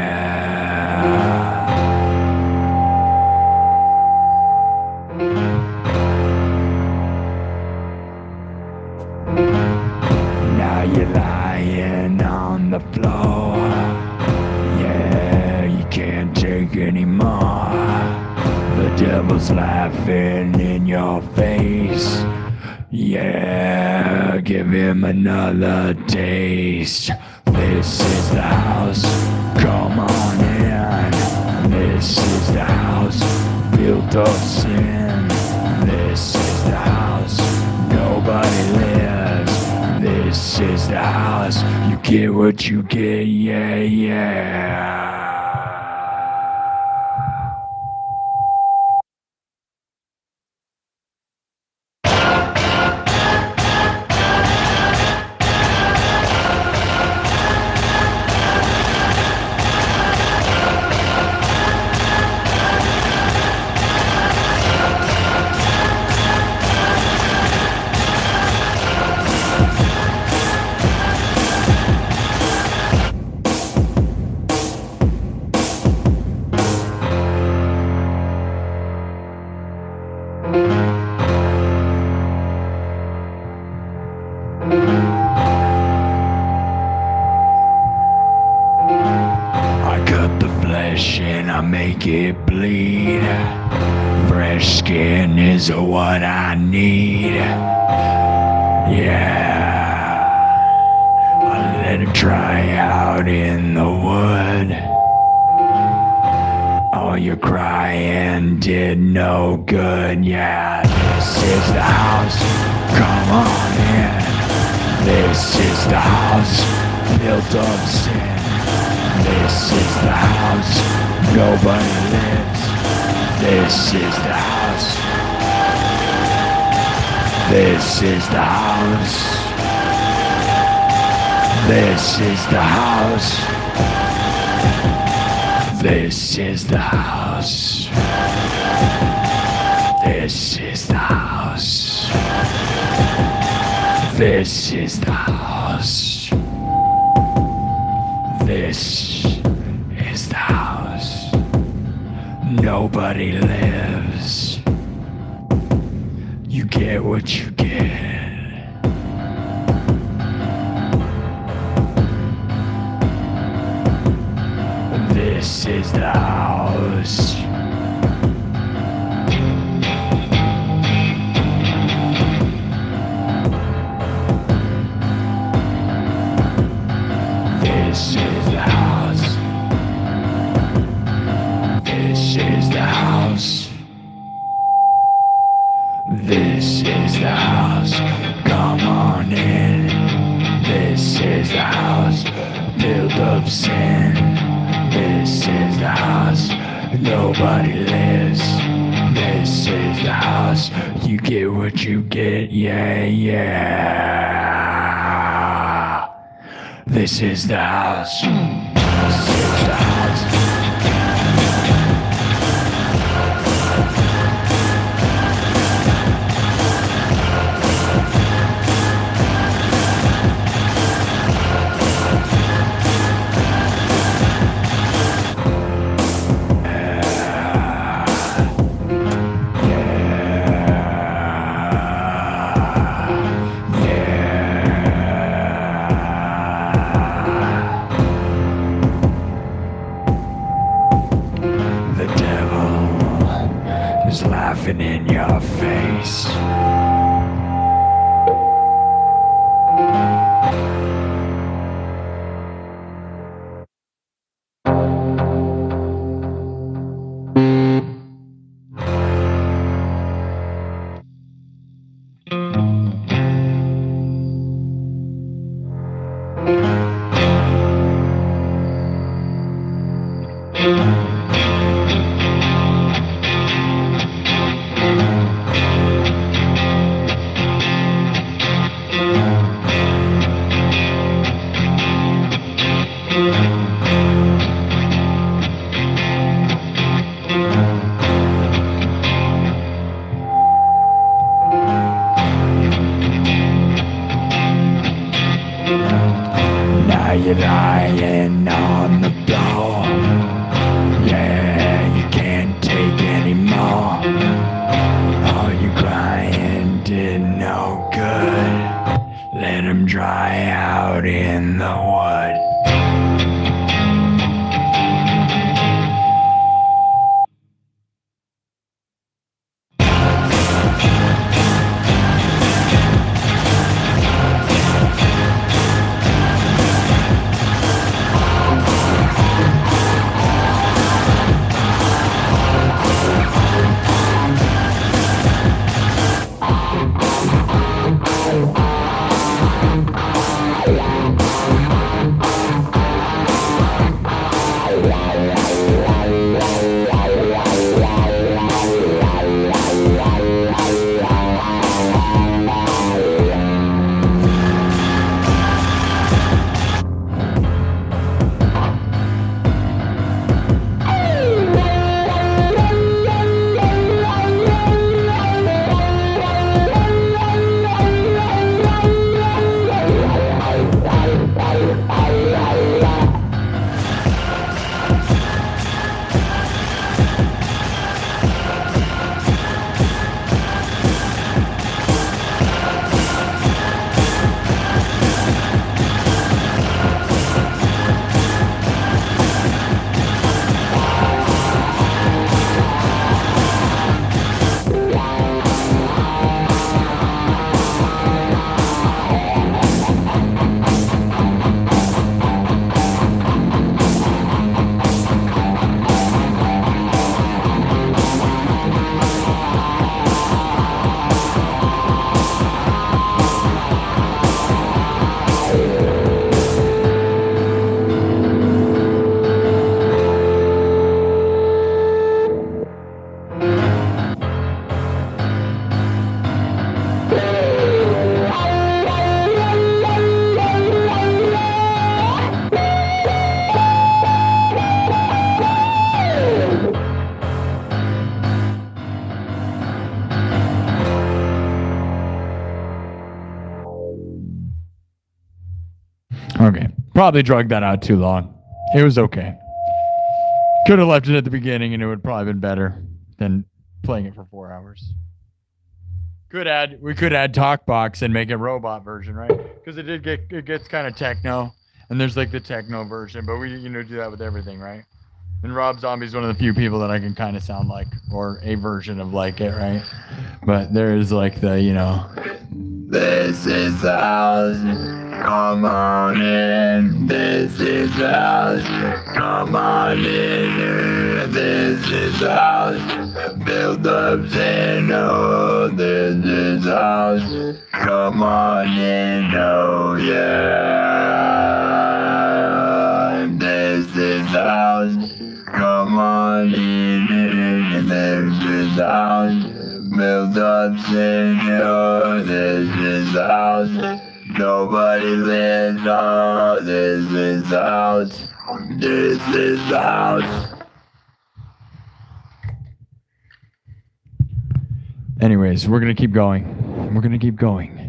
Now you're lying on the floor. Yeah, you can't take anymore. The devil's laughing in your face. Yeah, give him another taste. This is the house, come on in. This is the house built of sin. This is the house nobody lives. This is the house you get what you get. Yeah, yeah. I cut the flesh and I make it bleed. Fresh skin is what I need. Yeah, I let it dry out in the wood. All your crying did no good. Yeah, this is the house. Come on in. This is the house built of sin. This is the house nobody lives. This is the house. This is the house. This is the house. This is the house. This is the house. This is the house. This is the house. Nobody lives. You get what you get. This is the house. This is the house. This is the house. This is the house. Come on in. This is the house built of sin. This is the house nobody lives. This is the house. You get what you get. Yeah, yeah. This is the house. This is the house. Laughing in your face. Now you're lying on the floor. Yeah, you can't take anymore. All you crying did no good. Let 'em dry out in the wood. Okay. Probably drugged that out too long. It was okay. Could have left it at the beginning and it would probably been better than playing it for 4 hours. We could add TalkBox and make a robot version, right? Because it gets kind of techno, and there's like the techno version, but we do that with everything, right? And Rob Zombie's one of the few people that I can kind of sound like, or a version of like it, right? But there's like the this is the house, come on in. This is the house, come on in. This is the house, build up Zen. Oh, this is the house, come on in. Oh yeah, this is the house, come on in. This is the house, build up Zen. Oh, this is the house, nobody lives. Oh, this is the house, this is the house. Anyways, we're going to keep going. We're going to keep going.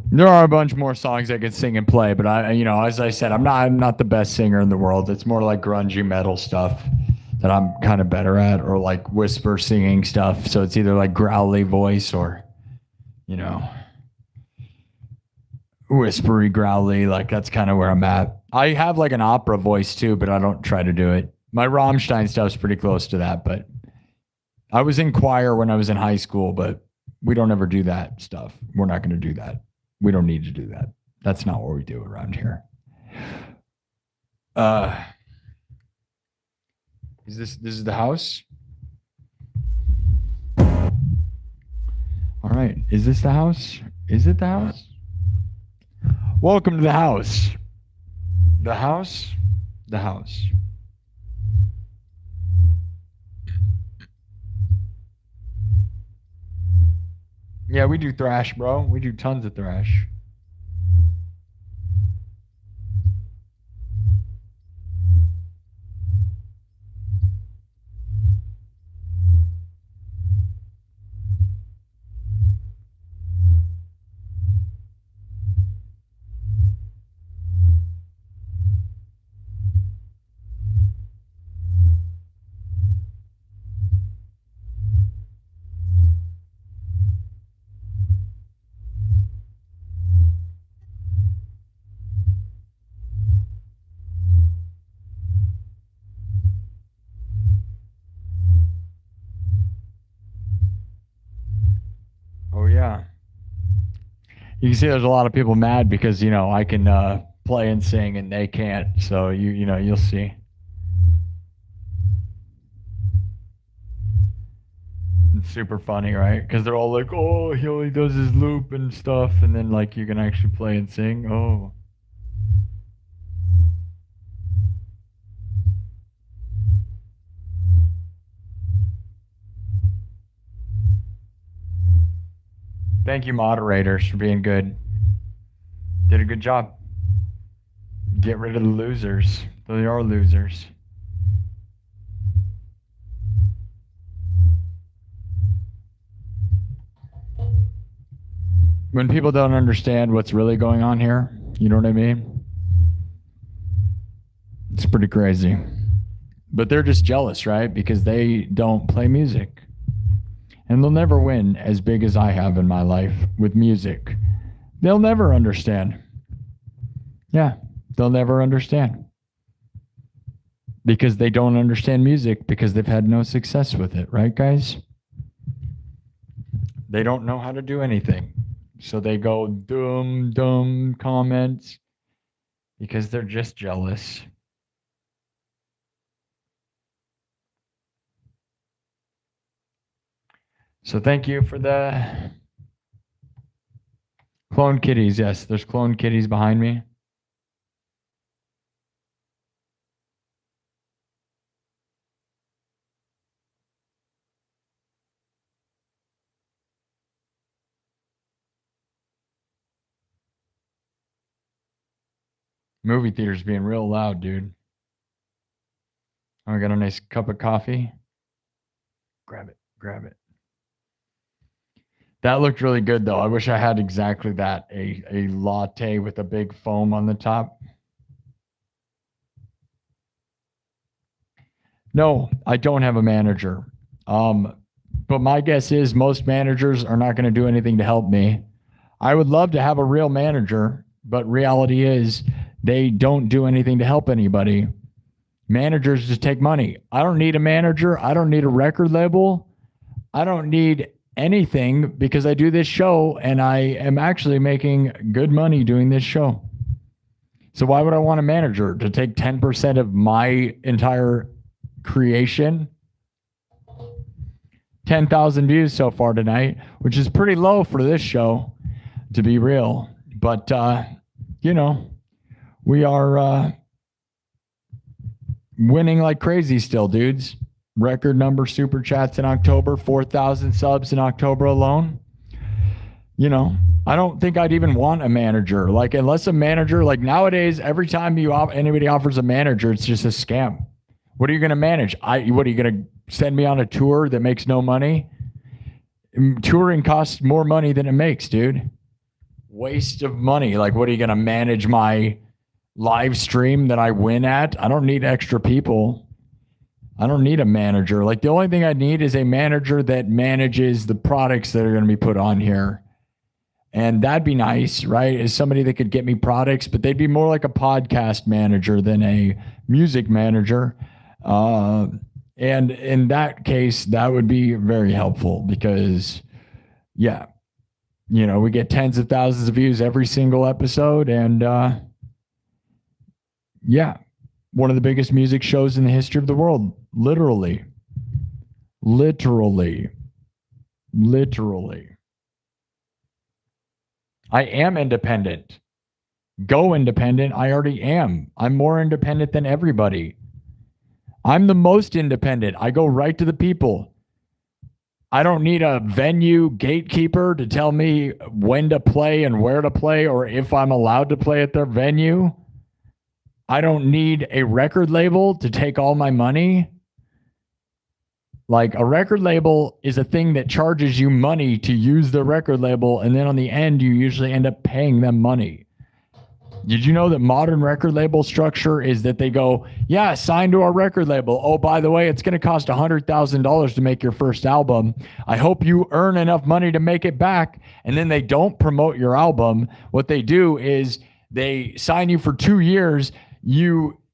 There are a bunch more songs I could sing and play, but as I said, I'm not the best singer in the world. It's more like grungy metal stuff that I'm kind of better at, or like whisper singing stuff. So it's either like growly voice or, whispery growly. Like that's kind of where I'm at. I have like an opera voice too, but I don't try to do it. My Rammstein stuff's pretty close to that, but I was in choir when I was in high school, but we don't ever do that stuff. We're not going to do that. We don't need to do that. That's not what we do around here. This is the house? All right. Is this the house? Is it the house? Welcome to the house. The house? The house. Yeah, we do thrash, bro. We do tons of thrash. Oh, yeah. You can see there's a lot of people mad because, I can play and sing and they can't. So, you'll see. It's super funny, right? Because they're all like, oh, he only does his loop and stuff. And then, like, you can actually play and sing. Oh. Thank you, moderators, for being good. Did a good job. Get rid of the losers. They are losers. When people don't understand what's really going on here, you know what I mean? It's pretty crazy. But they're just jealous, right? Because they don't play music. And they'll never win as big as I have in my life with music. They'll never understand. Yeah, they'll never understand. Because they don't understand music because they've had no success with it, right, guys? They don't know how to do anything. So they go dumb comments because they're just jealous. So thank you for the clone kitties. Yes, there's clone kitties behind me. Movie theater's being real loud, dude. Oh, I got a nice cup of coffee. Grab it, grab it. That looked really good, though. I wish I had exactly that, a latte with a big foam on the top. No, I don't have a manager. But my guess is most managers are not going to do anything to help me. I would love to have a real manager, but reality is they don't do anything to help anybody. Managers just take money. I don't need a manager. I don't need a record label. I don't need anything because I do this show and I am actually making good money doing this show. So why would I want a manager to take 10% of my entire creation? 10,000 views so far tonight, which is pretty low for this show, to be real. But, you know, we are winning like crazy still, dudes. Record number super chats in October, 4,000 subs in October alone. You know, I don't think I'd even want a manager. Like, unless a manager, like nowadays, every time anybody offers a manager, it's just a scam. What are you going to manage? What are you going to send me on a tour that makes no money? Touring costs more money than it makes, dude. Waste of money. Like, what are you going to manage my live stream that I win at? I don't need extra people. I don't need a manager. Like, the only thing I need is a manager that manages the products that are going to be put on here. And that'd be nice, right? Is somebody that could get me products, but they'd be more like a podcast manager than a music manager. And in that case, that would be very helpful because, yeah, you know, we get tens of thousands of views every single episode. And, yeah, one of the biggest music shows in the history of the world. Literally. I am independent. Go independent. I already am. I'm more independent than everybody. I'm the most independent. I go right to the people. I don't need a venue gatekeeper to tell me when to play and where to play or if I'm allowed to play at their venue. I don't need a record label to take all my money. Like, a record label is a thing that charges you money to use the record label, and then on the end, you usually end up paying them money. Did you know that modern record label structure is that they go, yeah, sign to our record label. Oh, by the way, it's going to cost $100,000 to make your first album. I hope you earn enough money to make it back. And then they don't promote your album. What they do is they sign you for 2 years.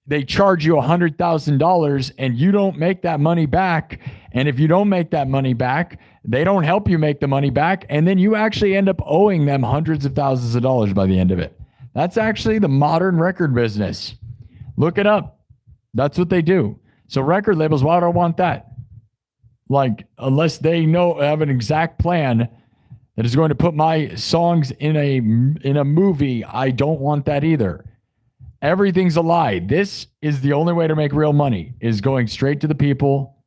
They charge you $100,000 and you don't make that money back. And if you don't make that money back, they don't help you make the money back. And then you actually end up owing them hundreds of thousands of dollars by the end of it. That's actually the modern record business. Look it up. That's what they do. So record labels, why do I want that? Like, unless they have an exact plan that is going to put my songs in a movie, I don't want that either. Everything's a lie. This is the only way to make real money, is going straight to the people.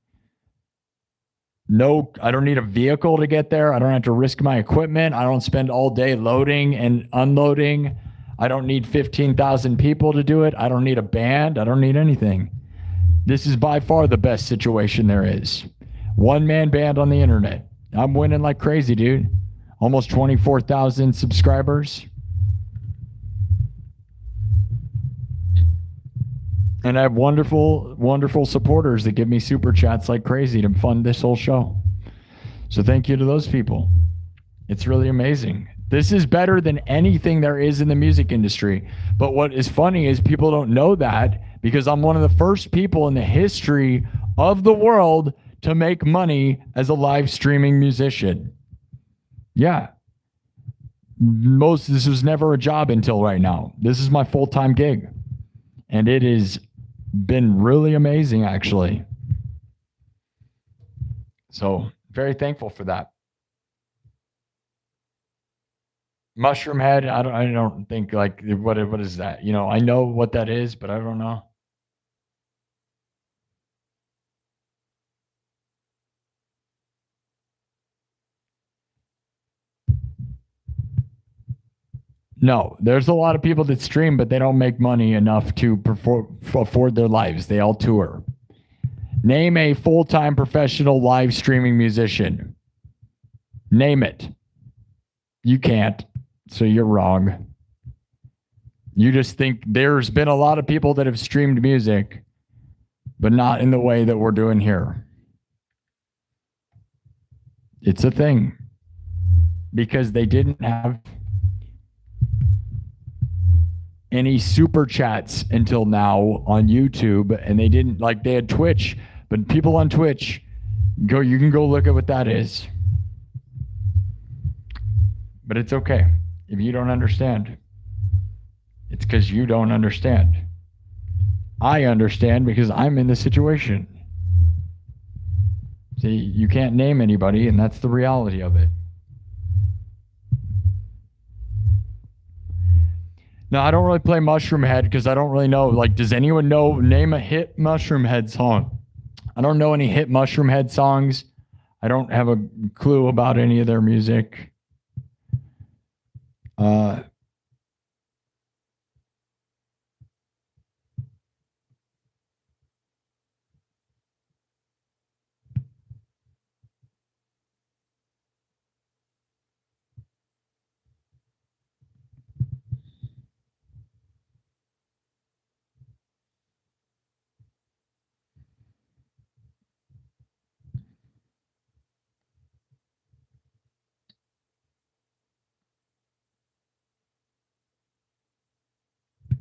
No, I don't need a vehicle to get there. I don't have to risk my equipment. I don't spend all day loading and unloading. I don't need 15,000 people to do it. I don't need a band. I don't need anything. This is by far the best situation there is. One-man band on the internet. I'm winning like crazy, dude. Almost 24,000 subscribers. And I have wonderful, wonderful supporters that give me super chats like crazy to fund this whole show. So thank you to those people. It's really amazing. This is better than anything there is in the music industry. But what is funny is people don't know that because I'm one of the first people in the history of the world to make money as a live streaming musician. Yeah. This was never a job until right now. This is my full-time gig. And it has been really amazing, actually. So very thankful for that. Mushroom head, I don't think, like, what is that? You know, I know what that is, but I don't know. No, there's a lot of people that stream, but they don't make money enough to afford their lives. They all tour. Name a full-time professional live streaming musician. Name it. You can't, so you're wrong. You just think there's been a lot of people that have streamed music, but not in the way that we're doing here. It's a thing. Because they didn't have any super chats until now on YouTube, and they didn't, like, they had Twitch, but people on Twitch, you can go look at what that is. But it's okay if you don't understand. It's because you don't understand. I understand because I'm in this situation. See, you can't name anybody, and that's the reality of it. No, I don't really play Mushroom Head because I don't really know. Like, does anyone name a hit Mushroom Head song? I don't know any hit Mushroom Head songs. I don't have a clue about any of their music.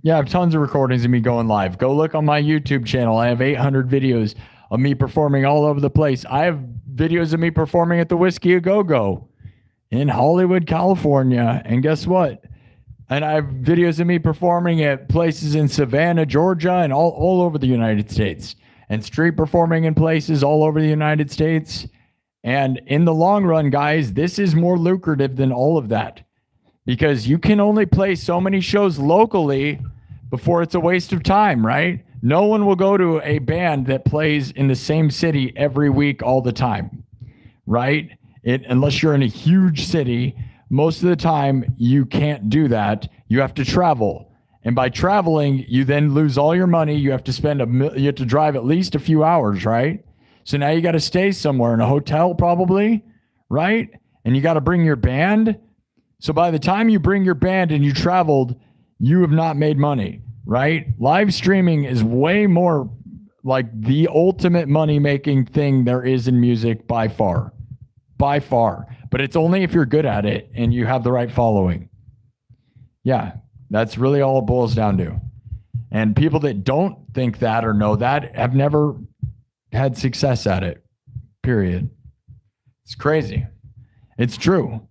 Yeah, I have tons of recordings of me going live. Go look on my YouTube channel. I have 800 videos of me performing all over the place. I have videos of me performing at the Whiskey A Go-Go in Hollywood, California. And guess what? And I have videos of me performing at places in Savannah, Georgia, and all over the United States. And street performing in places all over the United States. And in the long run, guys, this is more lucrative than all of that. Because you can only play so many shows locally before it's a waste of time, right? No one will go to a band that plays in the same city every week all the time, right? Unless you're in a huge city, most of the time you can't do that. You have to travel. And by traveling, you then lose all your money. You have to you have to drive at least a few hours, right? So now you got to stay somewhere in a hotel probably, right? And you got to bring your band. So by the time you bring your band and you traveled, you have not made money, right? Live streaming is way more like the ultimate money-making thing there is in music by far. By far. But it's only if you're good at it and you have the right following. Yeah, that's really all it boils down to. And people that don't think that or know that have never had success at it, period. It's crazy. It's true.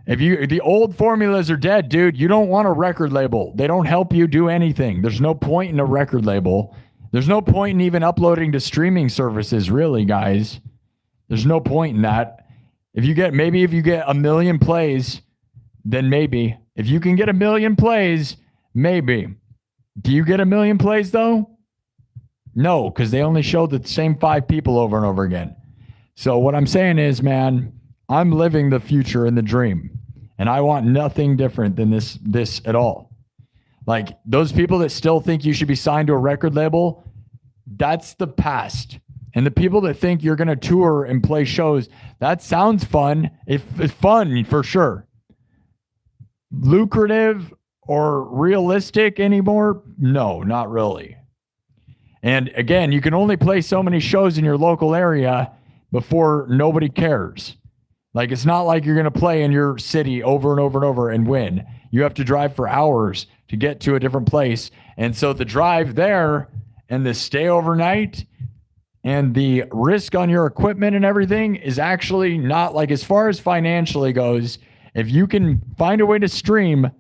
If the old formulas are dead, dude, you don't want a record label. They don't help you do anything. There's no point in a record label. There's no point in even uploading to streaming services, really, guys. There's no point in that. If you get 1 million plays, then maybe. If you can get 1 million plays, maybe. Do you get 1 million plays though? No, because they only show the same 5 people over and over again. So what I'm saying is, man, I'm living the future and the dream. And I want nothing different than this at all. Like, those people that still think you should be signed to a record label, that's the past. And the people that think you're going to tour and play shows, that sounds fun. It's fun for sure. Lucrative or realistic anymore? No, not really. And again, you can only play so many shows in your local area before nobody cares. Like, it's not like you're going to play in your city over and over and over and win. You have to drive for hours to get to a different place. And so the drive there and the stay overnight and the risk on your equipment and everything is actually not, like, as far as financially goes, if you can find a way to stream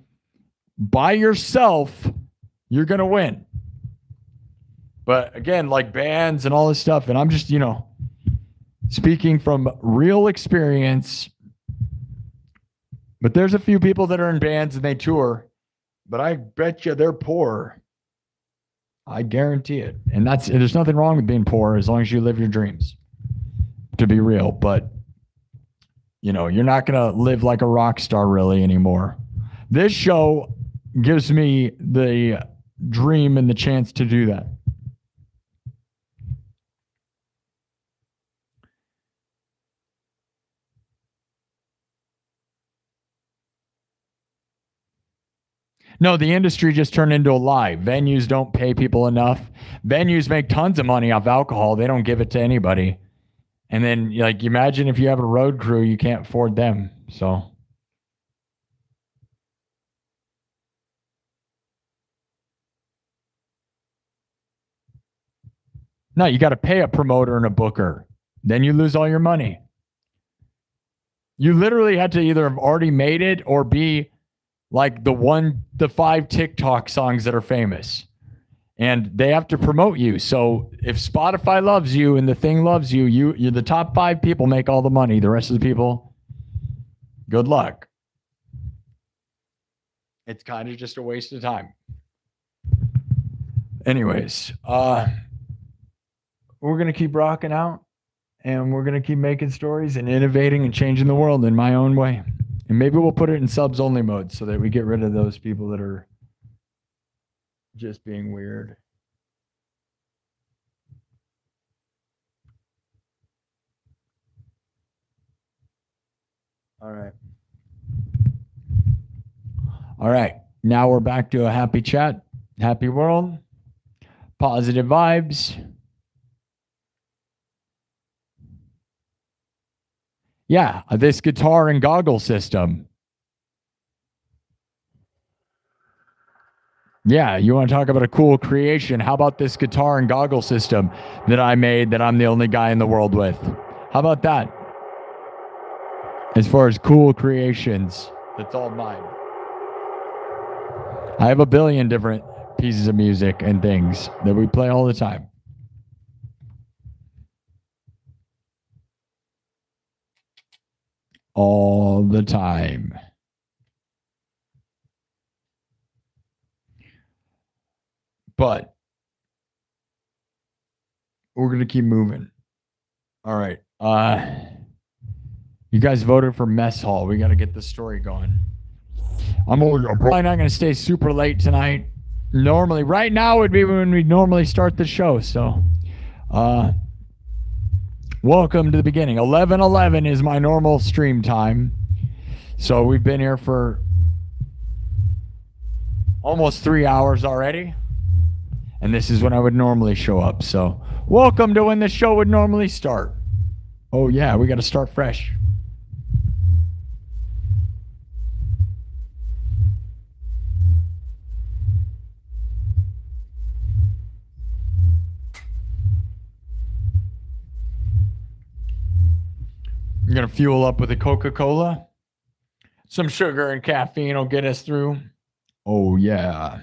by yourself, you're going to win. But again, like bands and all this stuff, and I'm just, speaking from real experience, but there's a few people that are in bands and they tour, but I bet you they're poor. I guarantee it. And there's nothing wrong with being poor as long as you live your dreams, to be real. But, you're not going to live like a rock star really anymore. This show gives me the dream and the chance to do that. No, the industry just turned into a lie. Venues don't pay people enough. Venues make tons of money off alcohol. They don't give it to anybody. And then, like, imagine if you have a road crew, you can't afford them. So, no, you got to pay a promoter and a booker. Then you lose all your money. You literally had to either have already made it or be like the 5 TikTok songs that are famous. And they have to promote you. So if Spotify loves you and the thing loves you, you're the top 5 people make all the money. The rest of the people, good luck. It's kind of just a waste of time. Anyways, we're going to keep rocking out, and we're going to keep making stories and innovating and changing the world in my own way. And maybe we'll put it in subs only mode so that we get rid of those people that are just being weird. All right. All right. Now we're back to a happy chat, happy world, positive vibes. Yeah, this guitar and goggle system. Yeah, you want to talk about a cool creation? How about this guitar and goggle system that I made that I'm the only guy in the world with? How about that? As far as cool creations, that's all mine. I have a billion different pieces of music and things that we play all the time. All the time. But we're going to keep moving. All right. You guys voted for mess hall. We got to get the story going. I'm probably not going to stay super late tonight. Normally, right now would be when we normally start the show. So, welcome to the beginning. 11:11 is my normal stream time. So we've been here for almost 3 hours already. And this is when I would normally show up. So welcome to when the show would normally start. Oh yeah, we got to start fresh. I'm going to fuel up with a Coca-Cola. Some sugar and caffeine will get us through. Oh, yeah.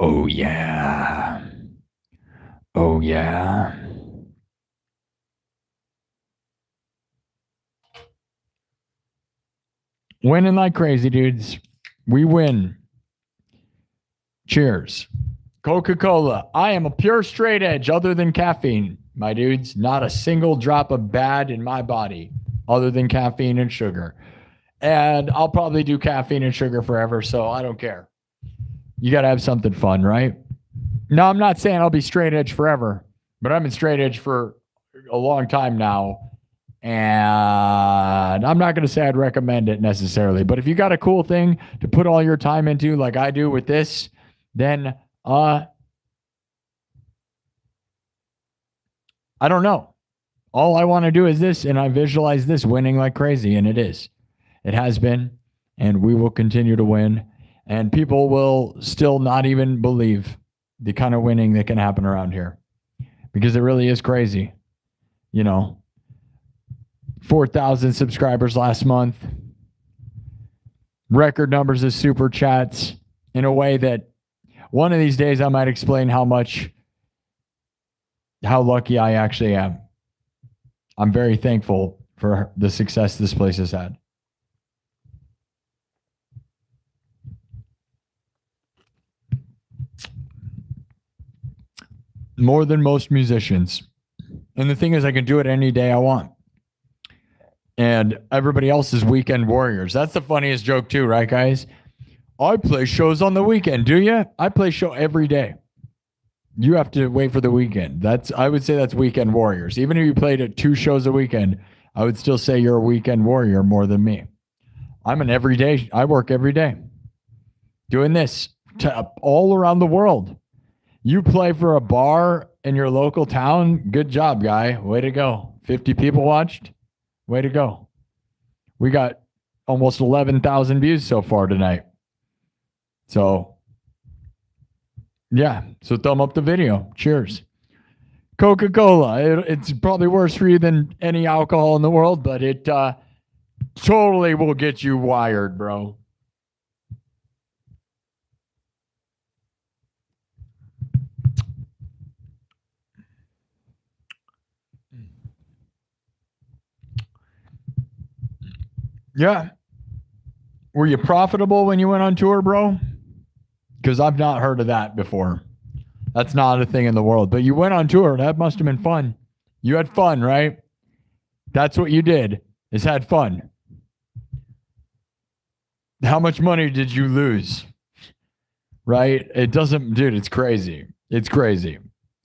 Oh, yeah. Oh, yeah. Winning like crazy, dudes. We win. Cheers. Coca-Cola. I am a pure straight edge other than caffeine, my dudes. Not a single drop of bad in my body other than caffeine and sugar. And I'll probably do caffeine and sugar forever, so I don't care. You got to have something fun, right? No, I'm not saying I'll be straight edge forever, but I've been straight edge for a long time now. And I'm not going to say I'd recommend it necessarily, but if you got a cool thing to put all your time into like I do with this, then I don't know. All I want to do is this, and I visualize this winning like crazy, and it is. It has been, and we will continue to win, and people will still not even believe the kind of winning that can happen around here because it really is crazy. You know, 4,000 subscribers last month, record numbers of super chats in a way that one of these days I might explain how lucky I actually am. I'm very thankful for the success this place has had. More than most musicians. And the thing is, I can do it any day I want. And everybody else is weekend warriors. That's the funniest joke too, right, guys? I play shows on the weekend. Do you? I play show every day. You have to wait for the weekend. I would say that's weekend warriors. Even if you played at 2 shows a weekend, I would still say you're a weekend warrior more than me. I'm an everyday. I work every day doing this all around the world. You play for a bar in your local town. Good job, guy. Way to go. 50 people watched. Way to go. We got almost 11,000 views so far tonight. So, yeah. So thumb up the video. Cheers. Coca-Cola. It's probably worse for you than any alcohol in the world, but it totally will get you wired, bro. Yeah. Were you profitable when you went on tour, bro? Because I've not heard of that before. That's not a thing in the world. But you went on tour. That must have been fun. You had fun, right? That's what you did, is had fun. How much money did you lose? Right? It doesn't, dude, it's crazy. It's crazy.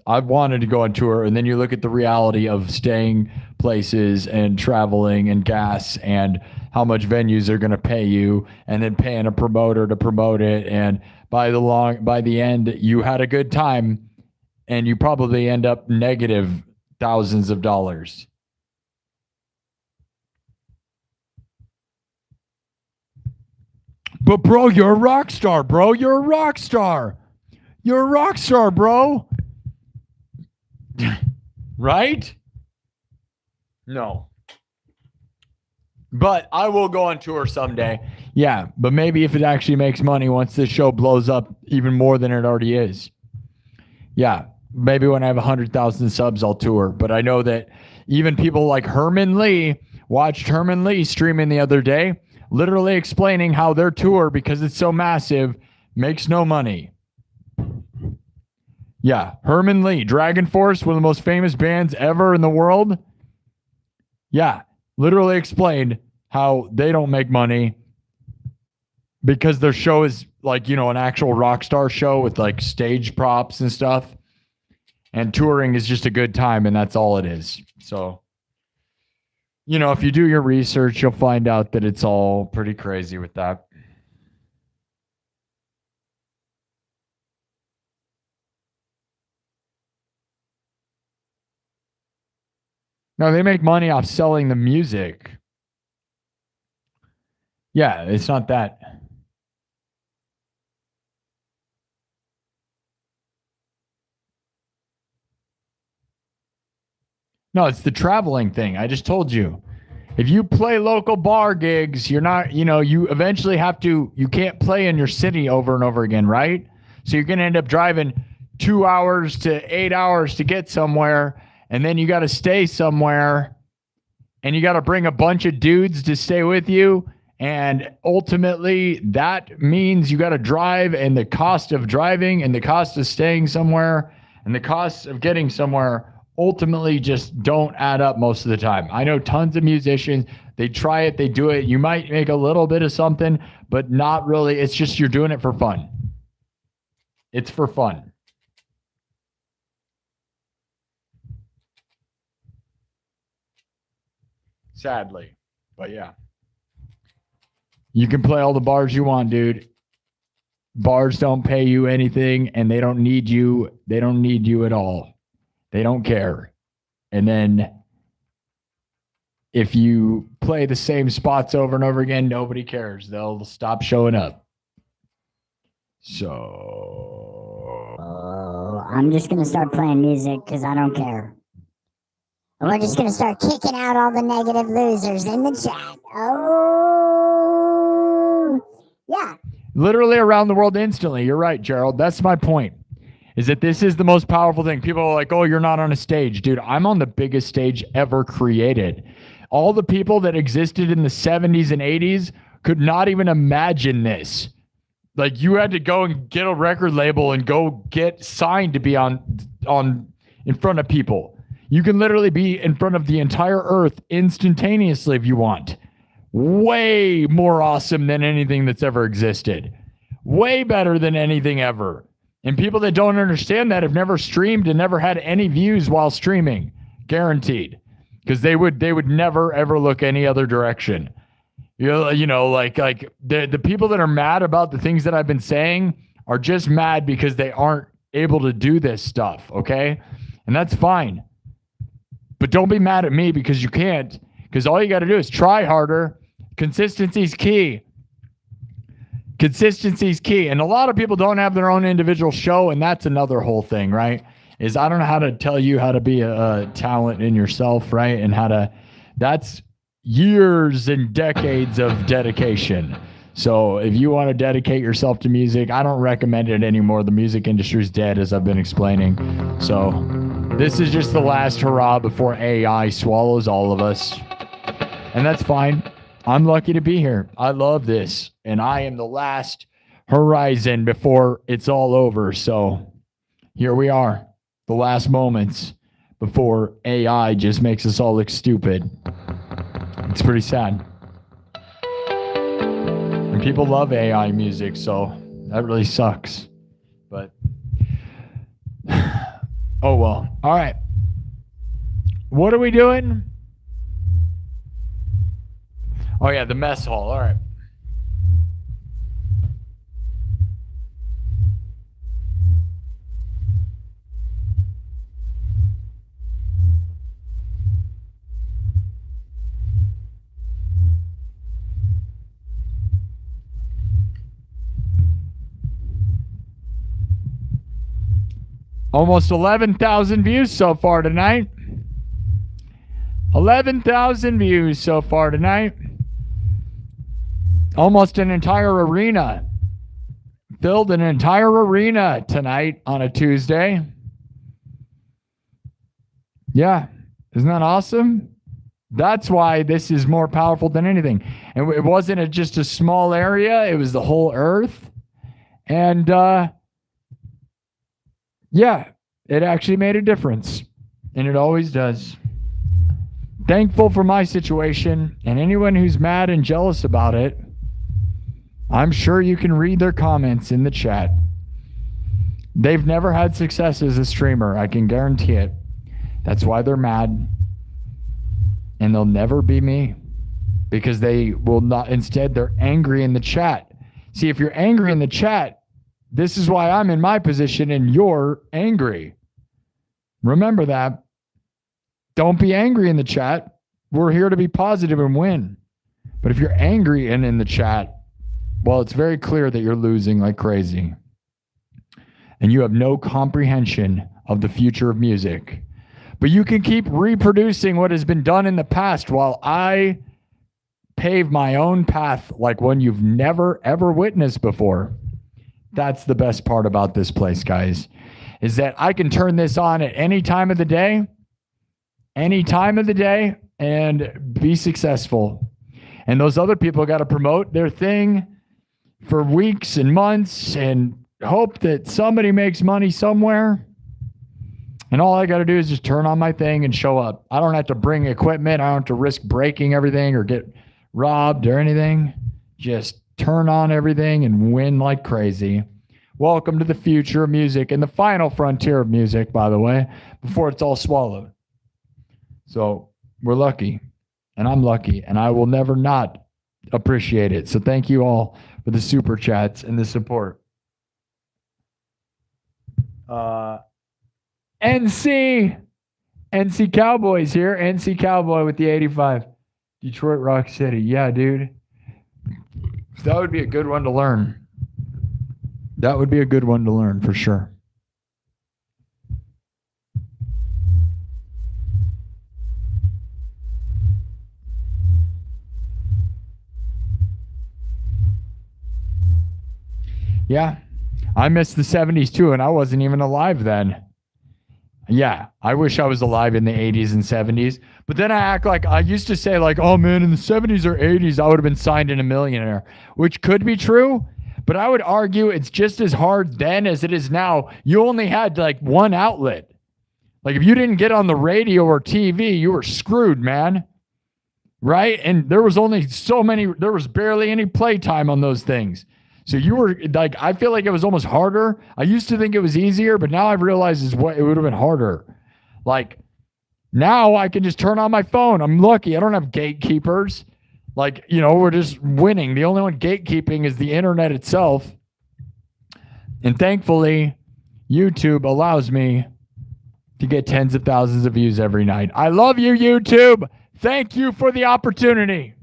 I wanted to go on tour, and then you look at the reality of staying places and traveling and gas and how much venues are going to pay you, and then paying a promoter to promote it. And by the end, you had a good time, and you probably end up negative thousands of dollars. But bro, you're a rock star, bro. You're a rock star. You're a rock star, bro. Right? No. But I will go on tour someday. Yeah, but maybe if it actually makes money once this show blows up even more than it already is. Yeah, maybe when I have 100,000 subs, I'll tour. But I know that even people like Herman Lee, watched Herman Lee streaming the other day, literally explaining how their tour, because it's so massive, makes no money. Yeah, Herman Lee, Dragon Force, one of the most famous bands ever in the world. Yeah, literally explained how they don't make money because their show is like, an actual rock star show with like stage props and stuff. And touring is just a good time, and that's all it is. So, if you do your research, you'll find out that it's all pretty crazy with that. No, they make money off selling the music. Yeah, it's not that. No, it's the traveling thing. I just told you. If you play local bar gigs, you're not, you eventually you can't play in your city over and over again, right? So you're going to end up driving 2 hours to 8 hours to get somewhere. And then you got to stay somewhere, and you got to bring a bunch of dudes to stay with you. And ultimately, that means you got to drive, and the cost of driving and the cost of staying somewhere and the cost of getting somewhere ultimately just don't add up most of the time. I know tons of musicians, they try it, they do it. You might make a little bit of something, but not really. It's just you're doing it for fun. It's for fun. Sadly, but yeah. You can play all the bars you want, dude. Bars don't pay you anything, and they don't need you. They don't need you at all. They don't care. And then if you play the same spots over and over again, nobody cares. They'll stop showing up. So I'm just going to start playing music because I don't care. We're just going to start kicking out all the negative losers in the chat. Oh, yeah. Literally around the world instantly. You're right, Gerald. That's my point. Is that this is the most powerful thing. People are like, oh, you're not on a stage. Dude, I'm on the biggest stage ever created. All the people that existed in the 70s and 80s could not even imagine this. Like, you had to go and get a record label and go get signed to be on in front of people. You can literally be in front of the entire earth instantaneously if you want. Way more awesome than anything that's ever existed. Way better than anything ever. And people that don't understand that have never streamed and never had any views while streaming. Guaranteed. Because they would never ever look any other direction. You know, like the people that are mad about the things that I've been saying are just mad because they aren't able to do this stuff, okay? And that's fine. But don't be mad at me because you can't. Because all you got to do is try harder. Consistency's key. Consistency's key. And a lot of people don't have their own individual show, and that's another whole thing, right? Is I don't know how to tell you how to be a talent in yourself, right? And how to, that's years and decades of dedication. So if you want to dedicate yourself to music, I don't recommend it anymore. The music industry's dead, as I've been explaining. So this is just the last hurrah before AI swallows all of us. And that's fine. I'm lucky to be here. I love this. And I am the last horizon before it's all over. So here we are, the last moments before AI just makes us all look stupid. It's pretty sad. And people love AI music, so that really sucks. But, oh well. All right. What are we doing? Oh yeah, the mess hall. All right. Almost 11,000 views so far tonight. 11,000 views so far tonight. Almost an entire arena. Filled an entire arena tonight on a Tuesday. Yeah. Isn't that awesome? That's why this is more powerful than anything. And it wasn't just a small area. It was the whole earth. And, yeah, it actually made a difference. And it always does. Thankful for my situation. And anyone who's mad and jealous about it, I'm sure you can read their comments in the chat. They've never had success as a streamer. I can guarantee it. That's why they're mad. And they'll never be me. Because they will not. Instead, they're angry in the chat. See, if you're angry in the chat, this is why I'm in my position and you're angry. Remember that. Don't be angry in the chat. We're here to be positive and win. But if you're angry and in the chat, well, it's very clear that you're losing like crazy. And you have no comprehension of the future of music. But you can keep reproducing what has been done in the past while I pave my own path like one you've never, ever witnessed before. That's the best part about this place, guys, is that I can turn this on at any time of the day, and be successful. And those other people got to promote their thing for weeks and months and hope that somebody makes money somewhere. And all I got to do is just turn on my thing and show up. I don't have to bring equipment. I don't have to risk breaking everything or get robbed or anything. Just turn on everything and win like crazy. Welcome to the future of music and the final frontier of music, by the way, before it's all swallowed. So we're lucky, and I'm lucky, and I will never not appreciate it. So thank you all for the super chats and the support. NC Cowboys here. NC Cowboy with the 85. Detroit Rock City. Yeah, dude. That would be a good one to learn. That would be a good one to learn for sure. Yeah, I missed the 70s too, and I wasn't even alive then. Yeah, I wish I was alive in the 80s and 70s. But then I act like I used to say like, oh man, in the 70s or 80s, I would have been signed in a millionaire, which could be true. But I would argue it's just as hard then as it is now. You only had like one outlet. Like if you didn't get on the radio or TV, you were screwed, man. Right? And there was only there was barely any playtime on those things. So you were like, I feel like it was almost harder. I used to think it was easier, but now I've realized it would have been harder. Like now I can just turn on my phone. I'm lucky. I don't have gatekeepers. Like, we're just winning. The only one gatekeeping is the internet itself. And thankfully, YouTube allows me to get tens of thousands of views every night. I love you, YouTube. Thank you for the opportunity.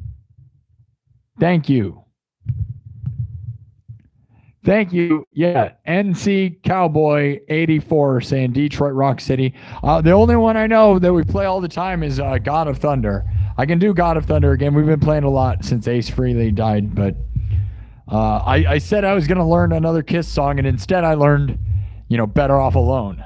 Thank you. Thank you. Yeah, NC Cowboy 84 saying Detroit Rock City. The only one I know that we play all the time is God of Thunder. I can do God of Thunder again. We've been playing a lot since Ace Frehley died, but I said I was going to learn another Kiss song, and instead I learned, Better Off Alone.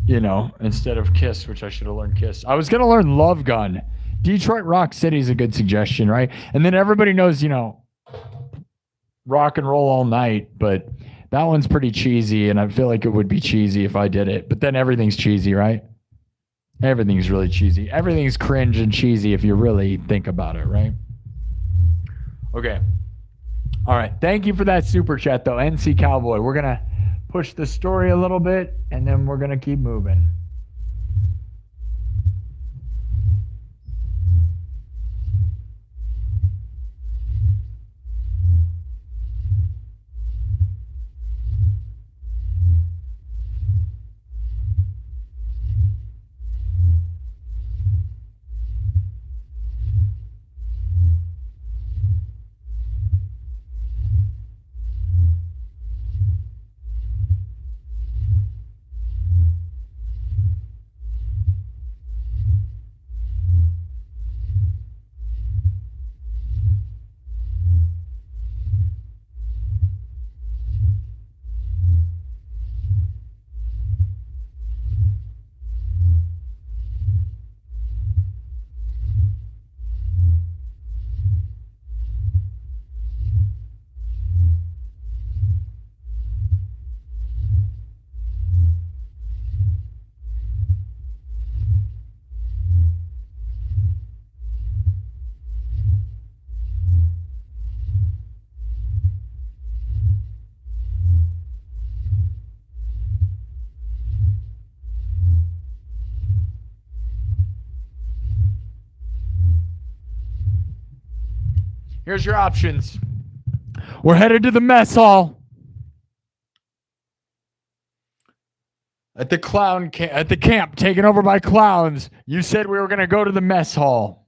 Instead of Kiss, which I should have learned Kiss. I was going to learn Love Gun. Detroit Rock City is a good suggestion, right? And then everybody knows, Rock and Roll All Night, but that one's pretty cheesy, and I feel like it would be cheesy if I did it. But then everything's cheesy, right? Everything's really cheesy. Everything's cringe and cheesy if you really think about it, right? Okay. All right. Thank you for that super chat, though, NC Cowboy. We're going to push the story a little bit, and then we're going to keep moving. Here's your options. We're headed to the mess hall. At the camp taken over by clowns. You said we were going to go to the mess hall.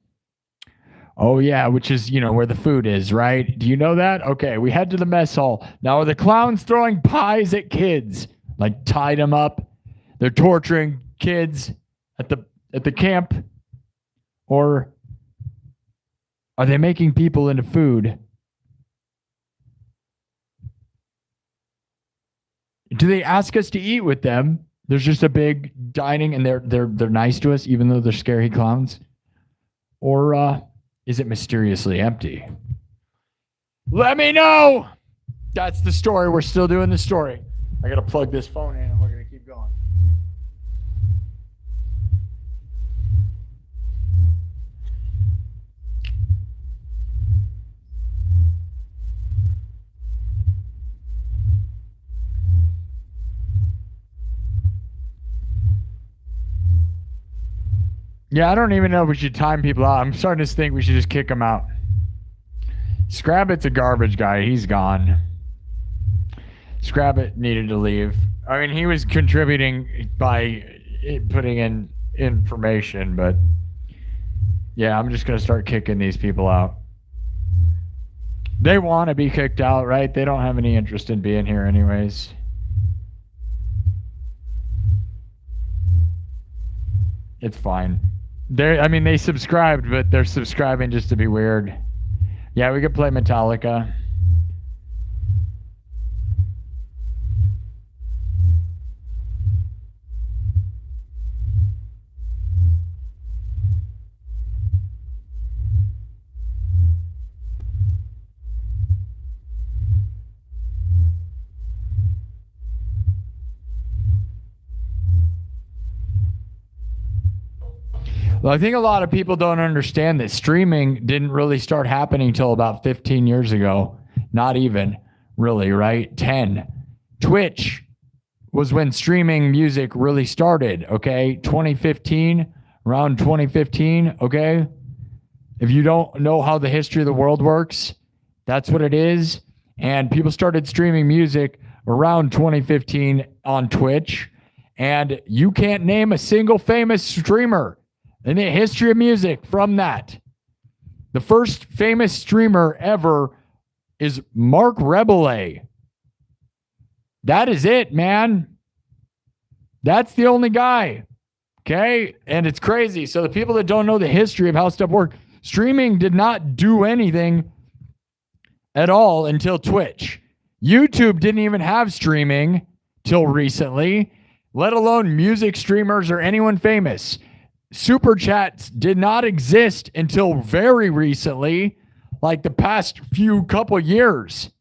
Oh yeah, which is, where the food is, right? Do you know that? Okay, we head to the mess hall. Now are the clowns throwing pies at kids? Like tied them up? They're torturing kids at the camp? Or are they making people into food? Do they ask us to eat with them? There's just a big dining and they're nice to us even though they're scary clowns? Or is it mysteriously empty? Let me know. That's the story. We're still doing the story. I got to plug this phone in and we're going to keep going. Yeah, I don't even know if we should time people out. I'm starting to think we should just kick them out. Scrabbit's a garbage guy. He's gone. Scrabbit needed to leave. I mean, he was contributing by putting in information, but yeah, I'm just going to start kicking these people out. They want to be kicked out, right? They don't have any interest in being here anyways. It's fine. They subscribed, but they're subscribing just to be weird. Yeah, we could play Metallica. Well, I think a lot of people don't understand that streaming didn't really start happening until about 15 years ago. Not even, really, right? 10. Twitch was when streaming music really started, okay? 2015, around 2015, okay? If you don't know how the history of the world works, that's what it is. And people started streaming music around 2015 on Twitch. And you can't name a single famous streamer in the history of music from that. The first famous streamer ever is Mark Rebele. That is it, man. That's the only guy. Okay? And it's crazy. So the people that don't know the history of how stuff works, streaming did not do anything at all until Twitch. YouTube didn't even have streaming till recently, let alone music streamers or anyone famous. Super chats did not exist until very recently, like the past couple years.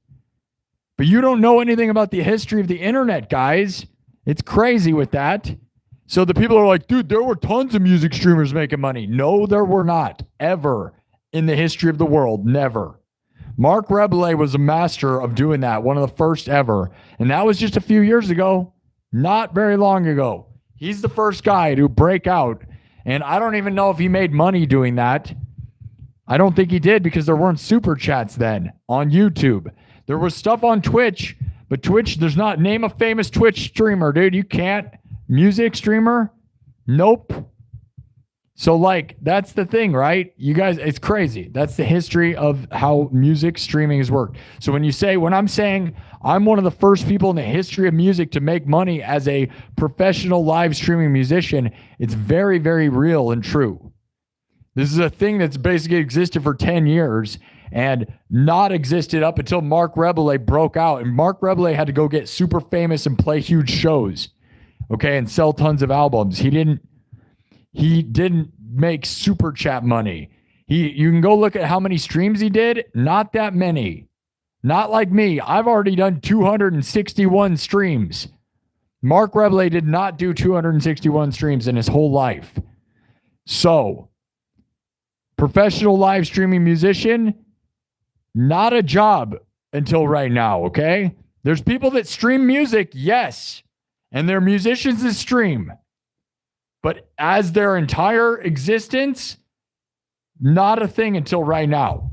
But you don't know anything about the history of the internet, guys. It's crazy with that. So the people are like, dude, there were tons of music streamers making money. No, there were not, ever in the history of the world. Never. Mark Rebele was a master of doing that, one of the first ever. And that was just a few years ago, not very long ago. He's the first guy to break out. And I don't even know if he made money doing that. I don't think he did because there weren't super chats then on YouTube. There was stuff on Twitch, but Twitch, there's not, name a famous Twitch streamer, dude. You can't. Music streamer? Nope. So like, that's the thing, right? You guys, it's crazy. That's the history of how music streaming has worked. So when I'm saying I'm one of the first people in the history of music to make money as a professional live streaming musician, it's very, very real and true. This is a thing that's basically existed for 10 years and not existed up until Mark Rebele broke out. And Mark Rebele had to go get super famous and play huge shows, okay, and sell tons of albums. He didn't make super chat money. You can go look at how many streams he did. Not that many. Not like me. I've already done 261 streams. Mark Rebele did not do 261 streams in his whole life. So, professional live streaming musician, not a job until right now, okay? There's people that stream music, yes, and they're musicians that stream. But as their entire existence, not a thing until right now.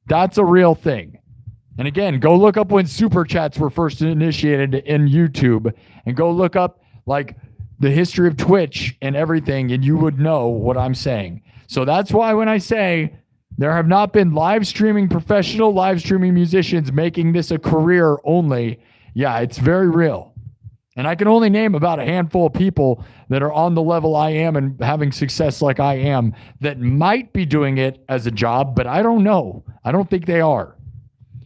That's a real thing. And again, go look up when super chats were first initiated in YouTube and go look up like the history of Twitch and everything, and you would know what I'm saying. So that's why when I say there have not been professional live streaming musicians making this a career only, yeah, it's very real. And I can only name about a handful of people that are on the level I am and having success like I am that might be doing it as a job, but I don't know. I don't think they are.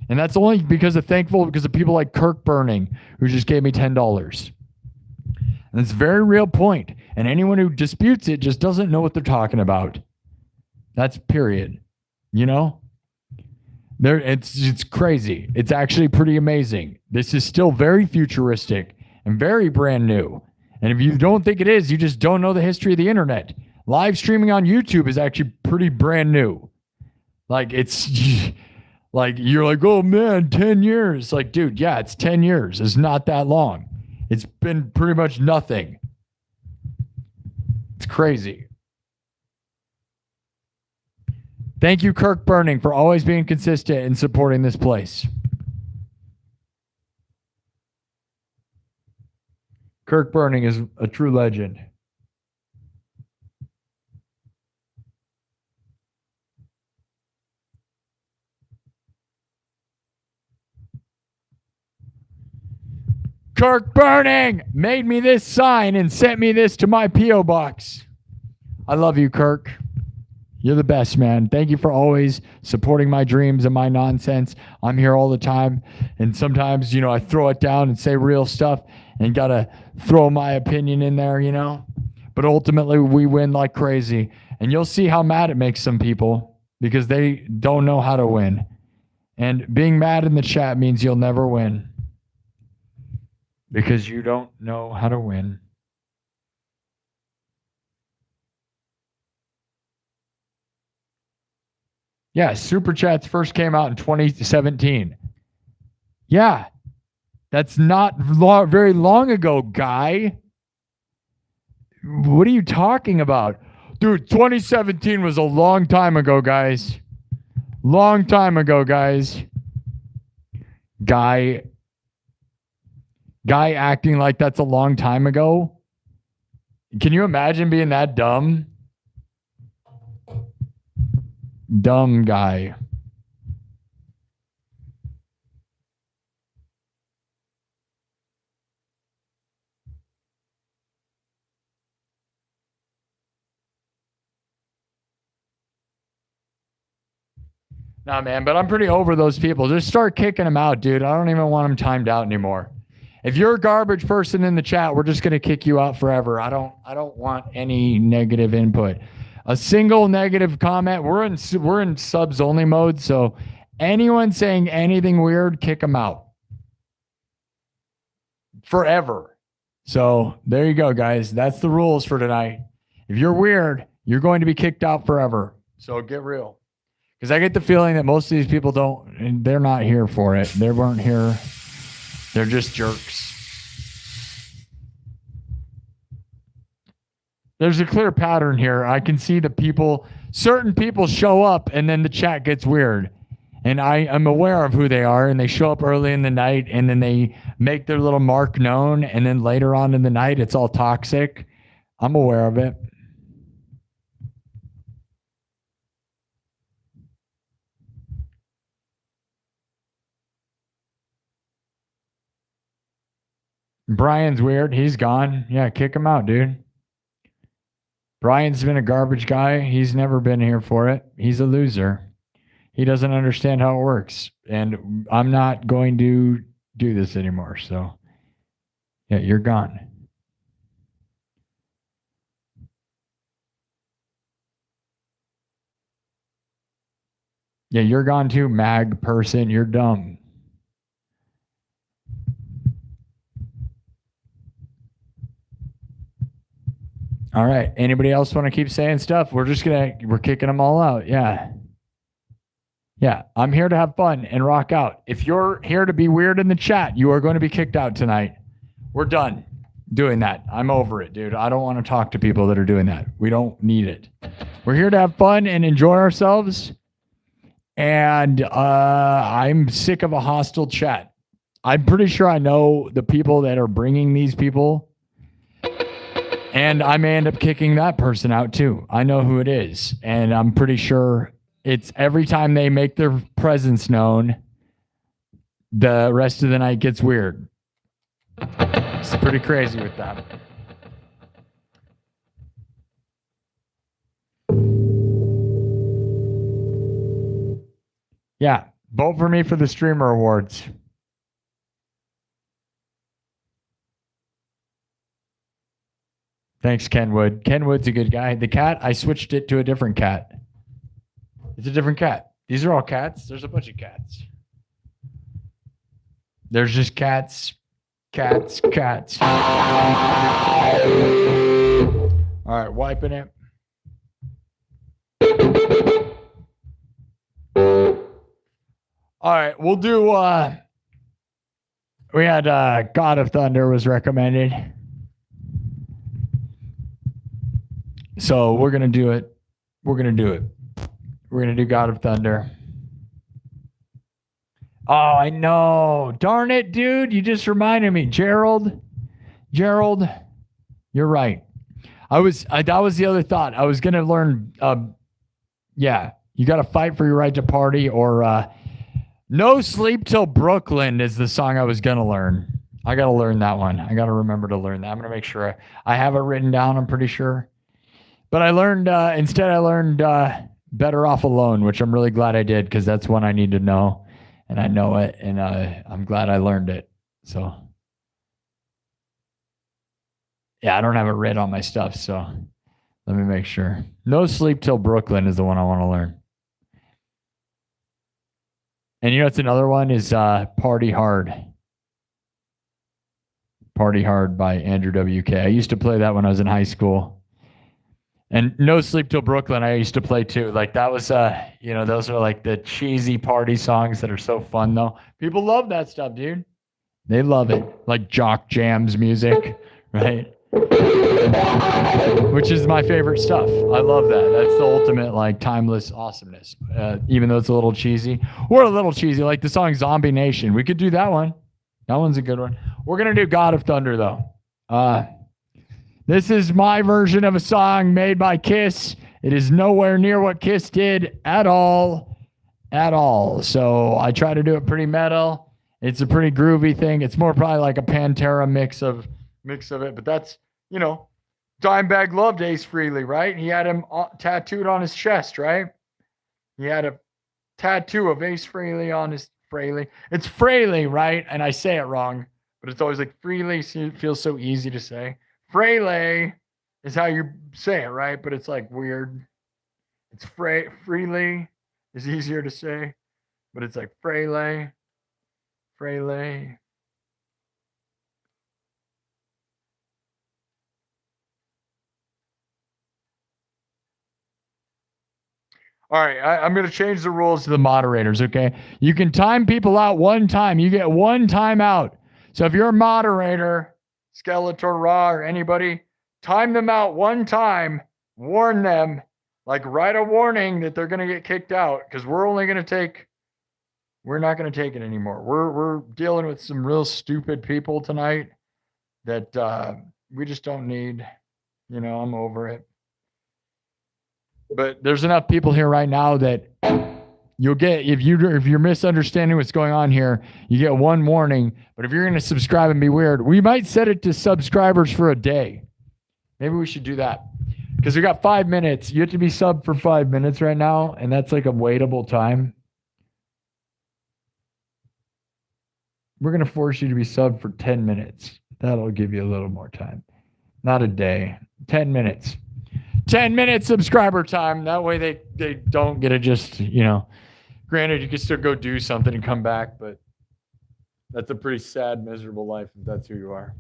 And that's only because of people like Kirk Burning, who just gave me $10. And it's a very real point. And anyone who disputes it just doesn't know what they're talking about. That's period. You know? It's crazy. It's actually pretty amazing. This is still very futuristic and very brand new. And if you don't think it is, you just don't know the history of the internet. Live streaming on YouTube is actually pretty brand new. Like, it's like, you're like, oh man, 10 years. Like, dude, yeah, it's 10 years. It's not that long. It's been pretty much nothing. It's crazy. Thank you, Kirk Burning, for always being consistent and supporting this place. Kirk Burning is a true legend. Kirk Burning made me this sign and sent me this to my P.O. box. I love you, Kirk. You're the best, man. Thank you for always supporting my dreams and my nonsense. I'm here all the time. And sometimes, I throw it down and say real stuff and got to throw my opinion in there, But ultimately, we win like crazy. And you'll see how mad it makes some people because they don't know how to win. And being mad in the chat means you'll never win because you don't know how to win. Yeah, Super Chats first came out in 2017. Yeah, that's not very long ago, guy. What are you talking about? Dude, 2017 was a long time ago, guys. Long time ago, guys. Guy acting like that's a long time ago. Can you imagine being that dumb? Dumb guy. Nah, man, but I'm pretty over those people. Just start kicking them out, dude. I don't even want them timed out anymore. If you're a garbage person in the chat, we're just gonna kick you out forever. I don't want any negative input. A single negative comment. We're in subs only mode, so anyone saying anything weird, kick them out forever. So there you go, guys. That's the rules for tonight. If you're weird, you're going to be kicked out forever. So get real. Because I get the feeling that most of these people they're not here for it. They weren't here. They're just jerks. There's a clear pattern here. I can see certain people show up and then the chat gets weird. And I am aware of who they are, and they show up early in the night and then they make their little mark known. And then later on in the night, it's all toxic. I'm aware of it. Brian's weird. He's gone. Yeah, kick him out, dude. Brian's been a garbage guy. He's never been here for it. He's a loser. He doesn't understand how it works. And I'm not going to do this anymore. So, yeah, you're gone. Yeah, you're gone too, mag person. You're dumb. All right. Anybody else want to keep saying stuff? We're kicking them all out. Yeah. Yeah. I'm here to have fun and rock out. If you're here to be weird in the chat, you are going to be kicked out tonight. We're done doing that. I'm over it, dude. I don't want to talk to people that are doing that. We don't need it. We're here to have fun and enjoy ourselves. And I'm sick of a hostile chat. I'm pretty sure I know the people that are bringing these people. And I may end up kicking that person out too. I know who it is. And I'm pretty sure it's every time they make their presence known, the rest of the night gets weird. It's pretty crazy with that. Yeah, vote for me for the Streamer Awards. Thanks, Kenwood. Kenwood's a good guy. The cat, I switched it to a different cat. It's a different cat. These are all cats. There's a bunch of cats. There's just cats. All right, wiping it. All right, we'll do, we had God of Thunder was recommended. So we're going to do it. We're going to do God of Thunder. Oh, I know. Darn it, dude. You just reminded me. Gerald, you're right. That was the other thought. I was going to learn, yeah, you got to fight for your right to party, or No Sleep Till Brooklyn is the song I was going to learn. I got to learn that one. I got to remember to learn that. I'm going to make sure I have it written down. I'm pretty sure. But I learned, instead I learned Better Off Alone, which I'm really glad I did, because that's one I need to know. And I know it, and I'm glad I learned it. So, yeah, I don't have it written on my stuff, so let me make sure. No Sleep Till Brooklyn is the one I want to learn. And you know what's another one is Party Hard. Party Hard by Andrew WK. I used to play that when I was in high school. And No Sleep Till Brooklyn, I used to play too. Like that was, those are like the cheesy party songs that are so fun though. People love that stuff, dude. They love it. Like Jock Jams music, right? Which is my favorite stuff. I love that. That's the ultimate like timeless awesomeness. Even though it's a little cheesy. Or a little cheesy, like the song Zombie Nation. We could do that one. That one's a good one. We're going to do God of Thunder though. This is my version of a song made by Kiss. It is nowhere near what Kiss did at all. At all. So I try to do it pretty metal. It's a pretty groovy thing. It's more probably like a Pantera mix of it. But that's, Dimebag loved Ace Frehley, right? He had him tattooed on his chest, right? He had a tattoo of Ace Frehley on his Frehley. It's Frehley, right? And I say it wrong, but it's always like Frehley. It feels so easy to say. Frehley is how you say it, right? But it's like weird. It's Frehley is easier to say, but it's like Frehley. All right, I'm going to change the rules to the moderators, okay? You can time people out one time. You get one time out. So if you're a moderator, Skeletor, Raw, or anybody, time them out one time, warn them, like write a warning that they're going to get kicked out because we're not going to take it anymore. We're dealing with some real stupid people tonight that we just don't need. I'm over it. But there's enough people here right now that you'll get, if you're misunderstanding what's going on here, you get one warning. But if you're going to subscribe and be weird, we might set it to subscribers for a day. Maybe we should do that because we got 5 minutes. You have to be sub for 5 minutes right now, and that's like a waitable time. We're going to force you to be sub for 10 minutes. That'll give you a little more time. Not a day. 10 minutes. 10 minutes subscriber time. That way they don't get to just, granted, you can still go do something and come back, but that's a pretty sad, miserable life if that's who you are.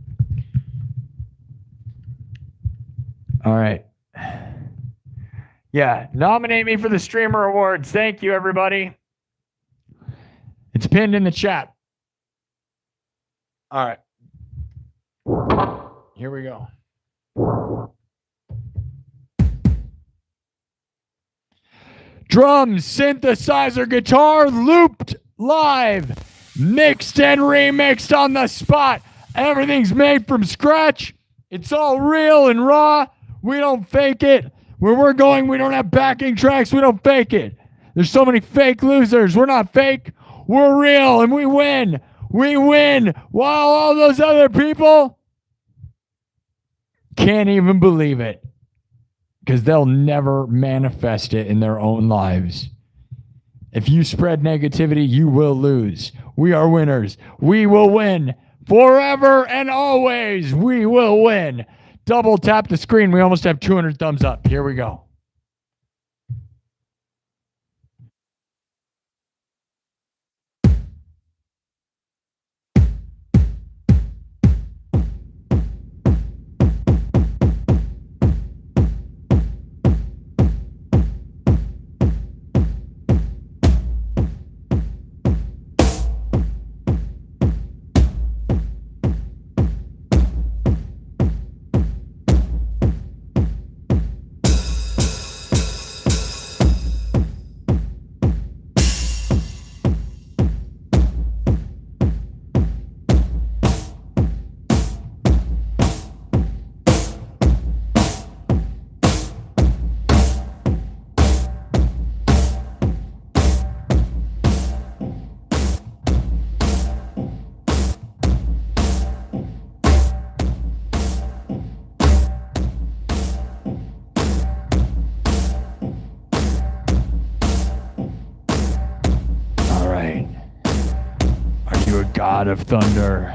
All right. Yeah, nominate me for the Streamer Awards. Thank you, everybody. It's pinned in the chat. All right. Here we go. Drums, synthesizer, guitar, looped live, mixed and remixed on the spot. Everything's made from scratch. It's all real and raw. We don't fake it. Where we're going, we don't have backing tracks. We don't fake it. There's so many fake losers. We're not fake. We're real and we win. We win while all those other people can't even believe it. Because they'll never manifest it in their own lives. If you spread negativity, you will lose. We are winners. We will win forever and always. We will win. Double tap the screen. We almost have 200 thumbs up. Here we go. God of Thunder.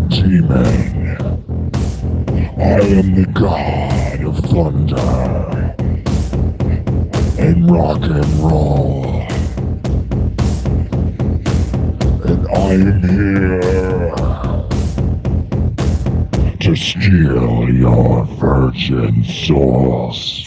Demon. I am the god of thunder and rock and roll, and I am here to steal your virgin souls.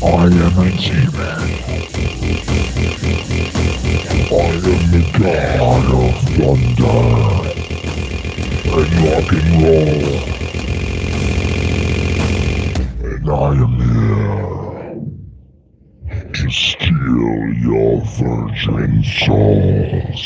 I am a demon. I am the god of thunder and rock and roll. And I am here to steal your virgin souls.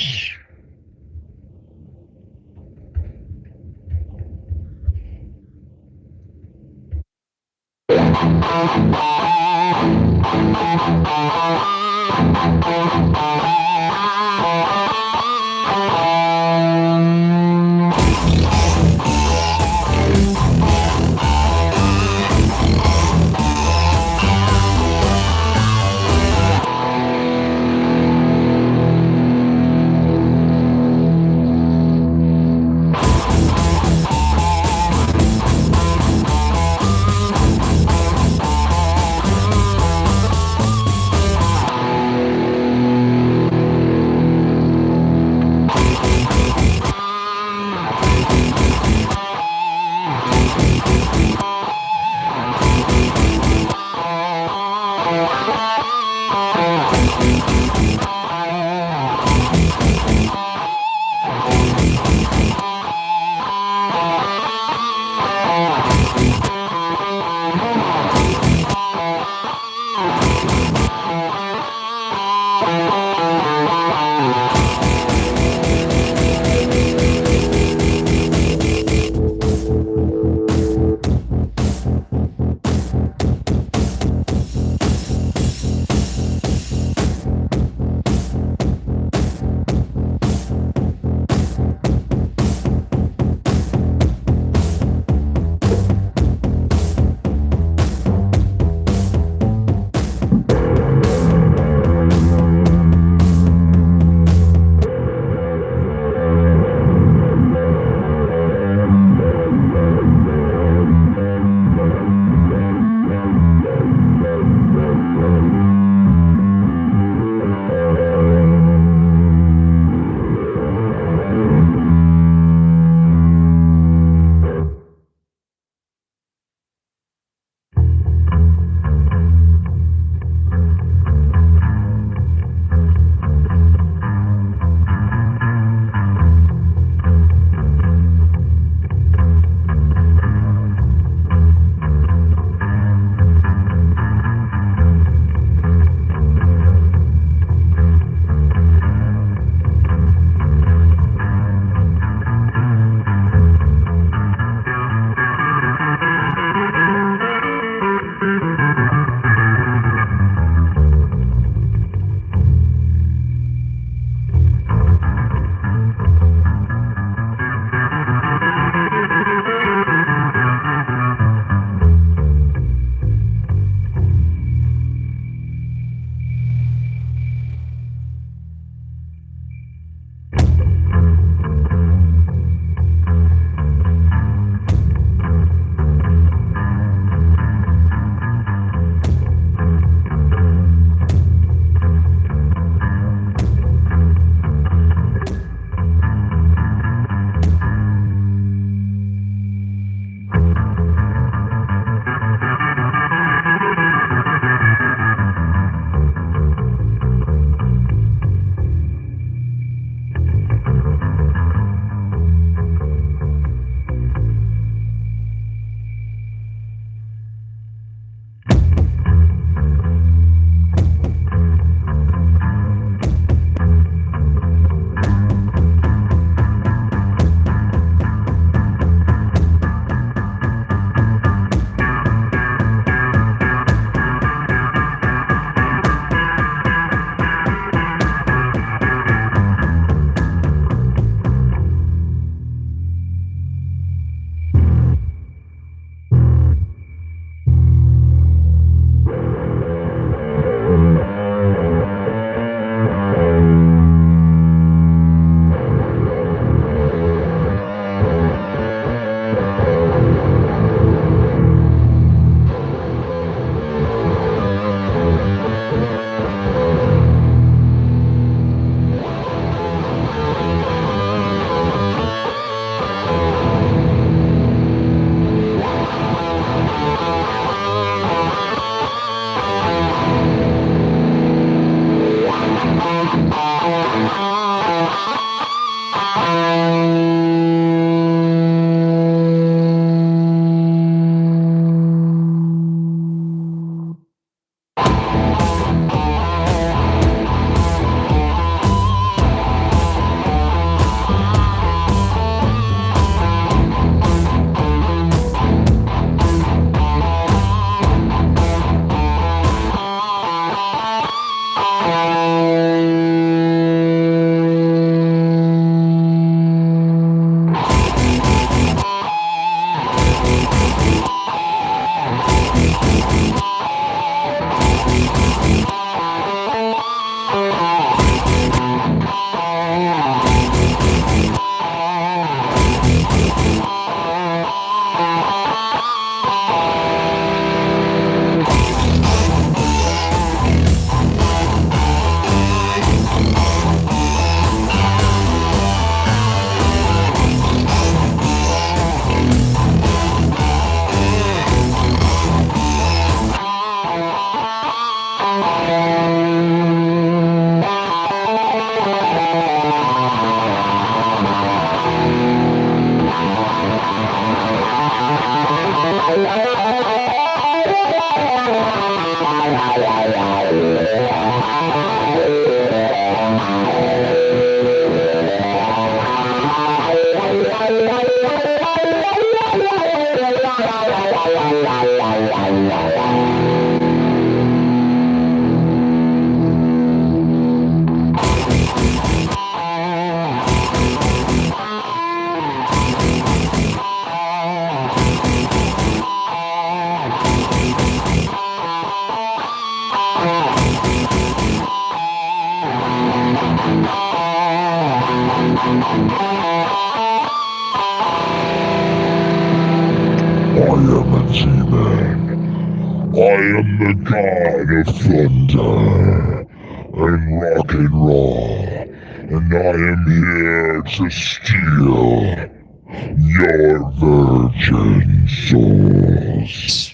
am a demon. I am the god of thunder and rock and roll, and I am here to steal your virgin souls.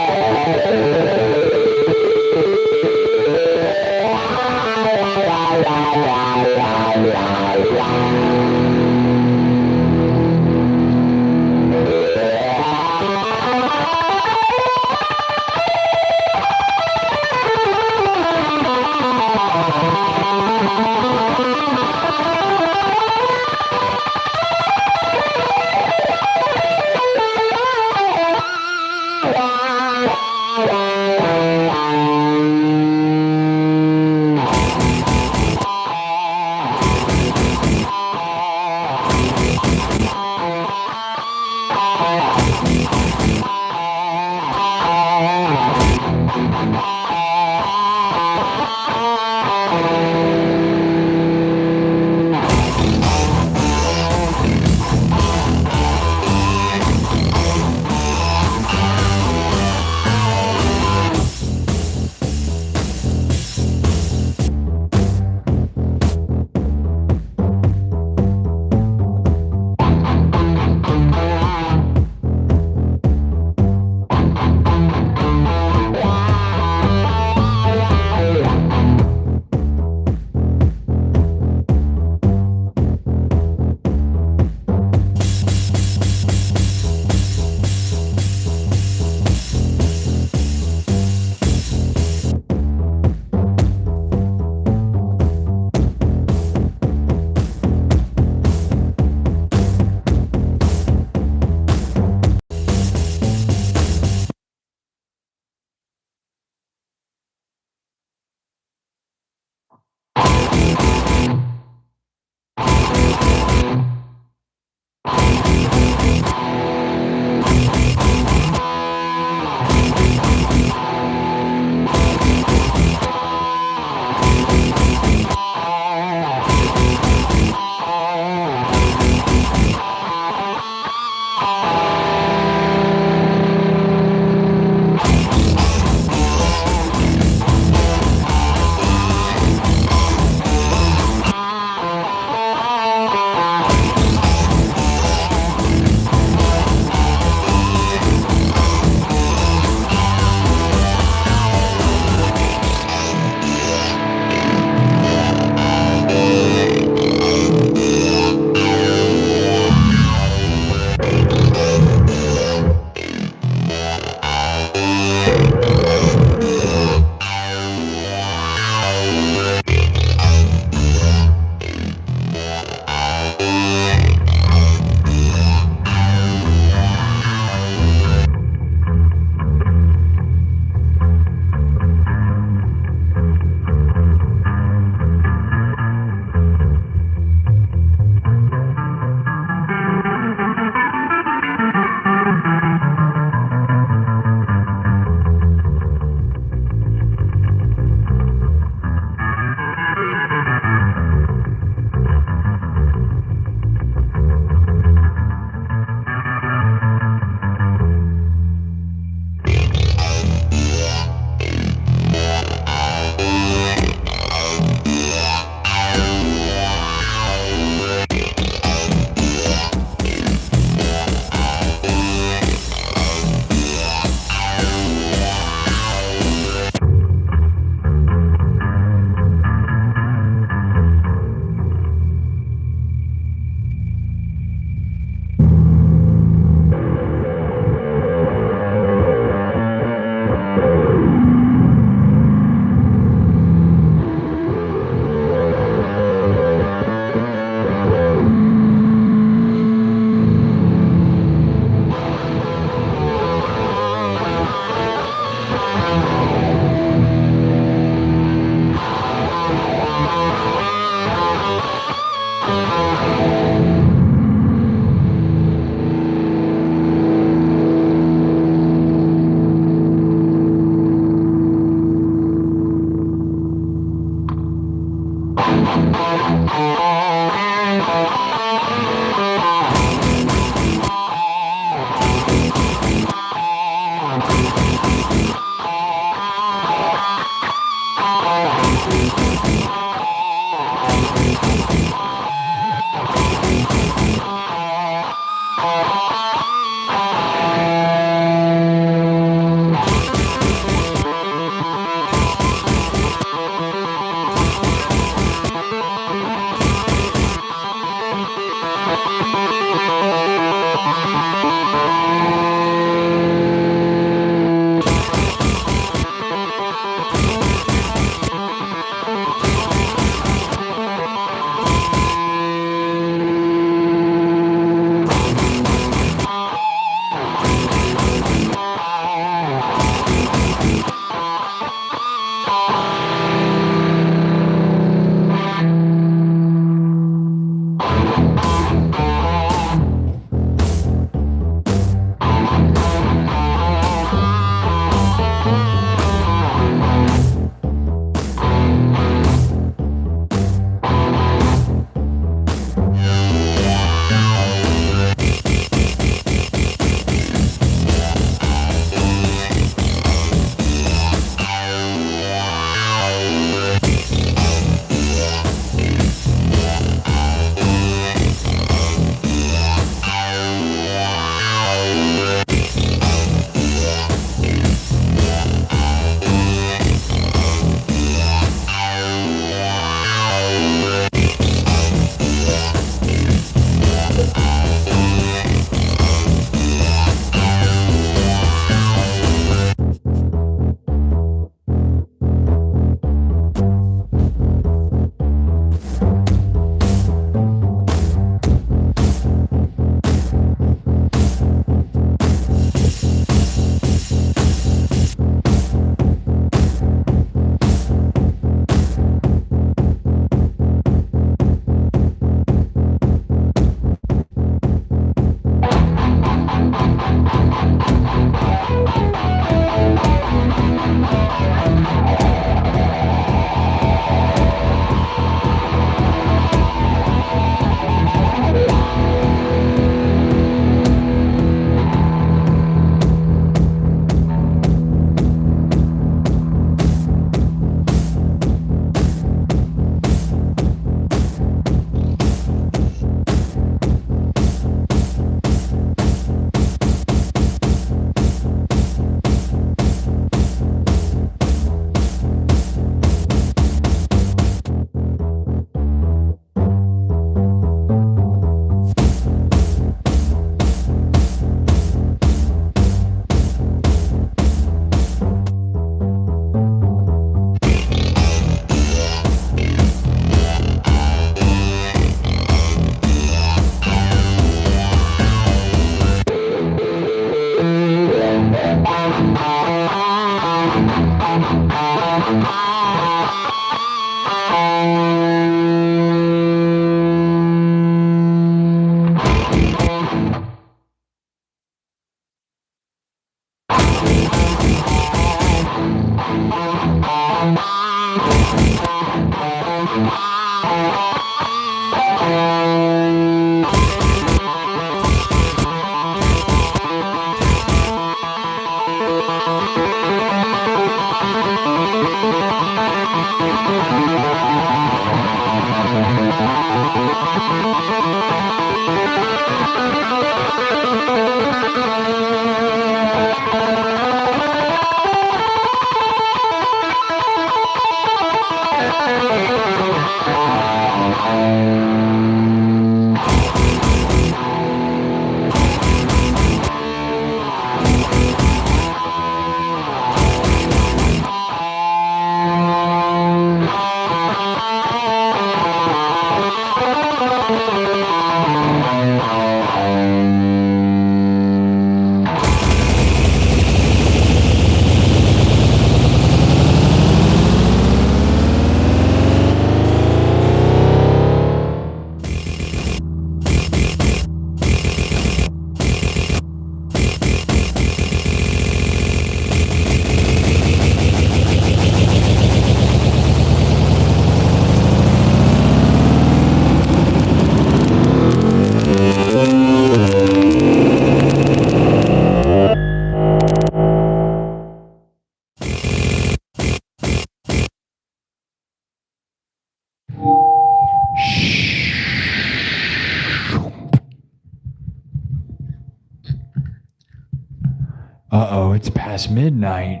Uh-oh, it's past midnight.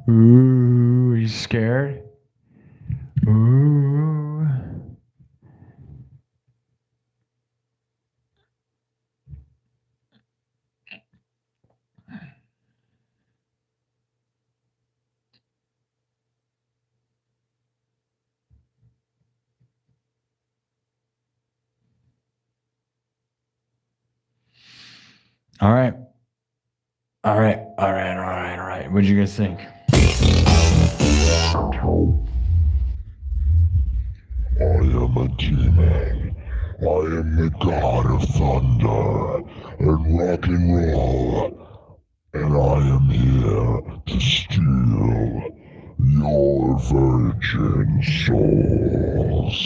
Ooh, you scared? Ooh. All right. All right. What'd you guys think? I am a demon. I am the god of thunder and rock and roll. And I am here to steal your virgin souls.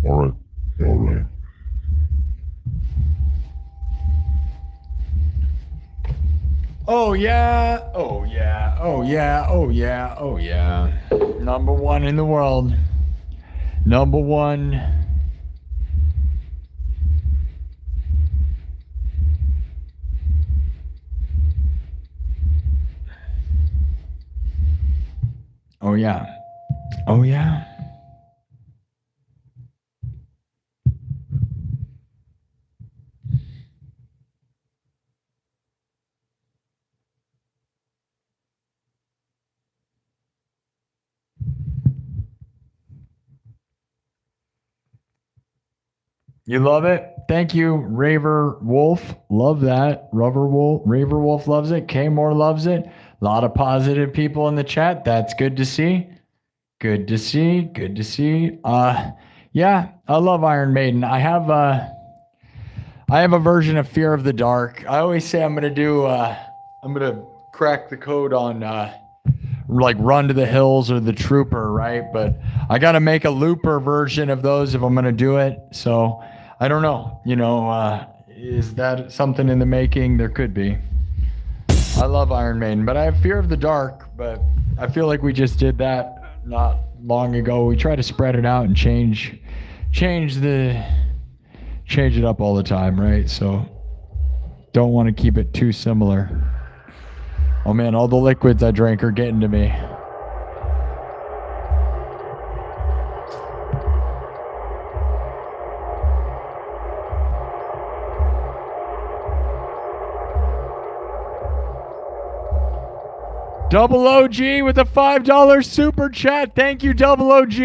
All right. Oh yeah. Number one in the world. Number one. Oh yeah. You love it? Thank you, Raver Wolf. Love that. Raver Wolf loves it. K Moore loves it. A lot of positive people in the chat. That's good to see. Good to see. Yeah, I love Iron Maiden. I have a version of Fear of the Dark. I always say I'm gonna crack the code on like Run to the Hills or The Trooper, right? But I got to make a looper version of those if I'm going to do it. So I don't know, is that something in the making? There could be. I love Iron Maiden, but I have Fear of the Dark, but I feel like we just did that not long ago. We try to spread it out and change it up all the time, right? So don't want to keep it too similar. Oh man, all the liquids I drank are getting to me. Double OG with a $5 super chat. Thank you, Double OG.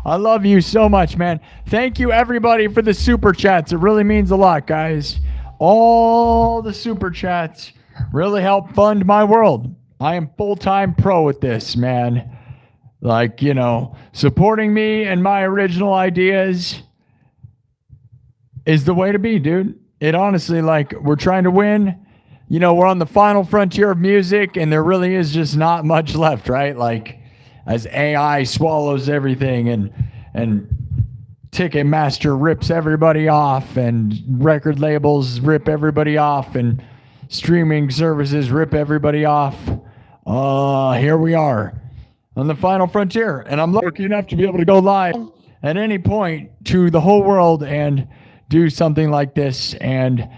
I love you so much, man. Thank you, everybody, for the super chats. It really means a lot, guys. All the super chats really help fund my world. I am full-time pro with this, man. Like, supporting me and my original ideas is the way to be, dude. It honestly, like, we're trying to win. You know, we're on the final frontier of music, and there really is just not much left, right? Like, as AI swallows everything, and Ticketmaster rips everybody off, and record labels rip everybody off, and streaming services rip everybody off. Here we are on the final frontier, and I'm lucky enough to be able to go live at any point to the whole world and do something like this. And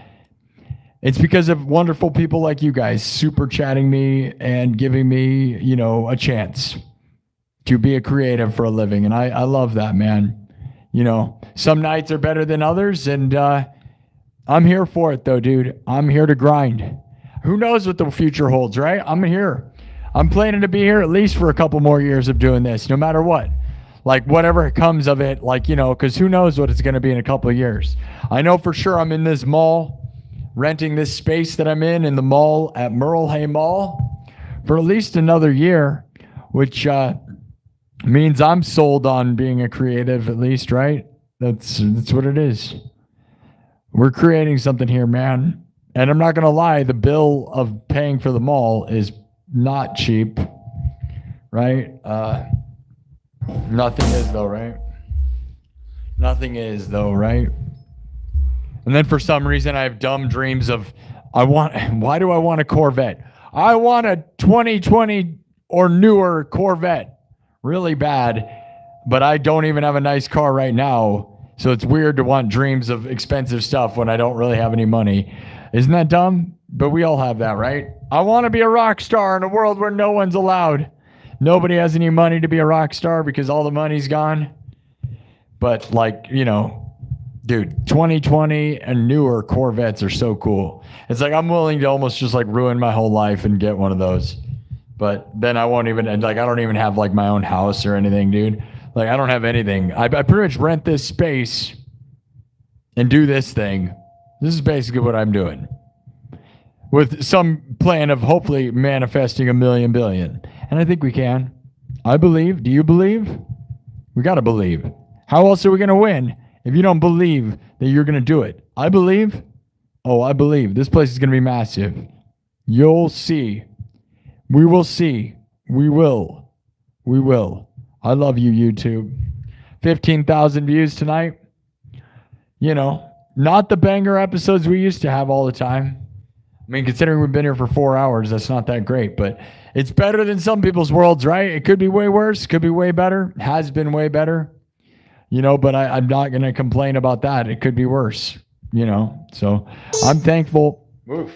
it's because of wonderful people like you guys super chatting me and giving me, you know, a chance to be a creative for a living. And I love that, man. You know, some nights are better than others, and I'm here for it though, dude. I'm here to grind. Who knows what the future holds, right? I'm here. I'm planning to be here at least for a couple more years of doing this, no matter what. Like, whatever comes of it, like, you know, because who knows what it's going to be in a couple of years. I know for sure I'm in this mall, renting this space that I'm in the mall at Merle Hay Mall for at least another year, which means I'm sold on being a creative, at least, right? That's what it is. We're creating something here, man. And I'm not going to lie, the bill of paying for the mall is not cheap, right? Nothing is though, right? Nothing is though, right? And then for some reason I have dumb dreams of why do I want a Corvette? I want a 2020 or newer Corvette. Really bad, but I don't even have a nice car right now. So it's weird to want dreams of expensive stuff when I don't really have any money. Isn't that dumb? But we all have that, right? I want to be a rock star in a world where no one's allowed. Nobody has any money to be a rock star because all the money's gone. But, like, you know, dude, 2020 and newer Corvettes are so cool. It's like I'm willing to almost just like ruin my whole life and get one of those. But then I won't even, like, I don't even have like my own house or anything, dude. Like, I don't have anything. I pretty much rent this space and do this thing. This is basically what I'm doing, with some plan of hopefully manifesting 1 billion. And I think we can. I believe. Do you believe? We got to believe. How else are we going to win if you don't believe that you're going to do it? I believe. Oh, I believe. This place is going to be massive. You'll see. We will see. We will. We will. I love you, YouTube. 15,000 views tonight. You know, not the banger episodes we used to have all the time. I mean, considering we've been here for 4 hours, that's not that great, but it's better than some people's worlds, right? It could be way worse, could be way better, has been way better, you know, but I'm not going to complain about that. It could be worse, you know, so I'm thankful. Oof.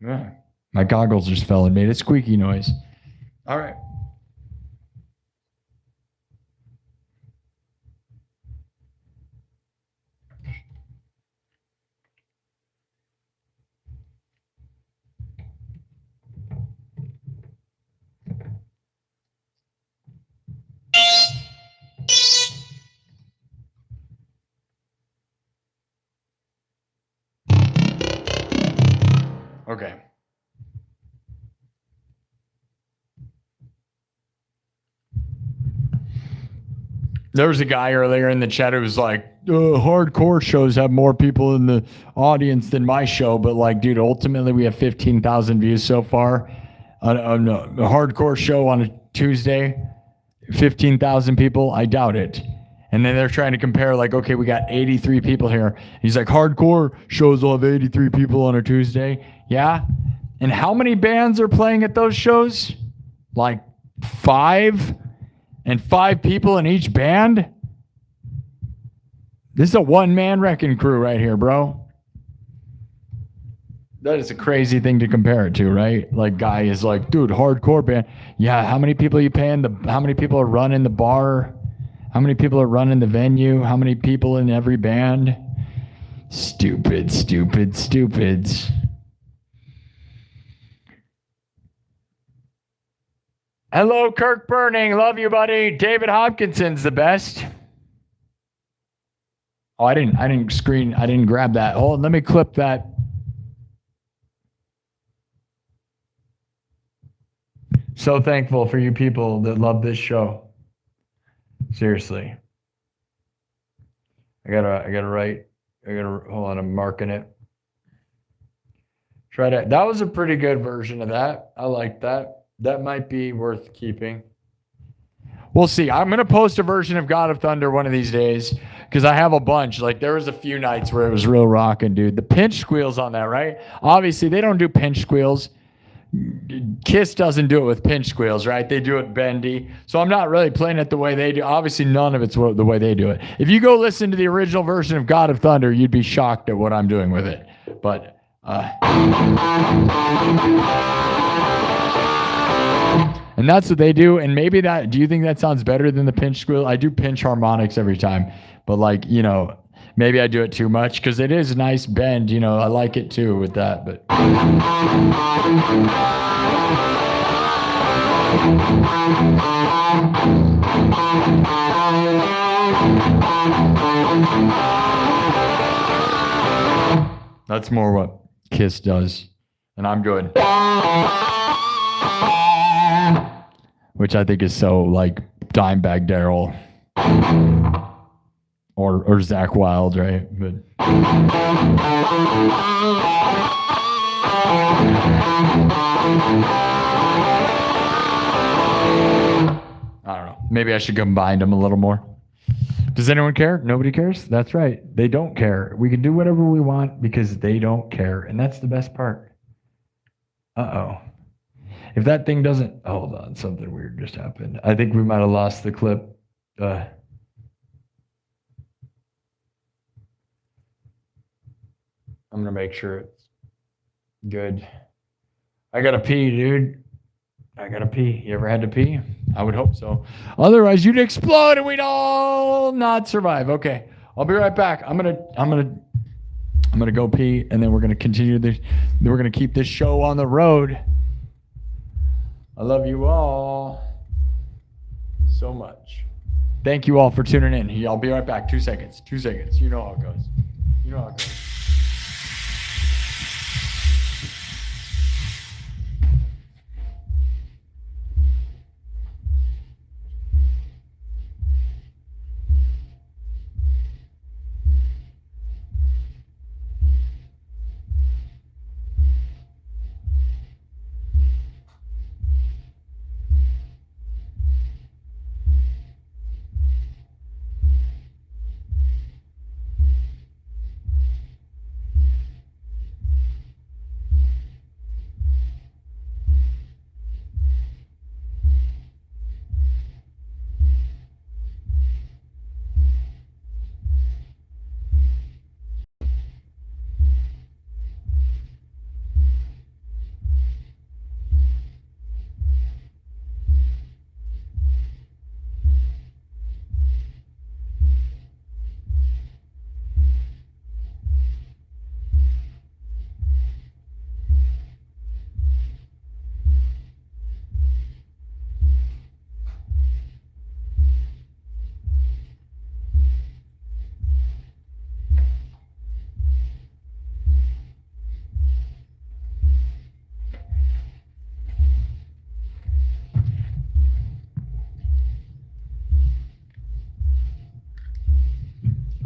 Yeah. My goggles just fell and made a squeaky noise. All right. Okay. There was a guy earlier in the chat who was like, hardcore shows have more people in the audience than my show. But, like, dude, ultimately we have 15,000 views so far on a hardcore show on a Tuesday. 15,000 people. I doubt it. And then they're trying to compare, like, okay, we got 83 people here. He's like, hardcore shows will have 83 people on a Tuesday. Yeah. And how many bands are playing at those shows? Like 5? And 5 people in each band? This is a one-man wrecking crew right here, bro. That is a crazy thing to compare it to, right? Like, guy is like, dude, hardcore band. Yeah, how many people are you paying? How many people are running the bar? How many people are running the venue? How many people in every band? Stupid, stupid, stupids. Hello, Kirk Burning. Love you, buddy. David Hopkinson's the best. Oh, I didn't grab that. Hold on, let me clip that. So thankful for you people that love this show. Seriously. I gotta hold on, I'm marking it. Try that. That was a pretty good version of that. I like that. That might be worth keeping. We'll see. I'm going to post a version of God of Thunder one of these days because I have a bunch. Like there was a few nights where it was real rocking, dude. The pinch squeals on that, right? Obviously, they don't do pinch squeals. Kiss doesn't do it with pinch squeals, right? They do it bendy. So I'm not really playing it the way they do. Obviously, none of it's the way they do it. If you go listen to the original version of God of Thunder, you'd be shocked at what I'm doing with it. But and that's what they do. And maybe that, do you think that sounds better than the pinch squeal? I do pinch harmonics every time, but like, you know, maybe I do it too much because it is a nice bend, you know, I like it too with that, but. That's more what Kiss does, and I'm good. Which I think is so like Dimebag Darrell or Zakk Wylde, right? But I don't know. Maybe I should combine them a little more. Does anyone care? Nobody cares? That's right. They don't care. We can do whatever we want because they don't care. And that's the best part. Uh-oh. If that thing doesn't... Hold on. Something weird just happened. I think we might have lost the clip. I'm going to make sure it's good. I got to pee, dude. I got to pee. You ever had to pee? I would hope so. Otherwise, you'd explode and we'd all not survive. Okay. I'll be right back. I'm gonna go pee, and then we're gonna continue this. We're gonna keep this show on the road. I love you all so much. Thank you all for tuning in. I'll be right back. 2 seconds. 2 seconds. You know how it goes. You know how it goes.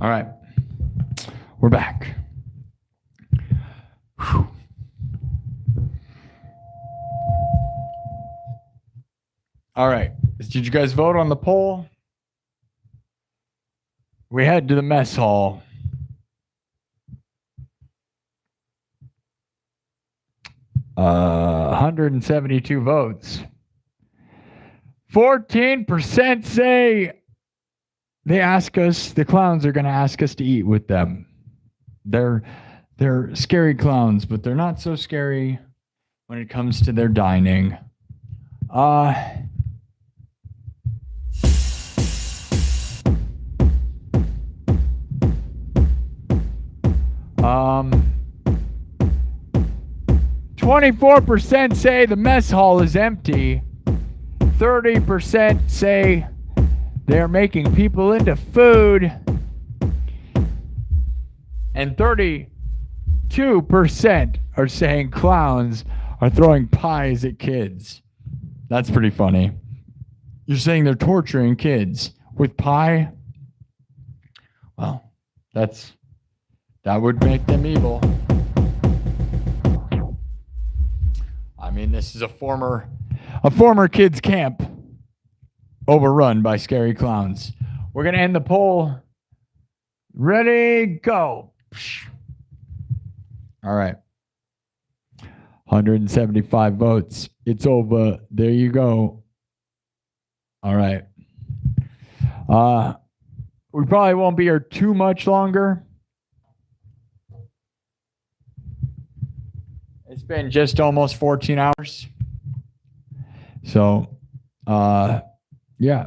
All right. We're back. Whew. All right. Did you guys vote on the poll? We head to the mess hall. Uh, 172 votes. 14% say they ask us, the clowns are going to ask us to eat with them. They're scary clowns, but they're not so scary when it comes to their dining. 24% say the mess hall is empty. 30% say they're making people into food. And 32% are saying clowns are throwing pies at kids. That's pretty funny. You're saying they're torturing kids with pie? Well, that's That would make them evil. I mean, this is a former kids camp overrun by scary clowns. We're going to end the poll. Ready, go. All right. 175 votes. It's over. There you go. All right. We probably won't be here too much longer. It's been just almost 14 hours. So, yeah.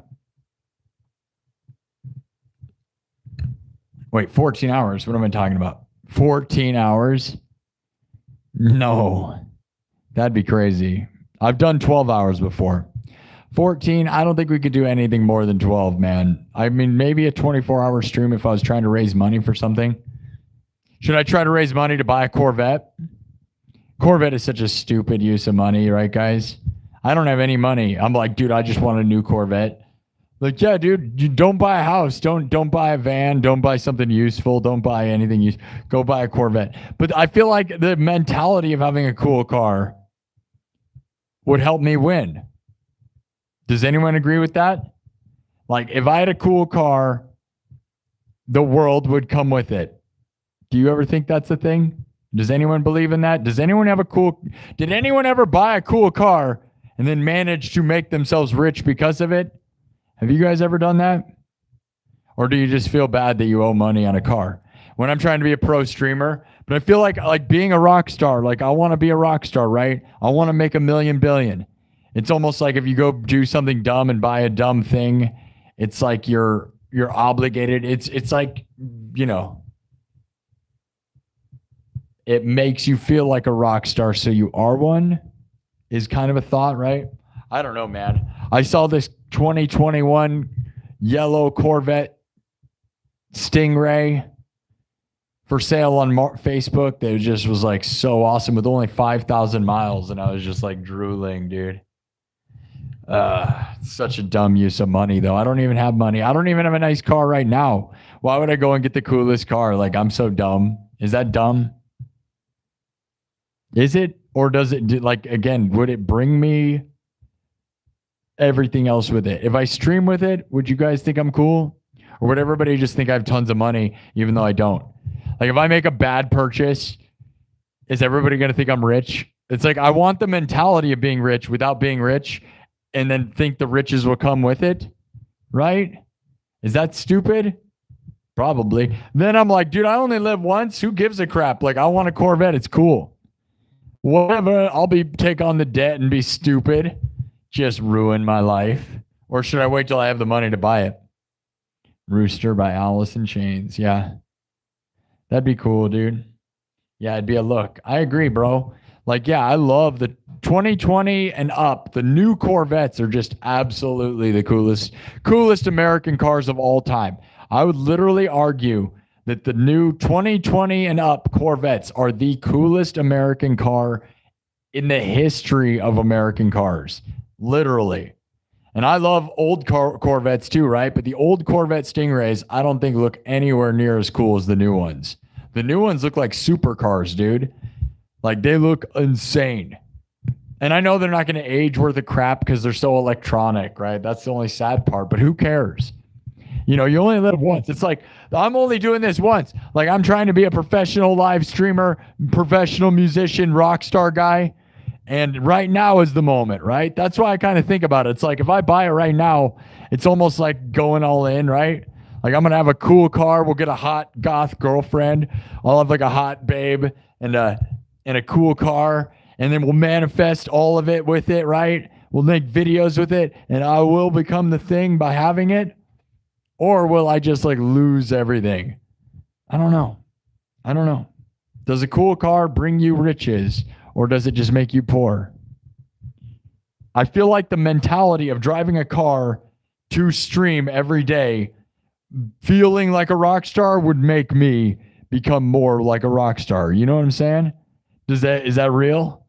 Wait, 14 hours? What am I talking about? 14 hours? No. That'd be crazy. I've done 12 hours before. 14, I don't think we could do anything more than 12, man. I mean, maybe a 24-hour stream if I was trying to raise money for something. Should I try to raise money to buy a Corvette? Corvette is such a stupid use of money, right, guys? I don't have any money. I'm like, dude, I just want a new Corvette. Like, yeah, dude, you don't buy a house. Don't buy a van. Don't buy something useful. Don't buy anything useful. Go buy a Corvette. But I feel like the mentality of having a cool car would help me win. Does anyone agree with that? Like, if I had a cool car, the world would come with it. Do you ever think that's a thing? Does anyone believe in that? Did anyone ever buy a cool car and then manage to make themselves rich because of it? Have you guys ever done that? Or do you just feel bad that you owe money on a car? When I'm trying to be a pro streamer, but I feel like being a rock star, like I want to be a rock star, right? I want to make $1 million billion. It's almost like if you go do something dumb and buy a dumb thing, it's like you're obligated. It's like, you know, it makes you feel like a rock star, so you are one, is kind of a thought, right? I don't know, man. I saw this 2021 yellow Corvette Stingray for sale on Facebook. That just was like so awesome with only 5,000 miles, and I was just like drooling, dude. Such a dumb use of money, though. I don't even have money. I don't even have a nice car right now. Why would I go and get the coolest car? Like, I'm so dumb. Is that dumb? Is it? Or does it, like, again, would it bring me everything else with it? If I stream with it, would you guys think I'm cool? Or would everybody just think I have tons of money, even though I don't? Like, if I make a bad purchase, is everybody going to think I'm rich? It's like, I want the mentality of being rich without being rich, and then think the riches will come with it, right? Is that stupid? Probably. Then I'm like, dude, I only live once. Who gives a crap? Like, I want a Corvette. It's cool. Whatever. I'll take on the debt and be stupid. Just ruin my life. Or should I wait till I have the money to buy it? Rooster by Alice in Chains. Yeah. That'd be cool, dude. Yeah, it'd be a look. I agree, bro. Like, yeah, I love the 2020 and up. The new Corvettes are just absolutely the coolest American cars of all time. I would literally argue that the new 2020 and up Corvettes are the coolest American car in the history of American cars. Literally. And I love old Corvettes too, right? But the old Corvette Stingrays, I don't think look anywhere near as cool as the new ones. The new ones look like supercars, dude. Like, they look insane. And I know they're not going to age worth of crap because they're so electronic, right? That's the only sad part. But who cares? You know, you only live once. It's like, I'm only doing this once. Like, I'm trying to be a professional live streamer, professional musician, rock star guy. And right now is the moment, right? That's why I kind of think about it. It's like, if I buy it right now, it's almost like going all in, right? Like, I'm going to have a cool car. We'll get a hot goth girlfriend. I'll have like a hot babe and a cool car. And then we'll manifest all of it with it, right? We'll make videos with it. And I will become the thing by having it. Or will I just like lose everything? I don't know. Does a cool car bring you riches? Or does it just make you poor? I feel like the mentality of driving a car to stream every day, feeling like a rock star, would make me become more like a rock star. You know what I'm saying? Is that real?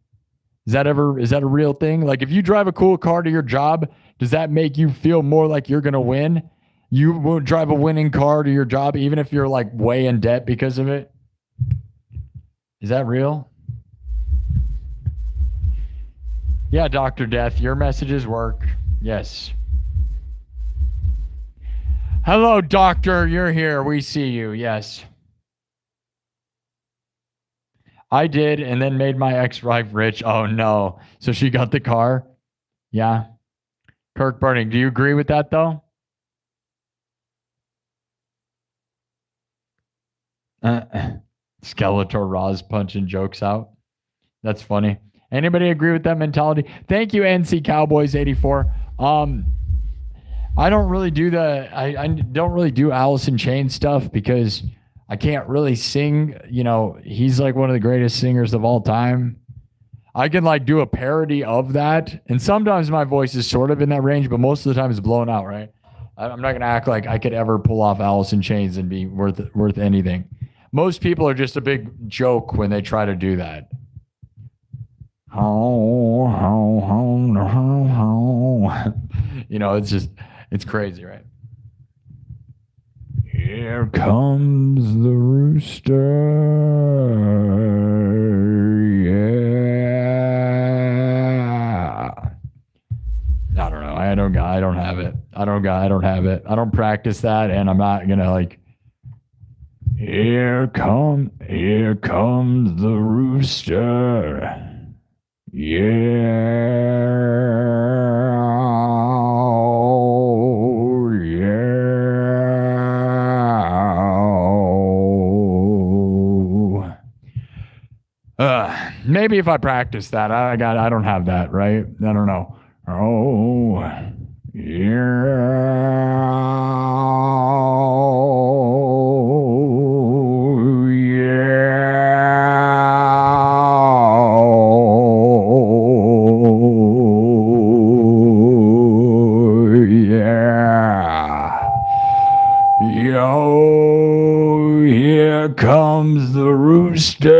Is that a real thing? Like, if you drive a cool car to your job, does that make you feel more like you're going to win? You won't drive a winning car to your job, even if you're like way in debt because of it. Is that real? Yeah, Dr. Death, your messages work. Yes. Hello, Doctor. You're here. We see you. Yes. I did, and then made my ex-wife rich. Oh, no. So she got the car? Yeah. Kirk Burning, do you agree with that, though? Skeletor Roz punching jokes out. That's funny. Anybody agree with that mentality? Thank you, NC Cowboys 84. I don't really do I don't really do Alice in Chains stuff because I can't really sing. You know, he's like one of the greatest singers of all time. I can like do a parody of that, and sometimes my voice is sort of in that range, but most of the time it's blown out. Right? I'm not gonna act like I could ever pull off Alice in Chains and be worth anything. Most people are just a big joke when they try to do that. You know, it's crazy, right? Here comes the rooster. Yeah. I don't know. I don't have it. I don't have it. I don't practice that, and I'm not gonna like. Here comes the rooster. Yeah. Oh, yeah. Maybe if I practice that, I don't have that, right? I don't know. Oh, Yo, here comes the rooster.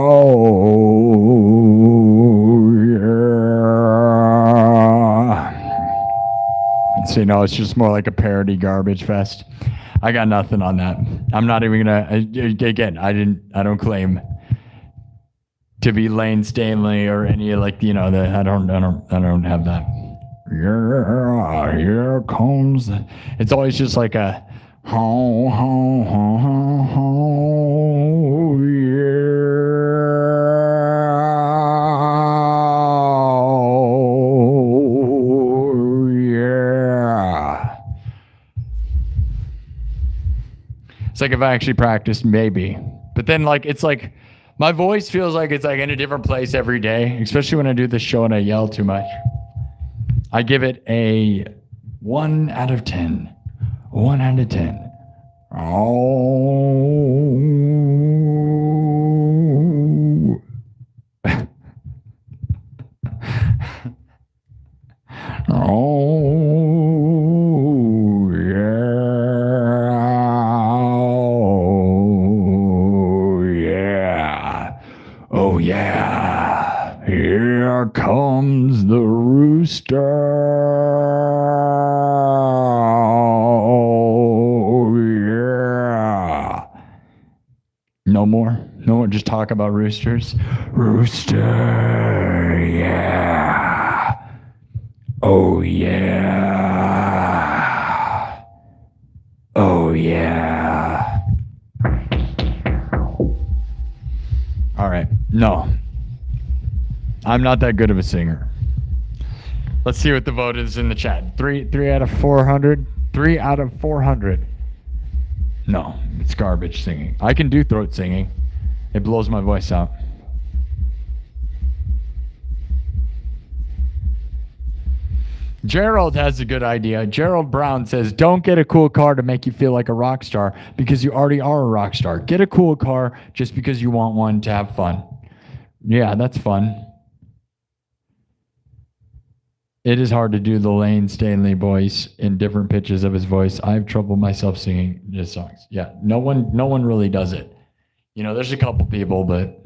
Oh, yeah. See, no, it's just more like a parody garbage fest. I got nothing on that. I'm not even gonna. Again, I don't claim to be Lane Stanley or any like I don't have that. Yeah, here comes. It's always just like a ho ho ho ho ho yeah. It's like if I actually practiced, maybe, but then like it's like. My voice feels like it's like in a different place every day, especially when I do this show and I yell too much. I give it a 1 out of 10. 1 out of 10. Oh. Oh, yeah. Oh, yeah, here comes the rooster. Oh, yeah. No more, just talk about roosters. Rooster, yeah. Oh, yeah. Oh, yeah. All right. No. I'm not that good of a singer. Let's see what the vote is in the chat. 3 out of 400. 3 out of 400. No, it's garbage singing. I can do throat singing. It blows my voice out. Gerald has a good idea. Gerald Brown says, don't get a cool car to make you feel like a rock star because you already are a rock star. Get a cool car just because you want one to have fun. Yeah, that's fun. It is hard to do the Lane Stanley voice in different pitches of his voice. I have trouble myself singing his songs. Yeah, no one really does it. You know, there's a couple people, but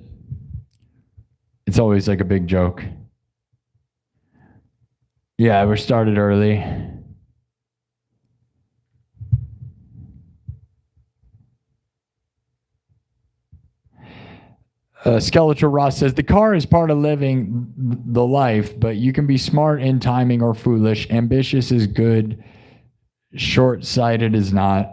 it's always like a big joke. Yeah, we started early. Skeletal Ross says the car is part of living the life, but you can be smart in timing or foolish. Ambitious is good. Short-sighted is not.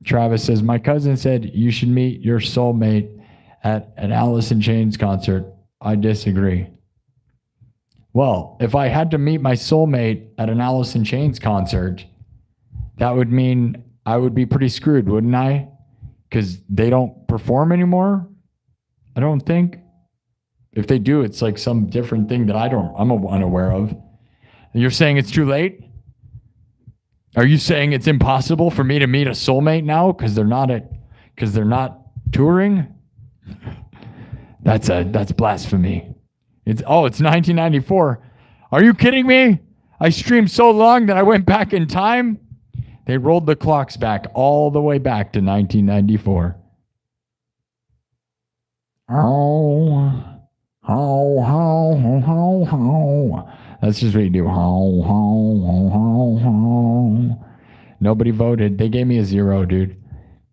Travis says my cousin said you should meet your soulmate at an Alice in Chains concert. I disagree. Well, if I had to meet my soulmate at an Alice in Chains concert, that would mean I would be pretty screwed, wouldn't I? Because they don't perform anymore. I don't think. If they do, it's like some different thing that I'm unaware of. You're saying it's too late? Are you saying it's impossible for me to meet a soulmate now because they're not touring? That's blasphemy. It's 1994. Are you kidding me? I streamed so long that I went back in time. They rolled the clocks back all the way back to 1994. Oh. Ho, ho, ho, ho, ho. That's just what you do. Ho, ho, ho, ho, ho. Nobody voted. They gave me a 0, dude.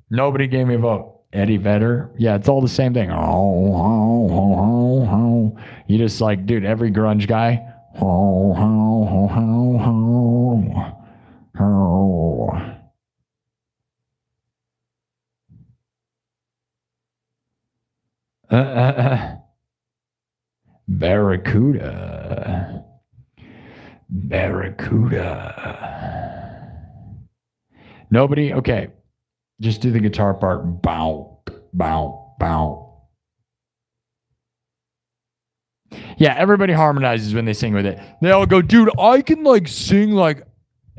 Nobody gave me a vote. Eddie Vedder. Yeah, it's all the same thing. Ho, ho, ho, ho, ho. You just like, dude, every grunge guy. Ho, ho, ho, ho, ho. Ho. Barracuda. Nobody? Okay. Just do the guitar part. Bow, bow, bow. Yeah, everybody harmonizes when they sing with it. They all go, dude, I can like sing like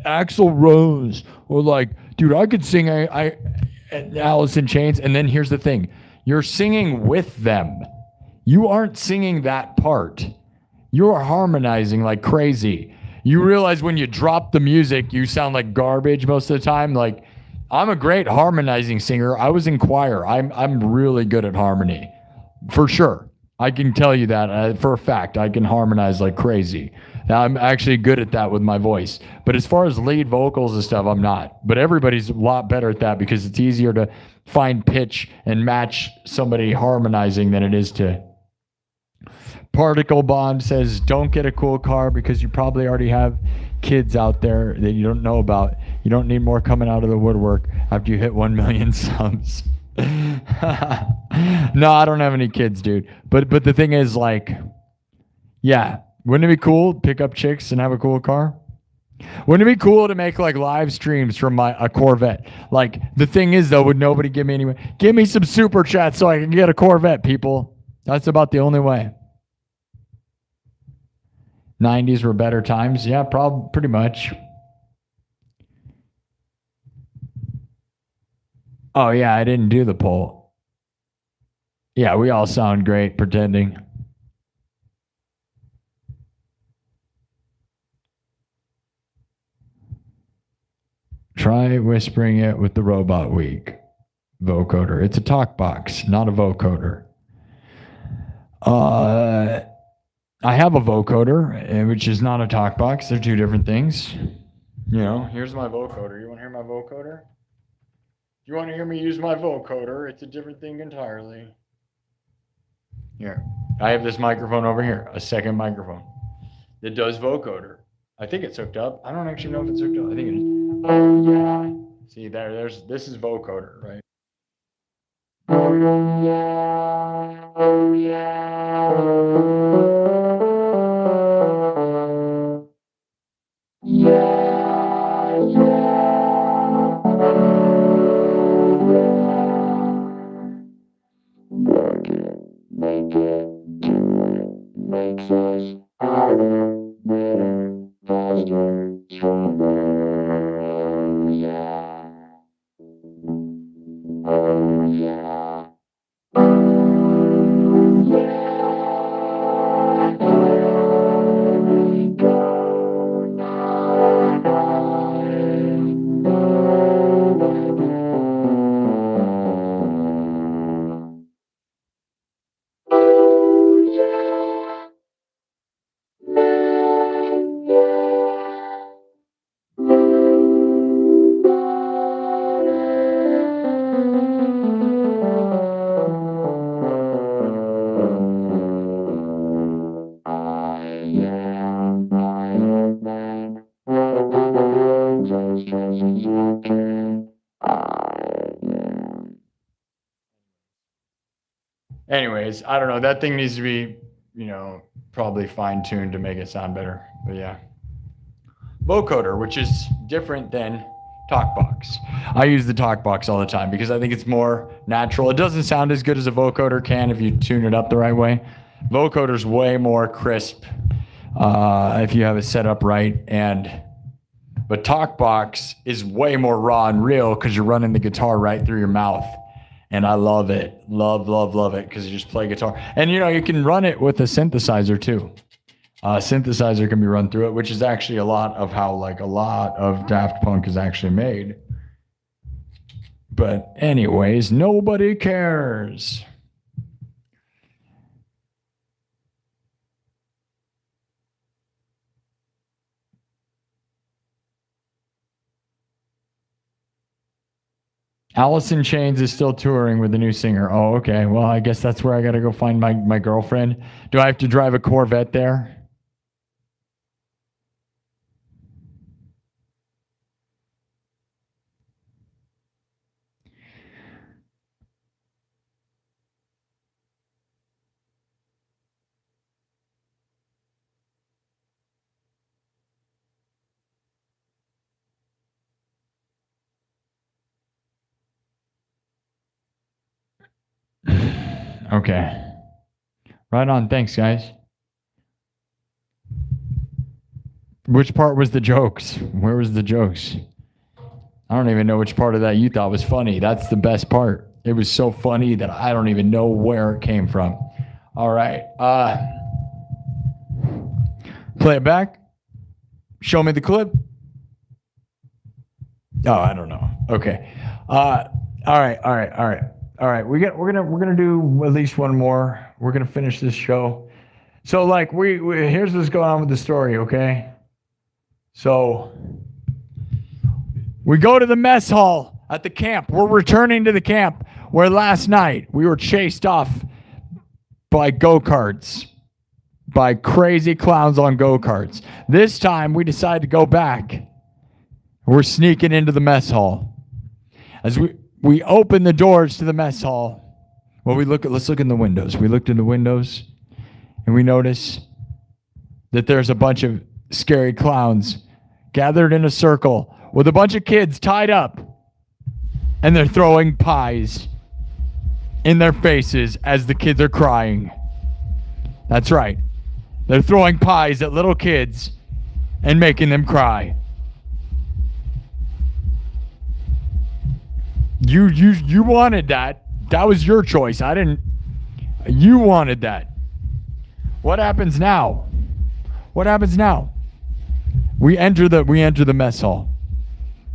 Axl Rose, or like, dude, I could sing Alice in Chains. And then here's the thing. You're singing with them. You aren't singing that part. You're harmonizing like crazy. You realize when you drop the music, you sound like garbage most of the time. Like, I'm a great harmonizing singer. I was in choir. I'm really good at harmony, for sure. I can tell you that for a fact. I can harmonize like crazy. Now, I'm actually good at that with my voice. But as far as lead vocals and stuff, I'm not. But everybody's a lot better at that because it's easier to find pitch and match somebody harmonizing than it is to. Particle Bond says, don't get a cool car because you probably already have kids out there that you don't know about. You don't need more coming out of the woodwork after you hit 1 million subs. No, I don't have any kids, dude. But the thing is, like, yeah, wouldn't it be cool to pick up chicks and have a cool car? Wouldn't it be cool to make like live streams from a Corvette? Like, the thing is, though, would nobody give me some super chats so I can get a Corvette, people? That's about the only way. 90s were better times. Yeah, pretty much. Oh, yeah, I didn't do the poll. Yeah, we all sound great pretending. Try whispering it with the Robot Week vocoder. It's a talk box, not a vocoder. I have a vocoder, which is not a talk box. They're two different things. You know, here's my vocoder. You want to hear my vocoder? You want to hear me use my vocoder? It's a different thing entirely. Here, I have this microphone over here, a second microphone that does vocoder. I think it's hooked up. I don't actually know if it's hooked up. I think it is. Oh yeah. See this is vocoder, right? Oh yeah. Oh yeah. Yeah, work it, make it, do it, makes us harder, better, faster, stronger. Oh yeah. Oh yeah. Oh yeah. Here we go now. Anyways, I don't know. That thing needs to be, probably fine-tuned to make it sound better. But yeah. Vocoder, which is different than TalkBox. I use the TalkBox all the time because I think it's more natural. It doesn't sound as good as a vocoder can if you tune it up the right way. Vocoder's way more crisp if you have it set up right. But TalkBox is way more raw and real because you're running the guitar right through your mouth. And I love it. Love, love, love it because you just play guitar. And, you can run it with a synthesizer too. Synthesizer can be run through it, which is actually a lot of how a lot of Daft Punk is actually made. But anyways, nobody cares. Alice in Chains is still touring with the new singer. Oh, okay. Well, I guess that's where I got to go find my girlfriend. Do I have to drive a Corvette there? Okay. Right on. Thanks, guys. Which part was the jokes? Where was the jokes? I don't even know which part of that you thought was funny. That's the best part. It was so funny that I don't even know where it came from. All right. Play it back. Show me the clip. Oh, I don't know. Okay. All right. We're gonna do at least one more. We're gonna finish this show. So we here's what's going on with the story, okay? So we go to the mess hall at the camp. We're returning to the camp where last night we were chased off by go-karts, by crazy clowns on go-karts. This time we decide to go back. We're sneaking into the mess hall. As we open the doors to the mess hall. Well, let's look in the windows. We looked in the windows and we notice that there's a bunch of scary clowns gathered in a circle with a bunch of kids tied up, and they're throwing pies in their faces as the kids are crying. That's right. They're throwing pies at little kids and making them cry. You wanted that. That was your choice. I didn't. You wanted that. What happens now? What happens now? We enter the mess hall.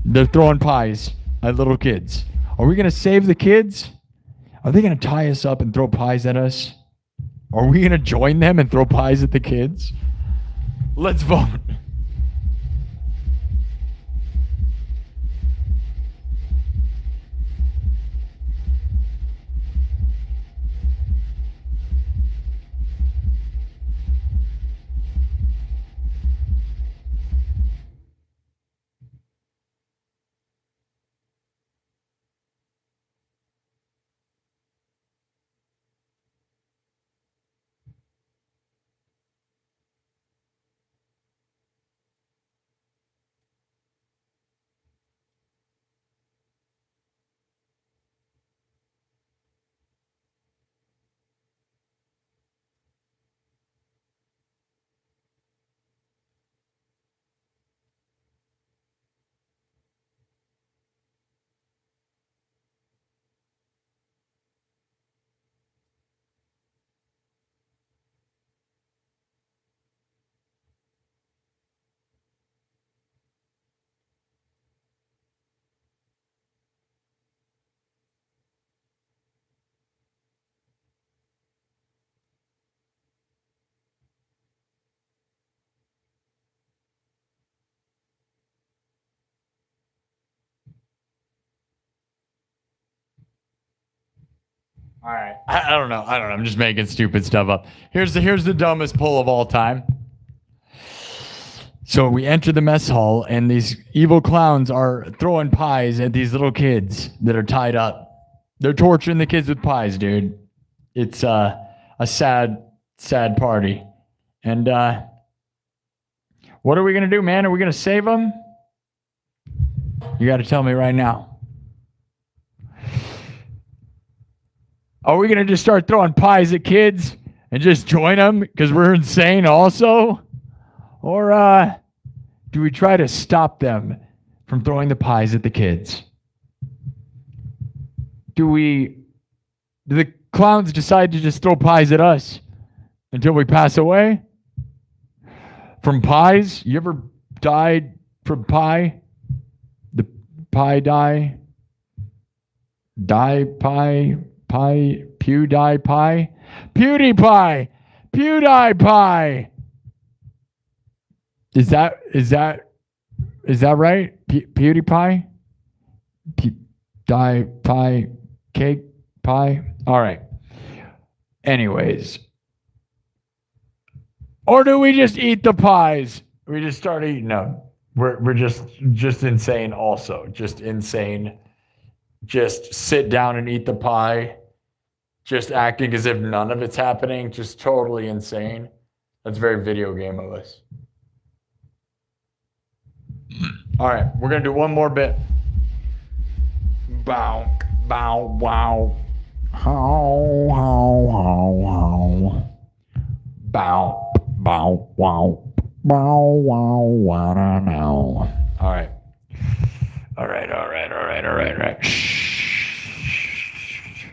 They're throwing pies at little kids. Are we gonna save the kids? Are they gonna tie us up and throw pies at us? Are we gonna join them and throw pies at the kids? Let's vote. All right. I don't know. I'm just making stupid stuff up. Here's the dumbest pull of all time. So we enter the mess hall, and these evil clowns are throwing pies at these little kids that are tied up. They're torturing the kids with pies, dude. it's a sad party. And what are we going to do, man? Are we going to save them? You got to tell me right now. Are we going to just start throwing pies at kids and just join them because we're insane also? Or do we try to stop them from throwing the pies at the kids? Do the clowns decide to just throw pies at us until we pass away? From pies? You ever died from pie? The pie die? Die pie? Pie? PewDiePIE? PewDiePIE! PewDiePIE! Is that right? PewDiePIE? Die pie? Cake pie? All right. Anyways. Or do we just eat the pies? We just start eating them. We're just insane also. Just insane. Just sit down and eat the pie. Just acting as if none of it's happening. Just totally insane. That's very video game of us. All right, we're going to do one more bit. Bow, bow, wow. How, how. Bow, bow, wow. Bow, wow, wow, now. All right. All right. Shh.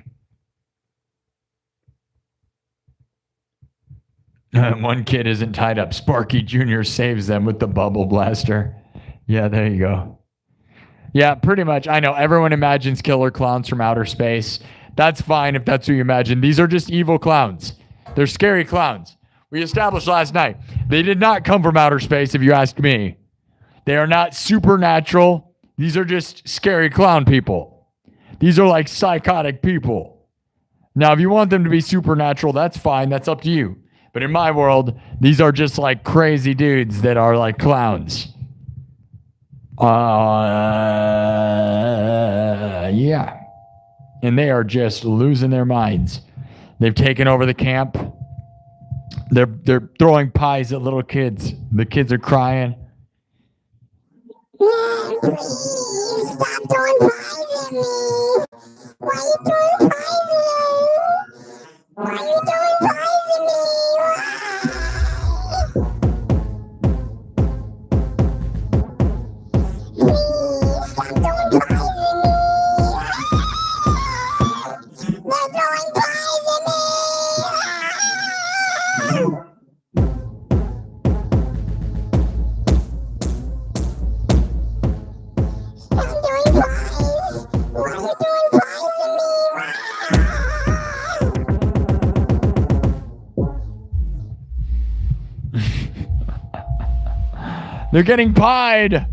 One kid isn't tied up. Sparky Jr. saves them with the bubble blaster. Yeah, there you go. Yeah, pretty much. I know everyone imagines killer clowns from outer space. That's fine if that's what you imagine. These are just evil clowns. They're scary clowns. We established last night. They did not come from outer space, if you ask me. They are not supernatural. These are just scary clown people. These are like psychotic people. Now, if you want them to be supernatural, that's fine. That's up to you. But in my world, these are just like crazy dudes that are like clowns. Yeah. And they are just losing their minds. They've taken over the camp. They're throwing pies at little kids. The kids are crying. Man, please stop throwing pies at me. Why are you throwing pies at me? Why are you throwing pies at me? Please stop throwing pies at me. They're throwing pies at me. Stop doing pies. Why are you doing pies at me? They're getting pied.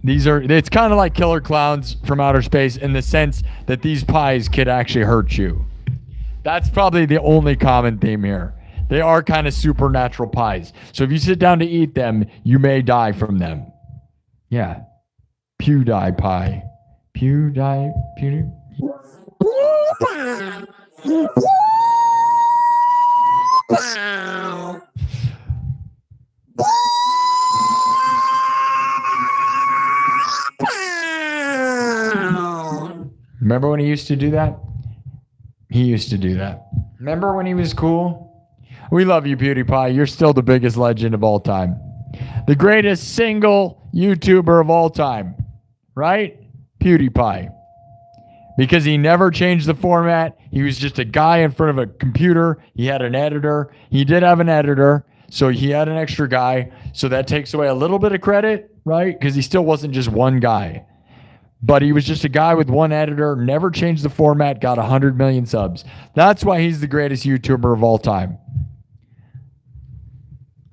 It's kind of like killer clowns from outer space in the sense that these pies could actually hurt you. That's probably the only common theme here. They are kind of supernatural pies. So if you sit down to eat them, you may die from them. Yeah. PewDiePIE. PewDiePIE. Remember when he used to do that? He used to do that. Remember when he was cool? We love you, PewDiePIE. You're still the biggest legend of all time. The greatest single YouTuber of all time. Right? PewDiePIE. Because he never changed the format. He was just a guy in front of a computer. He had an editor. He did have an editor. So he had an extra guy. So that takes away a little bit of credit, right? Because he still wasn't just one guy. But he was just a guy with one editor, never changed the format, got 100 million subs. That's why he's the greatest YouTuber of all time.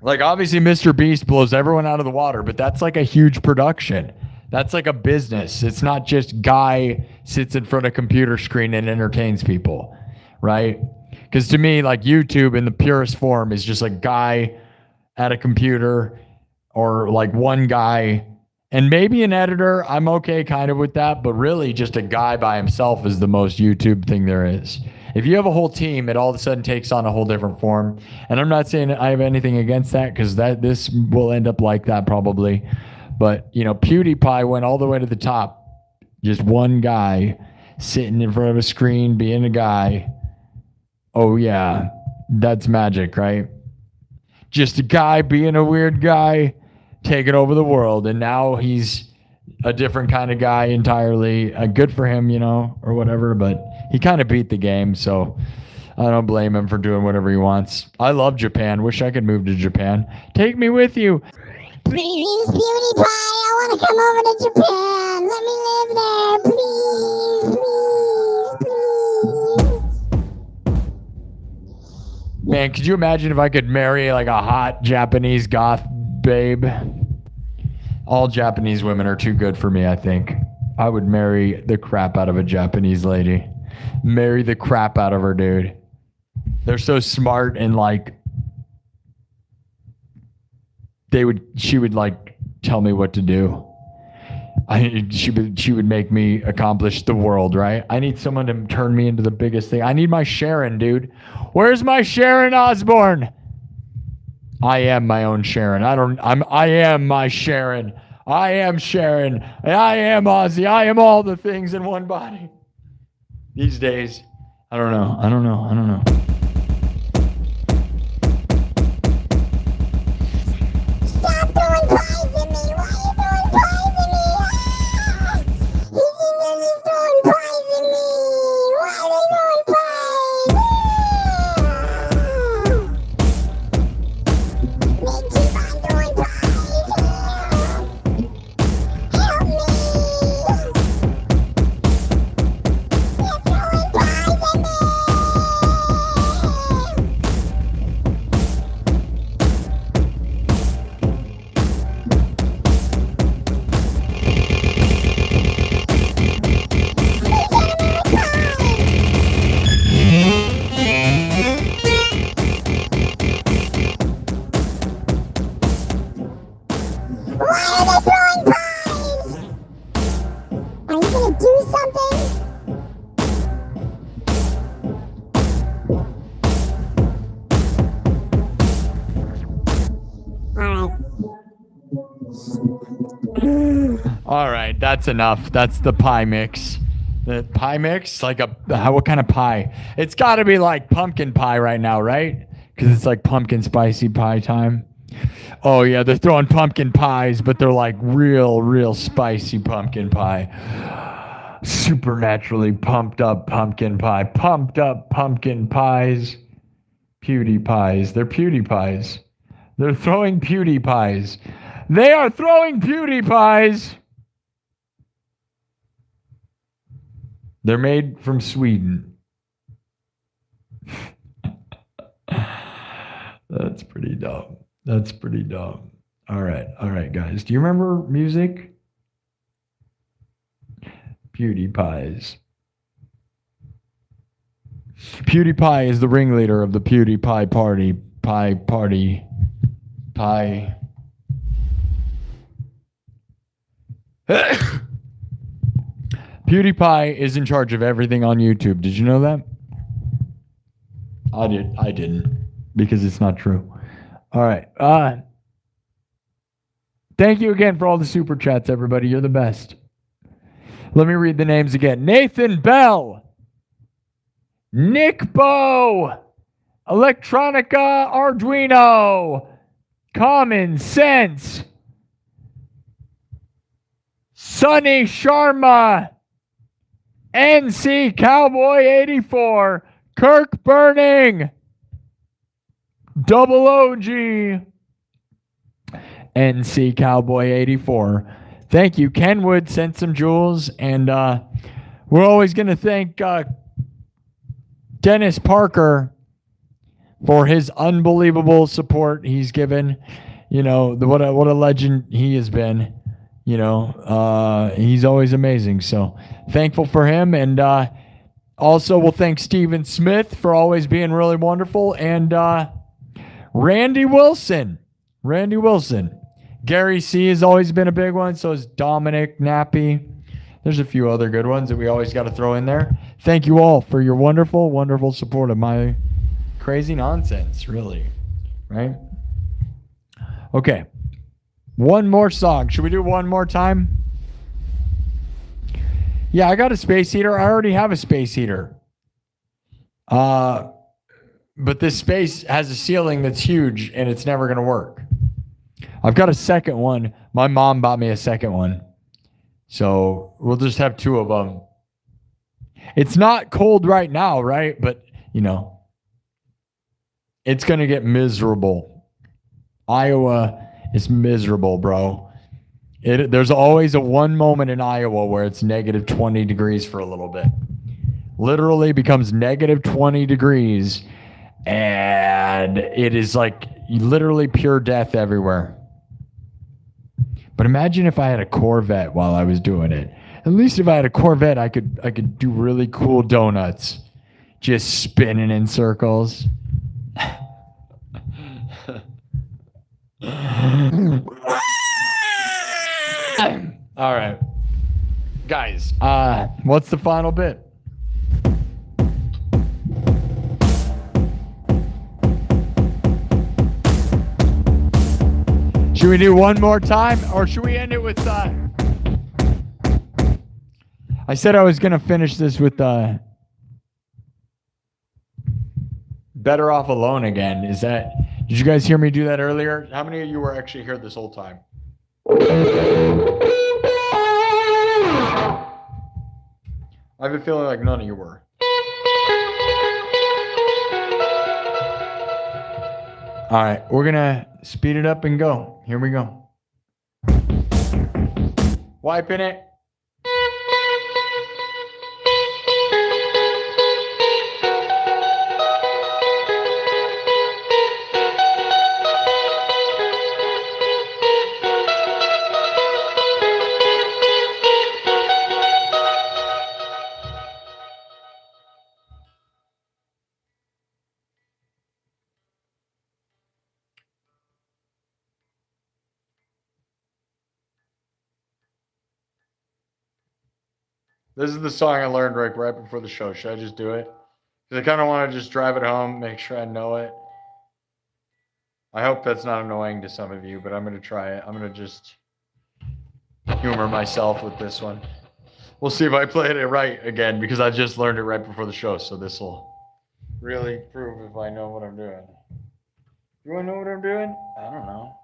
Like, obviously, Mr. Beast blows everyone out of the water, but that's like a huge production. That's like a business. It's not just guy sits in front of a computer screen and entertains people, right? Because to me, like, YouTube in the purest form is just a guy at a computer or like one guy. And maybe an editor, I'm okay kind of with that, but really just a guy by himself is the most YouTube thing there is. If you have a whole team, it all of a sudden takes on a whole different form. And I'm not saying I have anything against that, because this will end up like that probably. But, you know, PewDiePie went all the way to the top. Just one guy sitting in front of a screen being a guy. Oh, yeah. That's magic, right? Just a guy being a weird guy, taking over the world. And now he's a different kind of guy entirely. Good for him, you know, or whatever. But he kind of beat the game, so I don't blame him for doing whatever he wants. I love Japan. Wish I could move to Japan. Take me with you. Please, PewDiePie, I want to come over to Japan. Let me live there, please. Man, could you imagine if I could marry like a hot Japanese goth babe? All Japanese women are too good for me, I think. I would marry the crap out of a Japanese lady. Marry the crap out of her, dude. They're so smart, and like she would like tell me what to do. She would make me accomplish the world, right? I need someone to turn me into the biggest thing. I need my Sharon, dude. Where's my Sharon Osbourne? I am my own Sharon. I am my Sharon. I am Sharon. I am Ozzy. I am all the things in one body. These days, I don't know. Stop throwing pies at me. Why are you throwing pies at me? Ah! He's throwing pies at me. Why are they throwing pies? Ah! They keep on throwing pies. Help me. They're throwing pies at me. Why are they throwing pies? Are you gonna do something? All right, that's enough. That's the pie mix. The pie mix, like what kind of pie? It's got to be like pumpkin pie right now, right? Because it's like pumpkin spicy pie time. Oh yeah, they're throwing pumpkin pies, but they're like real spicy pumpkin pie. Supernaturally pumped up pumpkin pie. Pumped up pumpkin pies. PewDiePies. They're PewDiePies. They're throwing PewDiePies. They are throwing PewDiePies. They're made from Sweden. That's pretty dumb. All right, guys. Do you remember music? PewDiePies. PewDiePie is the ringleader of the PewDiePie party. Pie. PewDiePie is in charge of everything on YouTube. Did you know that? I didn't, because it's not true. All right. Thank you again for all the super chats, everybody. You're the best. Let me read the names again. Nathan Bell, Nick Bo, Electronica Arduino, Common Sense, Sunny Sharma, NC Cowboy 84, Kirk Burning, Double OG, NC Cowboy 84. Thank you. Kenwood sent some jewels, and we're always going to thank Dennis Parker for his unbelievable support he's given. You know, what a legend he has been. You know, he's always amazing. So thankful for him. And also we'll thank Steven Smith for always being really wonderful. And Randy Wilson. Gary C has always been a big one. So is Dominic Nappy. There's a few other good ones that we always got to throw in there. thank you all for your wonderful, wonderful support of my crazy nonsense, really. Right? Okay. One more song. Should we do one more time? Yeah, I got a space heater. I already have a space heater. But this space has a ceiling that's huge and it's never going to work. I've got a second one. My mom bought me a second one. So we'll just have two of them. It's not cold right now, right? But, you know, it's going to get miserable. Iowa is miserable, bro. There's always a one moment in Iowa where it's negative 20 degrees for a little bit. Literally becomes negative 20 degrees. And it is like literally pure death everywhere. But imagine if I had a Corvette while I was doing it. At least if I had a Corvette, I could do really cool donuts. Just spinning in circles. All right. Guys, what's the final bit? Should we do one more time or should we end it with I said I was going to finish this with Better Off Alone again. Did you guys hear me do that earlier? How many of you were actually here this whole time? I have a feeling like none of you were. All right, we're going to speed it up and go. Here we go. Wiping it. This is the song I learned right before the show. Should I just do it? Because I kind of want to just drive it home, make sure I know it. I hope that's not annoying to some of you, but I'm going to try it. I'm going to just humor myself with this one. We'll see if I played it right again, because I just learned it right before the show, so this will really prove if I know what I'm doing. You want to know what I'm doing? I don't know.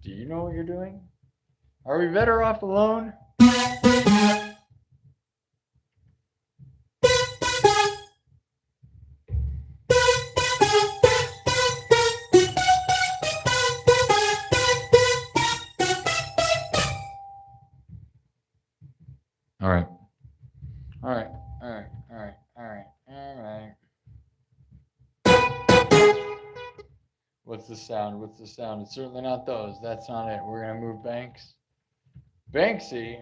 Do you know what you're doing? Are we better off alone? All right. All right. All right. All right. All right. All right. What's the sound? What's the sound? It's certainly not those. That's not it. We're going to move Banks. Banksy.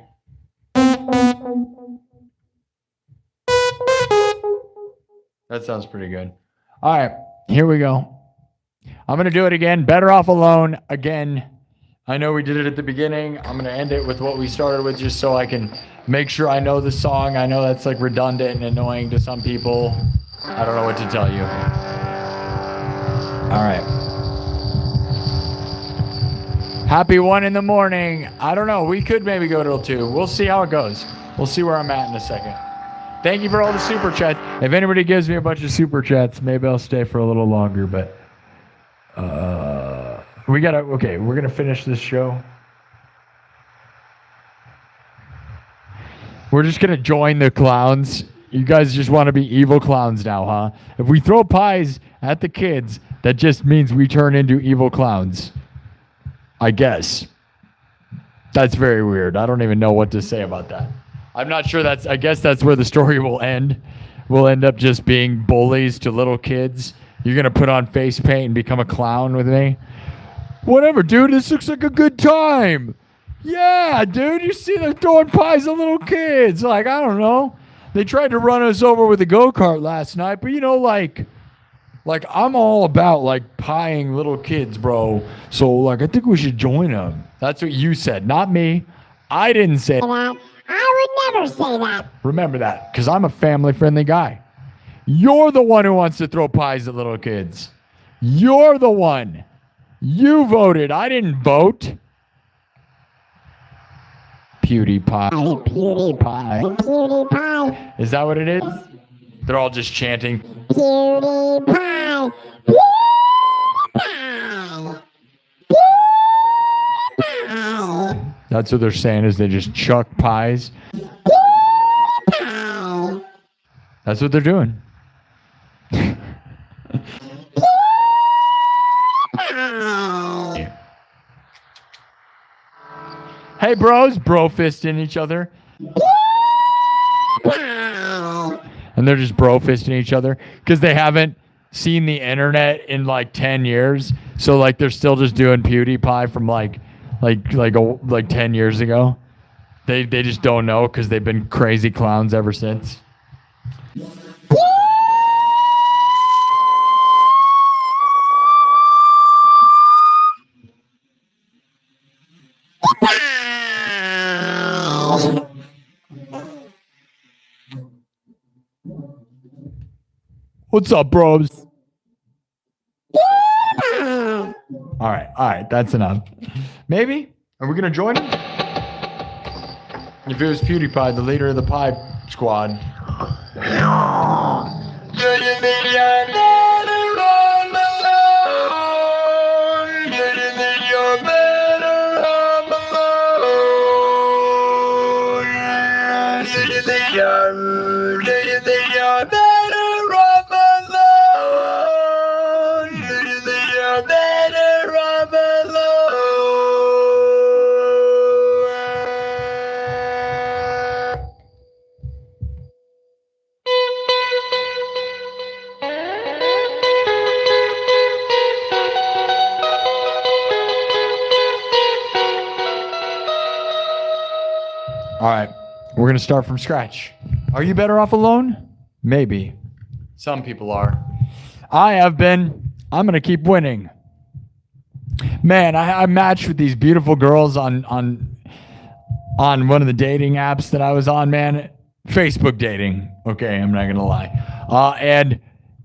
That sounds pretty good. All right. Here we go. I'm going to do it again. Better Off Alone again. I know we did it at the beginning. I'm going to end it with what we started with just so I can make sure I know the song. I know that's like redundant and annoying to some people. I don't know what to tell you. All right. Happy 1 in the morning. I don't know. We could maybe go till 2. We'll see how it goes. We'll see where I'm at in a second. Thank you for all the super chats. If anybody gives me a bunch of super chats, maybe I'll stay for a little longer, but we're going to finish this show. We're just going to join the clowns. You guys just want to be evil clowns now, huh? If we throw pies at the kids, that just means we turn into evil clowns. I guess. That's very weird. I don't even know what to say about that. I'm not sure I guess that's where the story will end. We'll end up just being bullies to little kids. You're going to put on face paint and become a clown with me? Whatever, dude. This looks like a good time. Yeah, dude. You see them throwing pies at little kids. Like, I don't know. They tried to run us over with a go-kart last night, but like I'm all about like pieing little kids, bro. So like I think we should join them. That's what you said, not me. I didn't say that. That. I would never say that. Remember that, because I'm a family-friendly guy. You're the one who wants to throw pies at little kids. You're the one. You voted. I didn't vote. PewDiePie. PewDiePie. PewDiePie. Is that what it is? They're all just chanting. PewDiePie. PewDiePie. PewDiePie. That's what they're saying, is they just chuck pies. PewDiePie. That's what they're doing. Hey, bros, bro fisting each other. And they're just bro fisting each other because they haven't seen the internet in like 10 years. So like they're still just doing PewDiePie from like 10 years ago. They just don't know because they've been crazy clowns ever since. What's up, bros? All right, that's enough. Maybe? Are we gonna join him? If it was PewDiePie, the leader of the pie squad. All right, we're going to start from scratch. Are you better off alone? Maybe. Some people are. I have been. I'm going to keep winning. Man, I matched with these beautiful girls on one of the dating apps that I was on, man. Facebook dating. Okay, I'm not going to lie.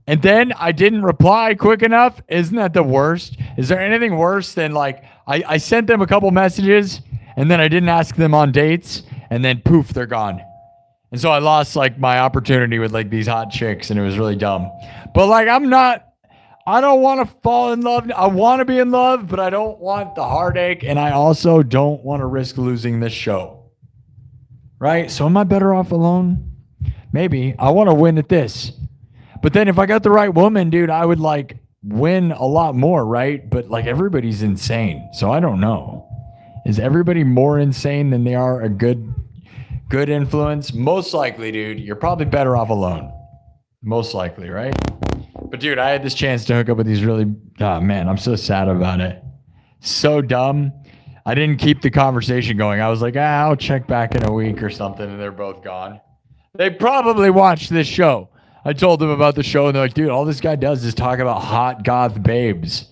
And then I didn't reply quick enough. Isn't that the worst? Is there anything worse than like I sent them a couple messages and then I didn't ask them on dates and then poof, they're gone. And so I lost like my opportunity with like these hot chicks and it was really dumb. But like I don't want to fall in love. I want to be in love, but I don't want the heartache and I also don't want to risk losing this show. Right? So am I better off alone? Maybe. I want to win at this. But then if I got the right woman, dude, I would like win a lot more, right? But like everybody's insane. So I don't know. Is everybody more insane than they are a good influence? Most likely, dude. You're probably better off alone. Most likely, right? But dude, I had this chance to hook up with these really, oh man, I'm so sad about it. So dumb. I didn't keep the conversation going. I was like, I'll check back in a week or something, and they're both gone. They probably watched this show. I told them about the show, and they're like, dude, all this guy does is talk about hot goth babes.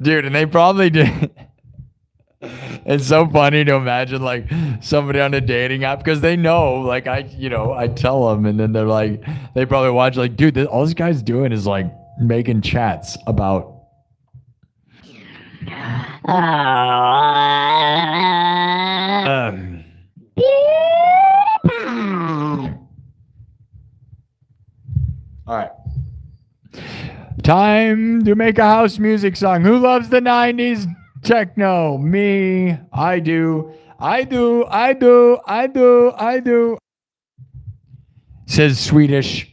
Dude, and they probably did. It's so funny to imagine like somebody on a dating app because they know, like I tell them, and then they're like, they probably watch like, dude, all this guy's doing is like making chats about. All right. Time to make a house music song. Who loves the 90s techno? Me. I do. Says Swedish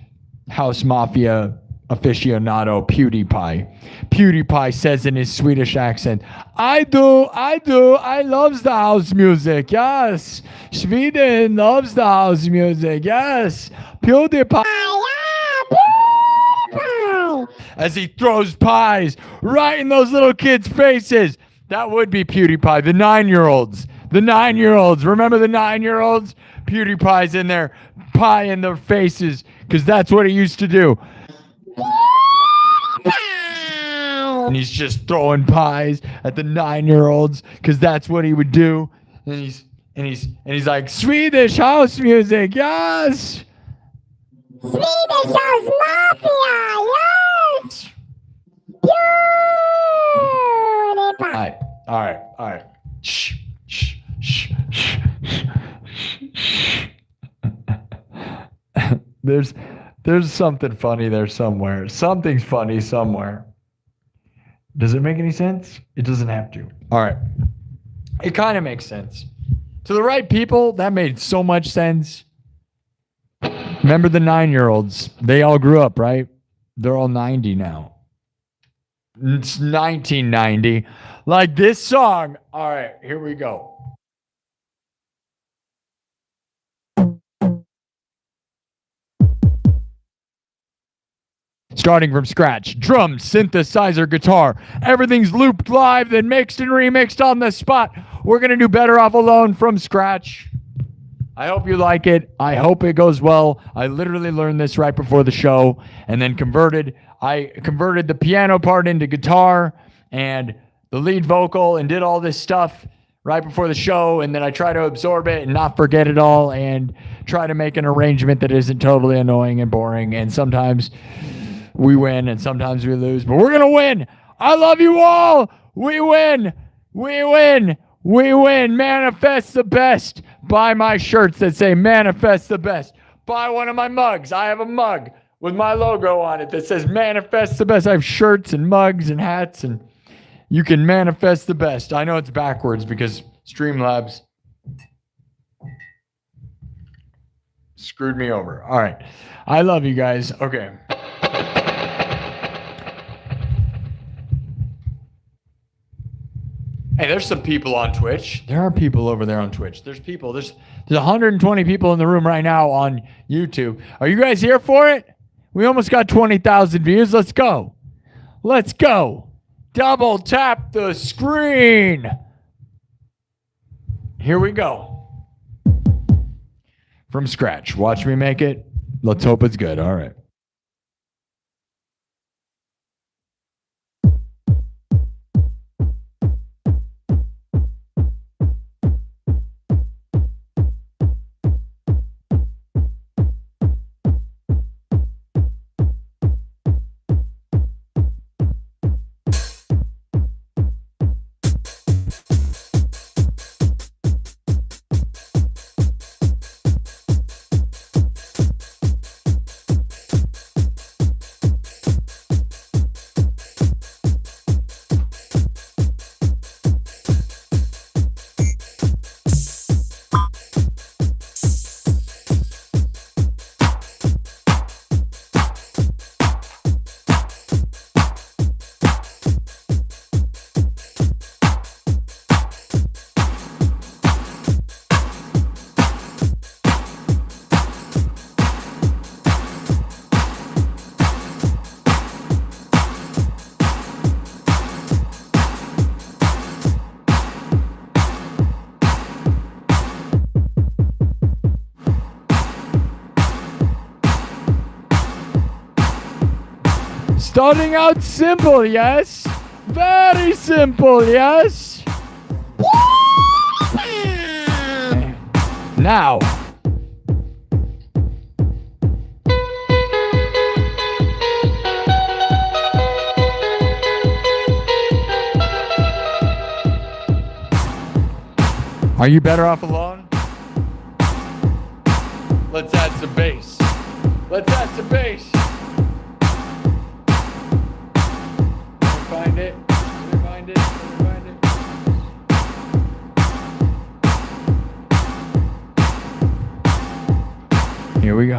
House Mafia aficionado PewDiePie. PewDiePie says in his Swedish accent, I do. I loves the house music. Yes. Sweden loves the house music. Yes. PewDiePie. As he throws pies right in those little kids' faces. That would be PewDiePie. The 9-year-olds. The 9-year-olds. Remember the 9-year-olds? PewDiePie's in there, pie in their faces, because that's what he used to do. and he's just throwing pies at the 9-year-olds because that's what he would do. And he's like, Swedish house music, yes. Swedish House Mafia, yes. PewDiePie. All right. Shh. There's something funny there somewhere. Something's funny somewhere. Does it make any sense? It doesn't have to. All right. It kind of makes sense. To the right people, that made so much sense. Remember the 9-year-olds? They all grew up, right? They're all 90 now. It's 1990. Like this song. All right, here we go. Starting from scratch, drums, synthesizer, guitar. Everything's looped live, then mixed and remixed on the spot. We're going to do Better Off Alone from scratch. I hope you like it. I hope it goes well. I literally learned this right before the show and then I converted the piano part into guitar and the lead vocal and did all this stuff right before the show. And then I try to absorb it and not forget it all and try to make an arrangement that isn't totally annoying and boring. And sometimes we win and sometimes we lose, but we're going to win. I love you all. We win. We win. We win. Manifest the best. Buy my shirts that say Manifest the Best. Buy one of my mugs. I have a mug with my logo on it that says Manifest the Best. I have shirts and mugs and hats, and you can manifest the best. I know it's backwards because Streamlabs screwed me over. All right. I love you guys. Okay. Hey, there's some people on Twitch. There are people over there on Twitch. There's 120 people in the room right now on YouTube. Are you guys here for it? We almost got 20,000 views. Let's go. Let's go. Double tap the screen. Here we go. From scratch. Watch me make it. Let's hope it's good. All right. Starting out simple, yes? Very simple, yes? Now. Are you better off alone? Let's add some bass. Let's add some bass. Find it. Find it. Find it. Here we go.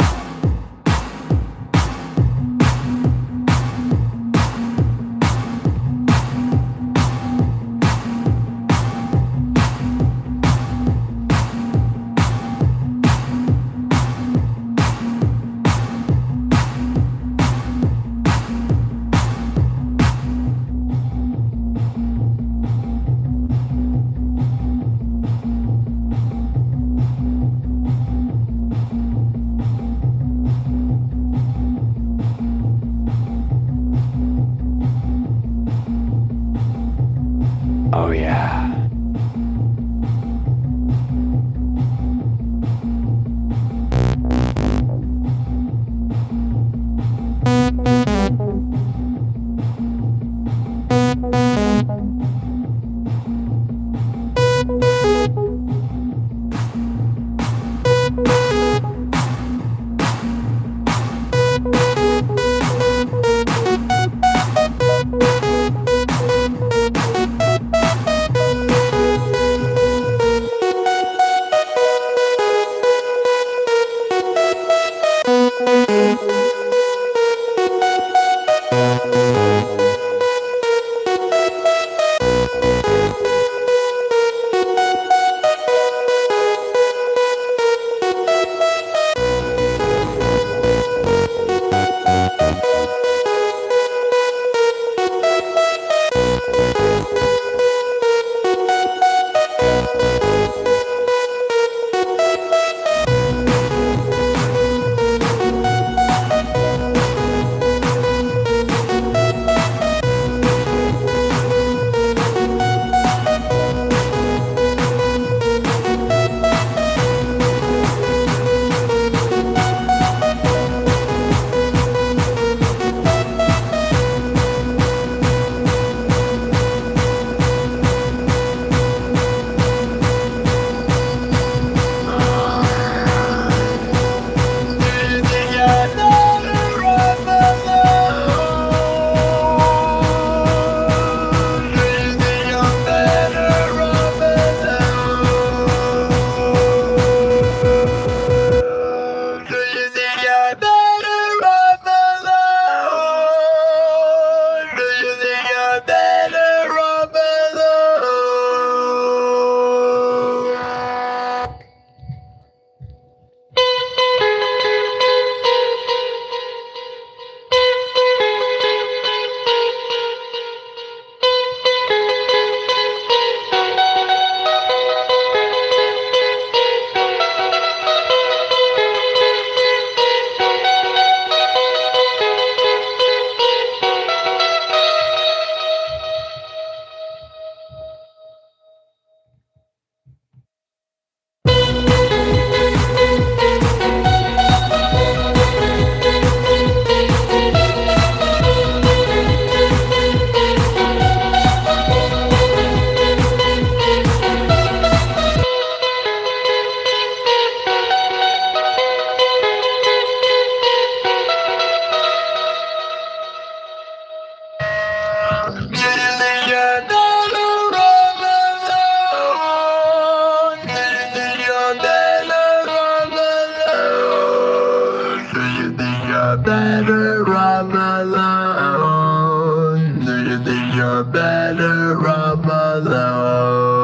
you're better off alone? Do you think you're better off alone?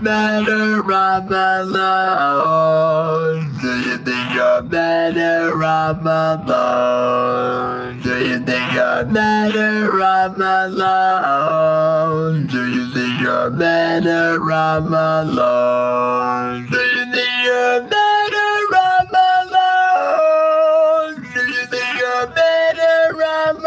better off alone? Do you think you're better off alone? Do you think you're better off alone? Do you think you're better off alone? Do you think you're better off alone? Do you think you're better off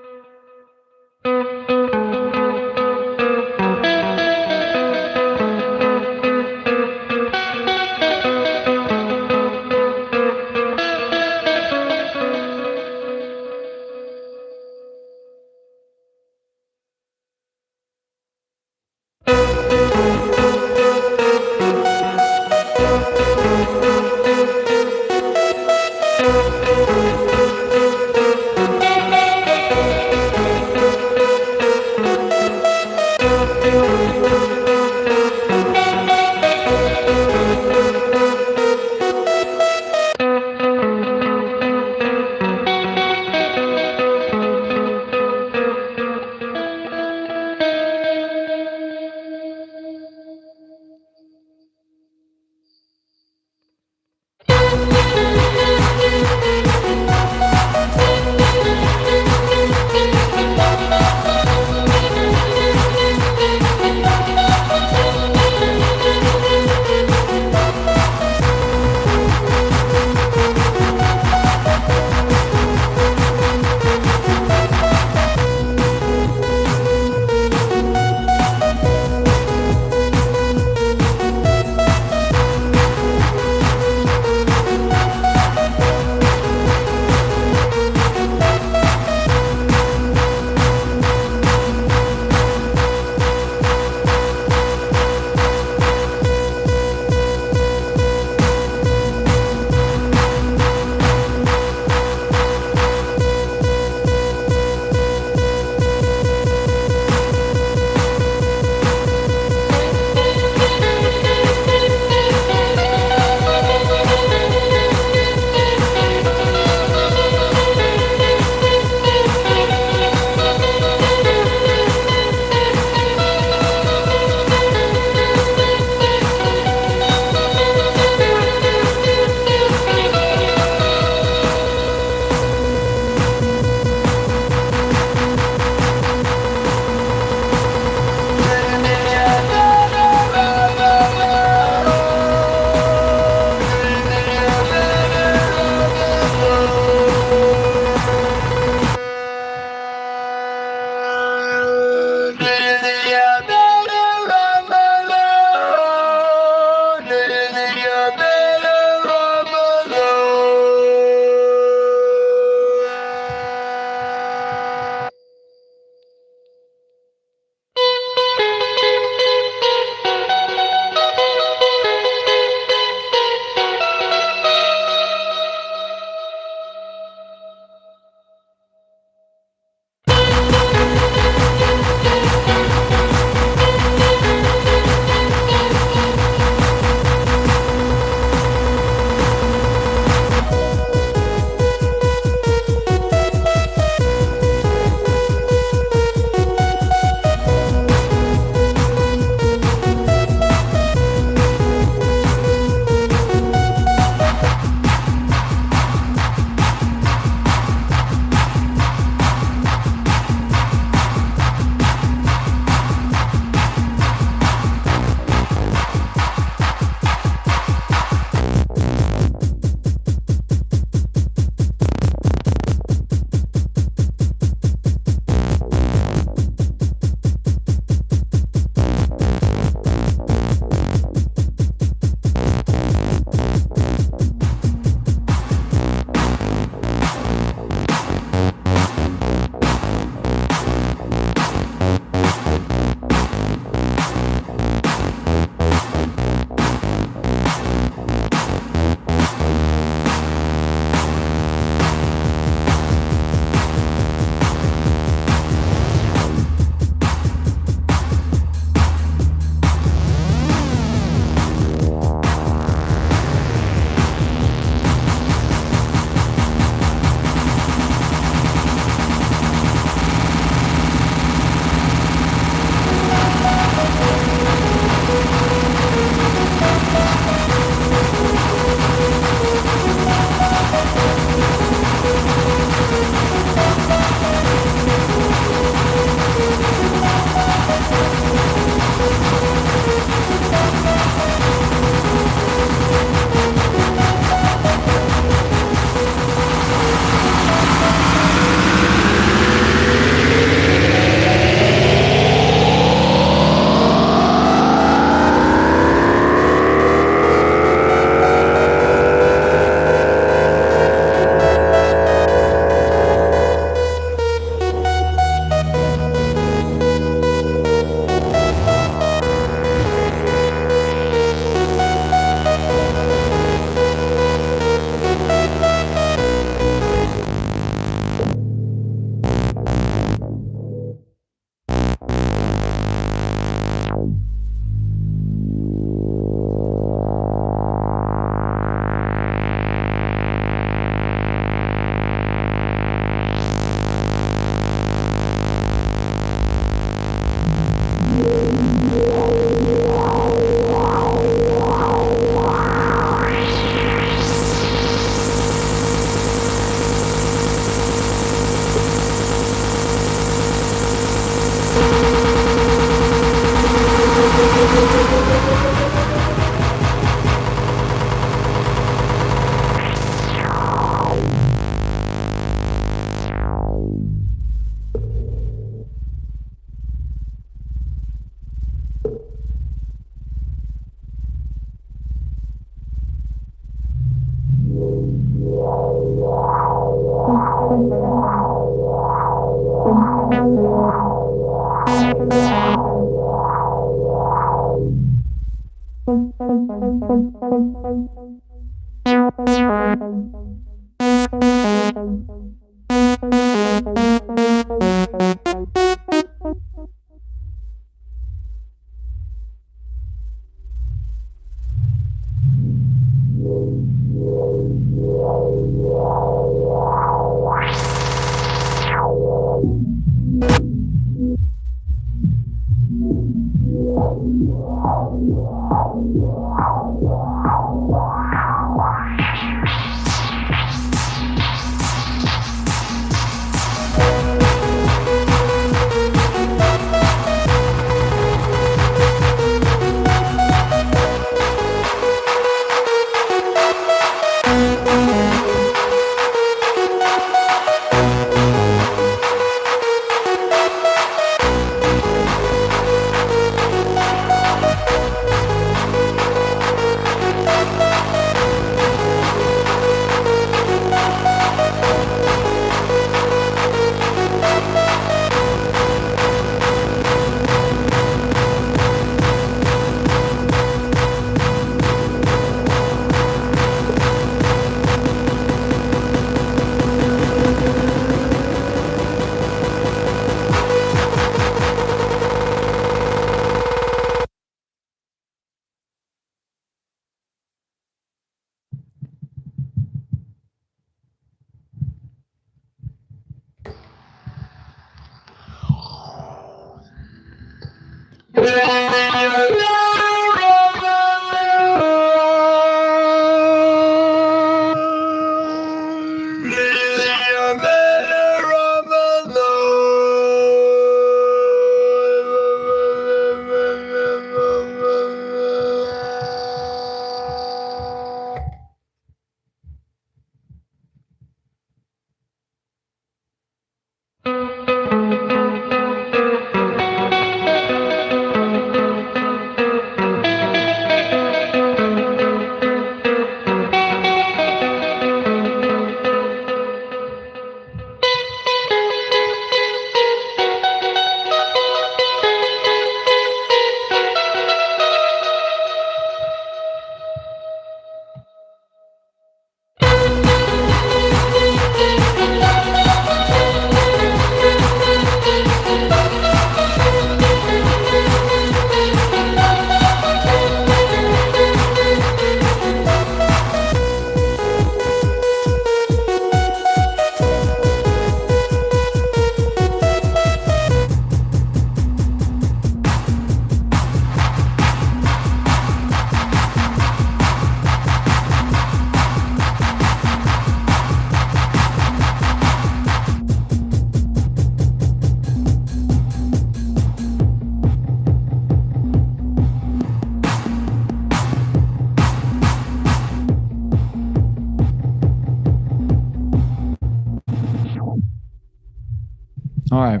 All right.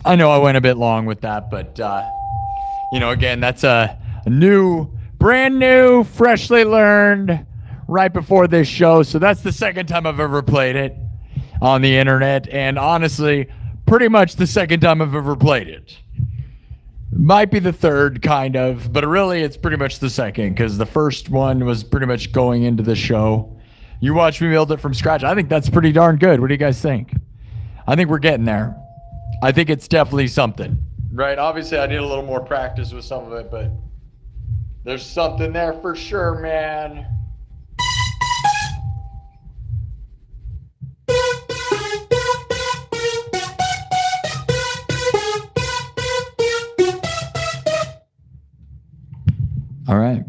I know I went a bit long with that, but, again, that's a brand new, freshly learned right before this show. So that's the second time I've ever played it on the internet. And honestly, pretty much the second time I've ever played it. Might be the third, kind of, but really it's pretty much the second because the first one was pretty much going into the show. You watched me build it from scratch. I think that's pretty darn good. What do you guys think? I think we're getting there. I think it's definitely something, right? Obviously, I need a little more practice with some of it, but there's something there for sure, man. All right.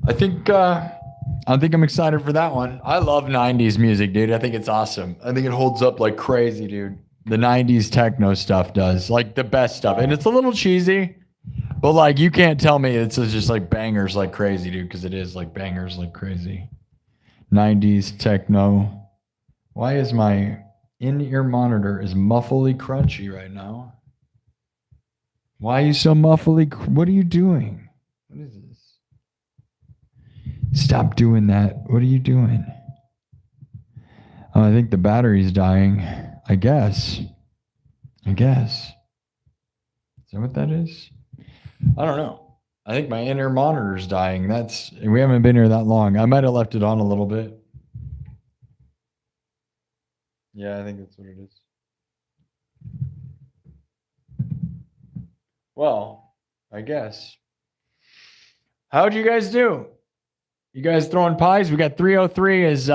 I think I'm excited for that one. I love 90s music, dude. I think it's awesome. I think it holds up like crazy, dude. The 90s techno stuff does, like the best stuff. And it's a little cheesy, but like you can't tell me it's just like bangers like crazy, dude, because it is like bangers like crazy. 90s techno. Why is my in-ear monitor is muffly crunchy right now? Why are you so muffly? What are you doing? What is this? Stop doing that. What are you doing? Oh, I think the battery's dying, I guess. I guess. Is that what that is? I don't know. I think my inner monitor's dying. We haven't been here that long. I might have left it on a little bit. Yeah, I think that's what it is. Well, I guess. How'd you guys do? You guys throwing pies? We got 303 is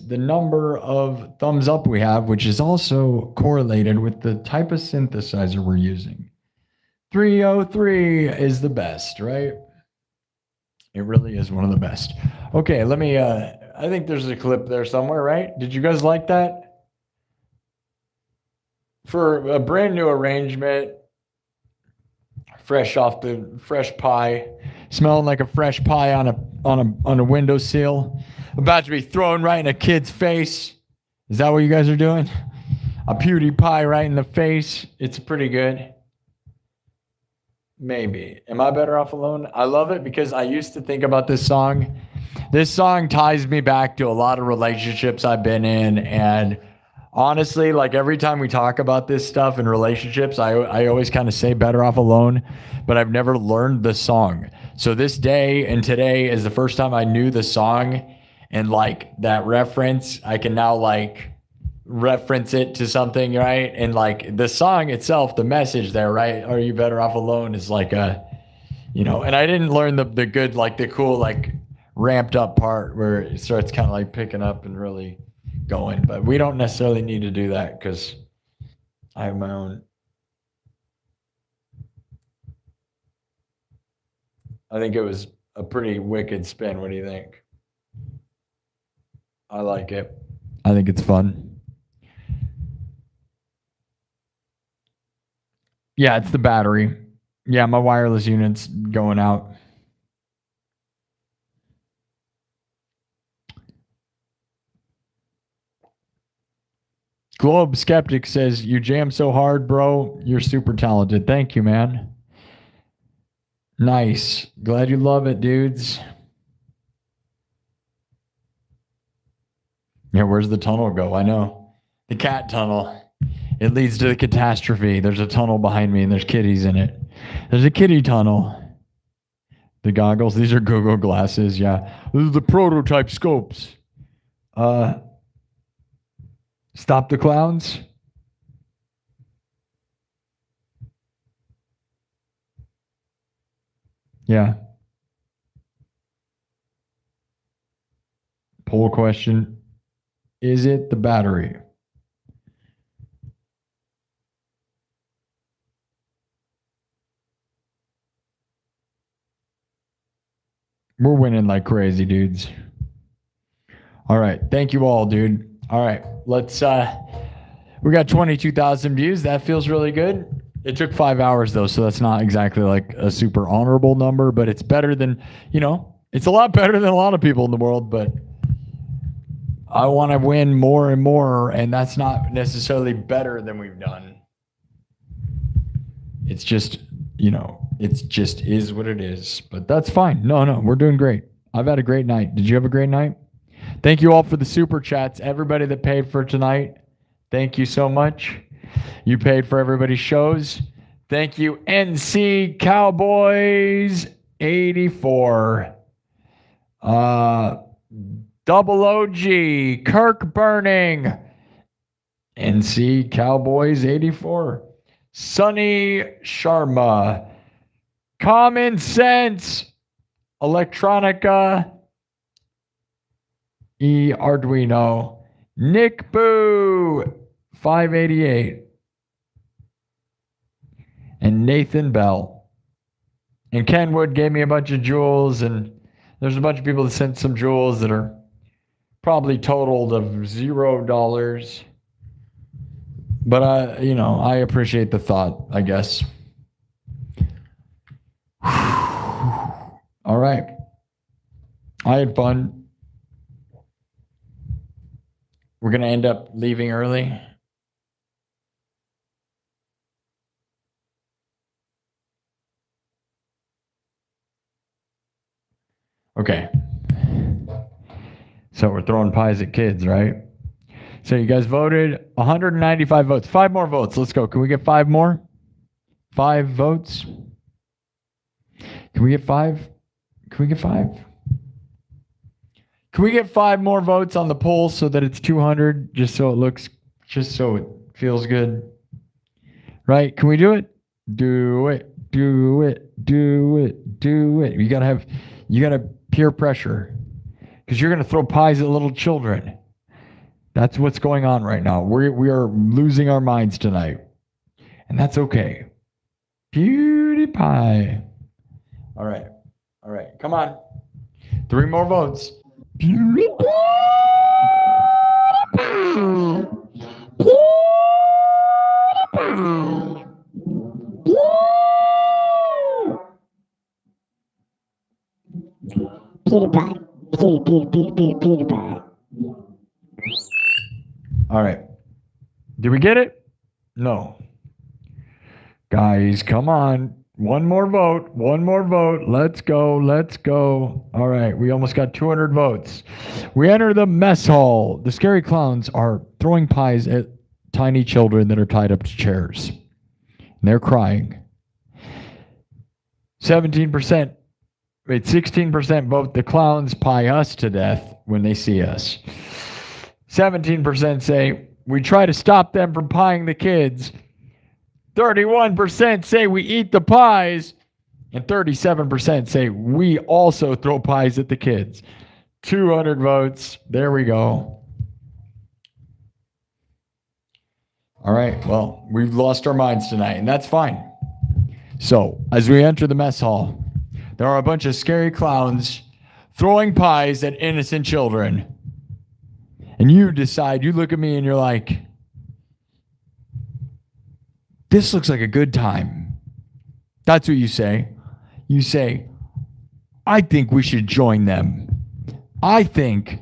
the number of thumbs up we have, which is also correlated with the type of synthesizer we're using. 303 is the best, right? It really is one of the best. Okay, let me, I think there's a clip there somewhere, right? Did you guys like that? For a brand new arrangement, fresh off the fresh pie, smelling like a fresh pie on a windowsill, about to be thrown right in a kid's face. Is that what you guys are doing? A PewDiePie right in the face. It's pretty good. Maybe. Am I better off alone? I love it because I used to think about this song. This song ties me back to a lot of relationships I've been in, and honestly, like every time we talk about this stuff in relationships, I always kind of say better off alone, but I've never learned the song. So this day and today is the first time I knew the song, and like that reference, I can now like reference it to something, right? And like the song itself, the message there, right? Are you better off alone is like a, and I didn't learn the good, like the cool, like ramped up part where it starts kind of like picking up and really going, but we don't necessarily need to do that because I have my own. I think it was a pretty wicked spin. What do you think? I like it. I think it's fun. Yeah, it's the battery. Yeah, my wireless unit's going out. Globe Skeptic says, you jam so hard, bro. You're super talented. Thank you, man. Nice. Glad you love it, dudes. Yeah, where's the tunnel go? I know. The cat tunnel. It leads to the catastrophe. There's a tunnel behind me and there's kitties in it. There's a kitty tunnel. The goggles, these are Google glasses, yeah. This is the prototype scopes. Stop the clowns. Yeah. Poll question. Is it the battery? We're winning like crazy, dudes. All right. Thank you all, dude. All right. Let's we got 22,000 views. That feels really good. It took 5 hours though, so that's not exactly like a super honorable number, but it's better than, it's a lot better than a lot of people in the world, but I want to win more and more, and that's not necessarily better than we've done. It's just, it's just is what it is, but that's fine. No, we're doing great. I've had a great night. Did you have a great night? Thank you all for the super chats. Everybody that paid for tonight, thank you so much. You paid for everybody's shows. Thank you, NC Cowboys 84. Double OG, Kirk Burning, NC Cowboys 84. Sunny Sharma, Common Sense, Electronica, Arduino, Nick Boo, 588, and Nathan Bell. And Ken Wood gave me a bunch of jewels, and there's a bunch of people that sent some jewels that are probably totaled of $0. But I appreciate the thought, I guess. All right. I had fun. We're going to end up leaving early. Okay. So we're throwing pies at kids, right? So you guys voted 195 votes. 5 more votes. Let's go. Can we get 5 more? 5 votes? Can we get 5? Can we get 5? Can we get 5 more votes on the poll so that it's 200, just so it feels good? Right? Can we do it? Do it. Do it. Do it. Do it. You gotta peer pressure, because you're gonna throw pies at little children. That's what's going on right now. We are losing our minds tonight, and that's okay. PewDiePie. All right. Come on. 3 more votes. PewDiePie. PewDiePie. All right. Did we get it? No. Guys, come on. One more vote. Let's go. All right. We almost got 200 votes. We enter the mess hall. The scary clowns are throwing pies at tiny children that are tied up to chairs. And they're crying. 16% vote the clowns pie us to death when they see us. 17% say we try to stop them from pieing the kids. 31% say we eat the pies. And 37% say we also throw pies at the kids. 200 votes. There we go. All right. Well, we've lost our minds tonight, and that's fine. So, as we enter the mess hall, there are a bunch of scary clowns throwing pies at innocent children. And you decide, you look at me and you're like, this looks like a good time. That's what you say. You say, I think we should join them. I think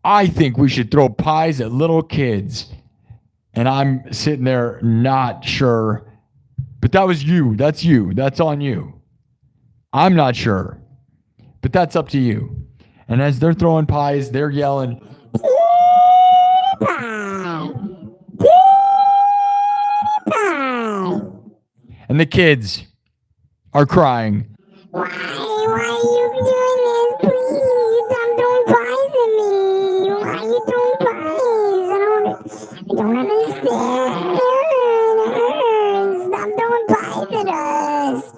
we should throw pies at little kids. And I'm sitting there not sure. But that was you. That's you. That's on you. I'm not sure. But that's up to you. And as they're throwing pies, they're yelling, and the kids are crying. Why are you doing this? Please, stop throwing pies at me. Why are you throwing pies? I don't understand. Stop throwing pies at us.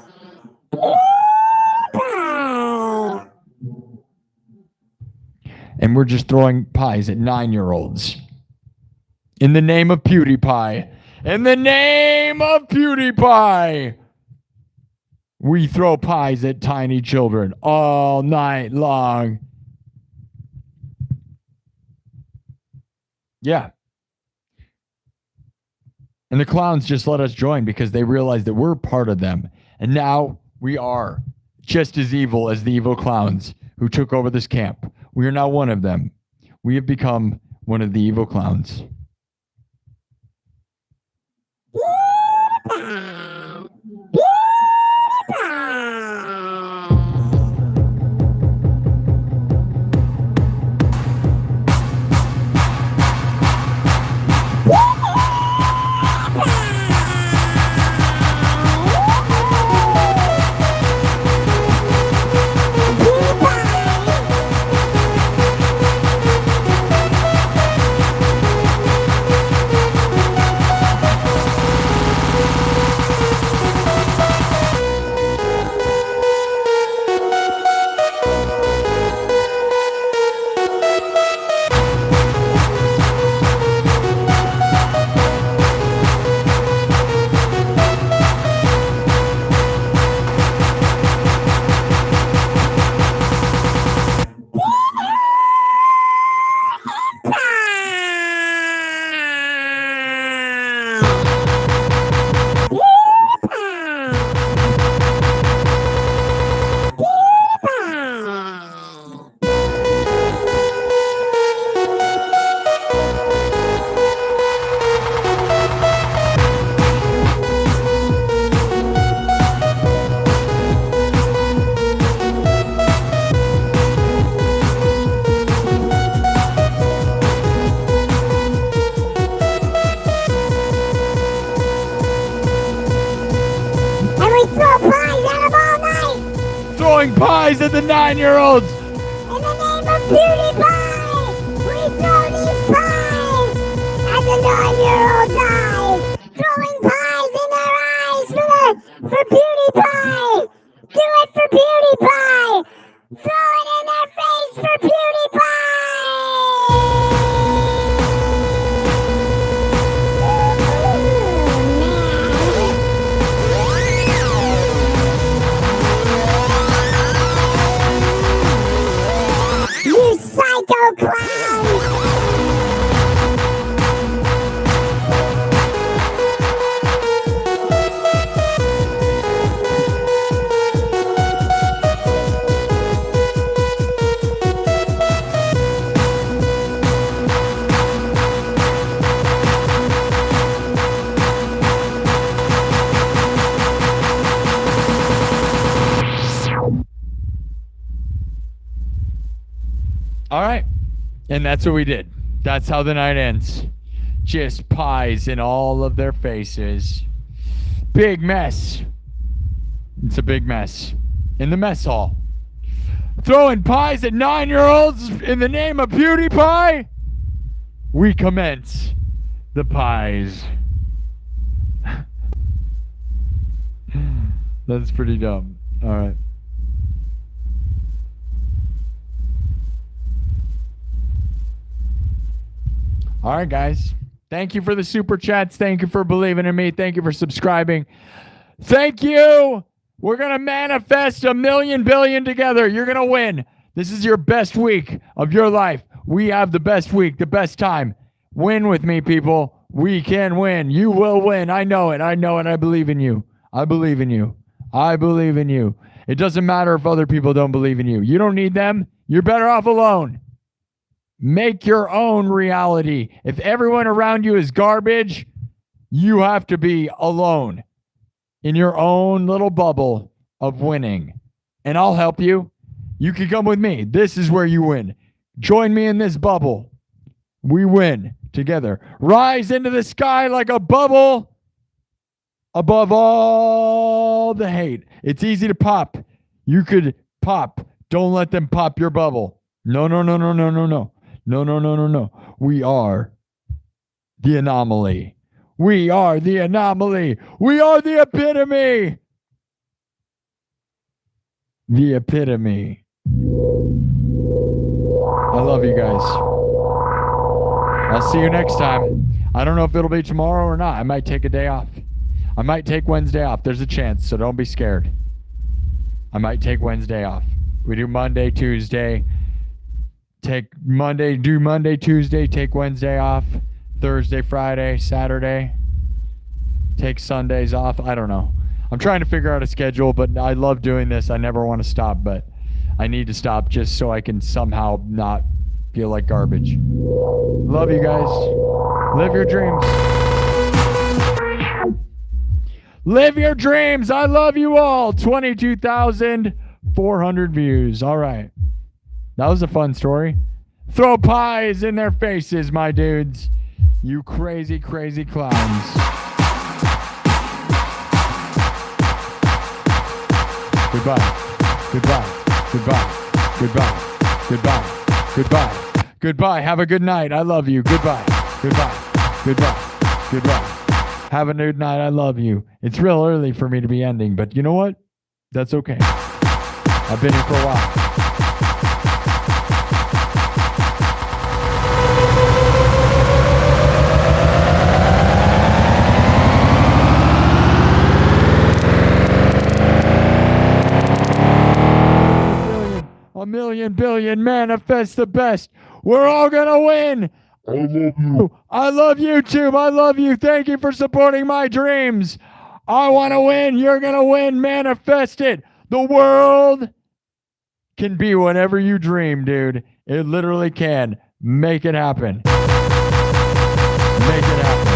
And we're just throwing pies at 9-year-olds. In the name of PewDiePie. In the name of PewDiePie. We throw pies at tiny children all night long. Yeah. And the clowns just let us join because they realize that we're part of them. And now we are just as evil as the evil clowns who took over this camp. We are now one of them. We have become one of the evil clowns. We throw pies at them all night. Throwing pies at the 9-year-olds. In the name of PewDiePie, we throw these pies at the 9-year-olds' eyes. Throwing pies in their eyes for PewDiePie. Do it for PewDiePie. Throw it in their face for PewDiePie. You psycho clowns! All right. And that's what we did. That's how the night ends. Just pies in all of their faces. Big mess. It's a big mess. In the mess hall. Throwing pies at 9-year-olds in the name of PewDiePie. We commence the pies. That's pretty dumb. All right. All right, guys. Thank you for the super chats. Thank you for believing in me. Thank you for subscribing. Thank you. We're going to manifest 1,000,000 billion together. You're going to win. This is your best week of your life. We have the best week, the best time. Win with me, people. We can win. You will win. I know it. I know it. I believe in you. I believe in you. I believe in you. It doesn't matter if other people don't believe in you. You don't need them. You're better off alone. Make your own reality. If everyone around you is garbage, you have to be alone in your own little bubble of winning. And I'll help you. You can come with me. This is where you win. Join me in this bubble. We win together. Rise into the sky like a bubble above all the hate. It's easy to pop. You could pop. Don't let them pop your bubble. No, no, no, no, no, no, no. No, no, no, no, no. We are the anomaly. We are the anomaly. We are the epitome. The epitome. I love you guys. I'll see you next time. I don't know if it'll be tomorrow or not. I might take a day off. I might take Wednesday off. There's a chance, so don't be scared. I might take Wednesday off. We do Monday, Tuesday. Do Monday, Tuesday, take Wednesday off, Thursday, Friday, Saturday, take Sundays off. I don't know. I'm trying to figure out a schedule, but I love doing this. I never want to stop, but I need to stop just so I can somehow not feel like garbage. Love you guys. Live your dreams. Live your dreams. I love you all. 22,400 views. All right. That was a fun story. Throw pies in their faces, my dudes. You crazy, crazy clowns. Goodbye. Goodbye. Goodbye. Goodbye. Goodbye. Goodbye. Goodbye. Have a good night. I love you. Goodbye. Goodbye. Goodbye. Goodbye. Have a good night. I love you. It's real early for me to be ending, but you know what? That's okay. I've been here for a while. A million billion manifest the best. We're all gonna win. I love you. I love YouTube. I love you. Thank you for supporting my dreams. I want to win. You're gonna win. Manifest it. The world can be whatever you dream, dude. It literally can. Make it happen. Make it happen.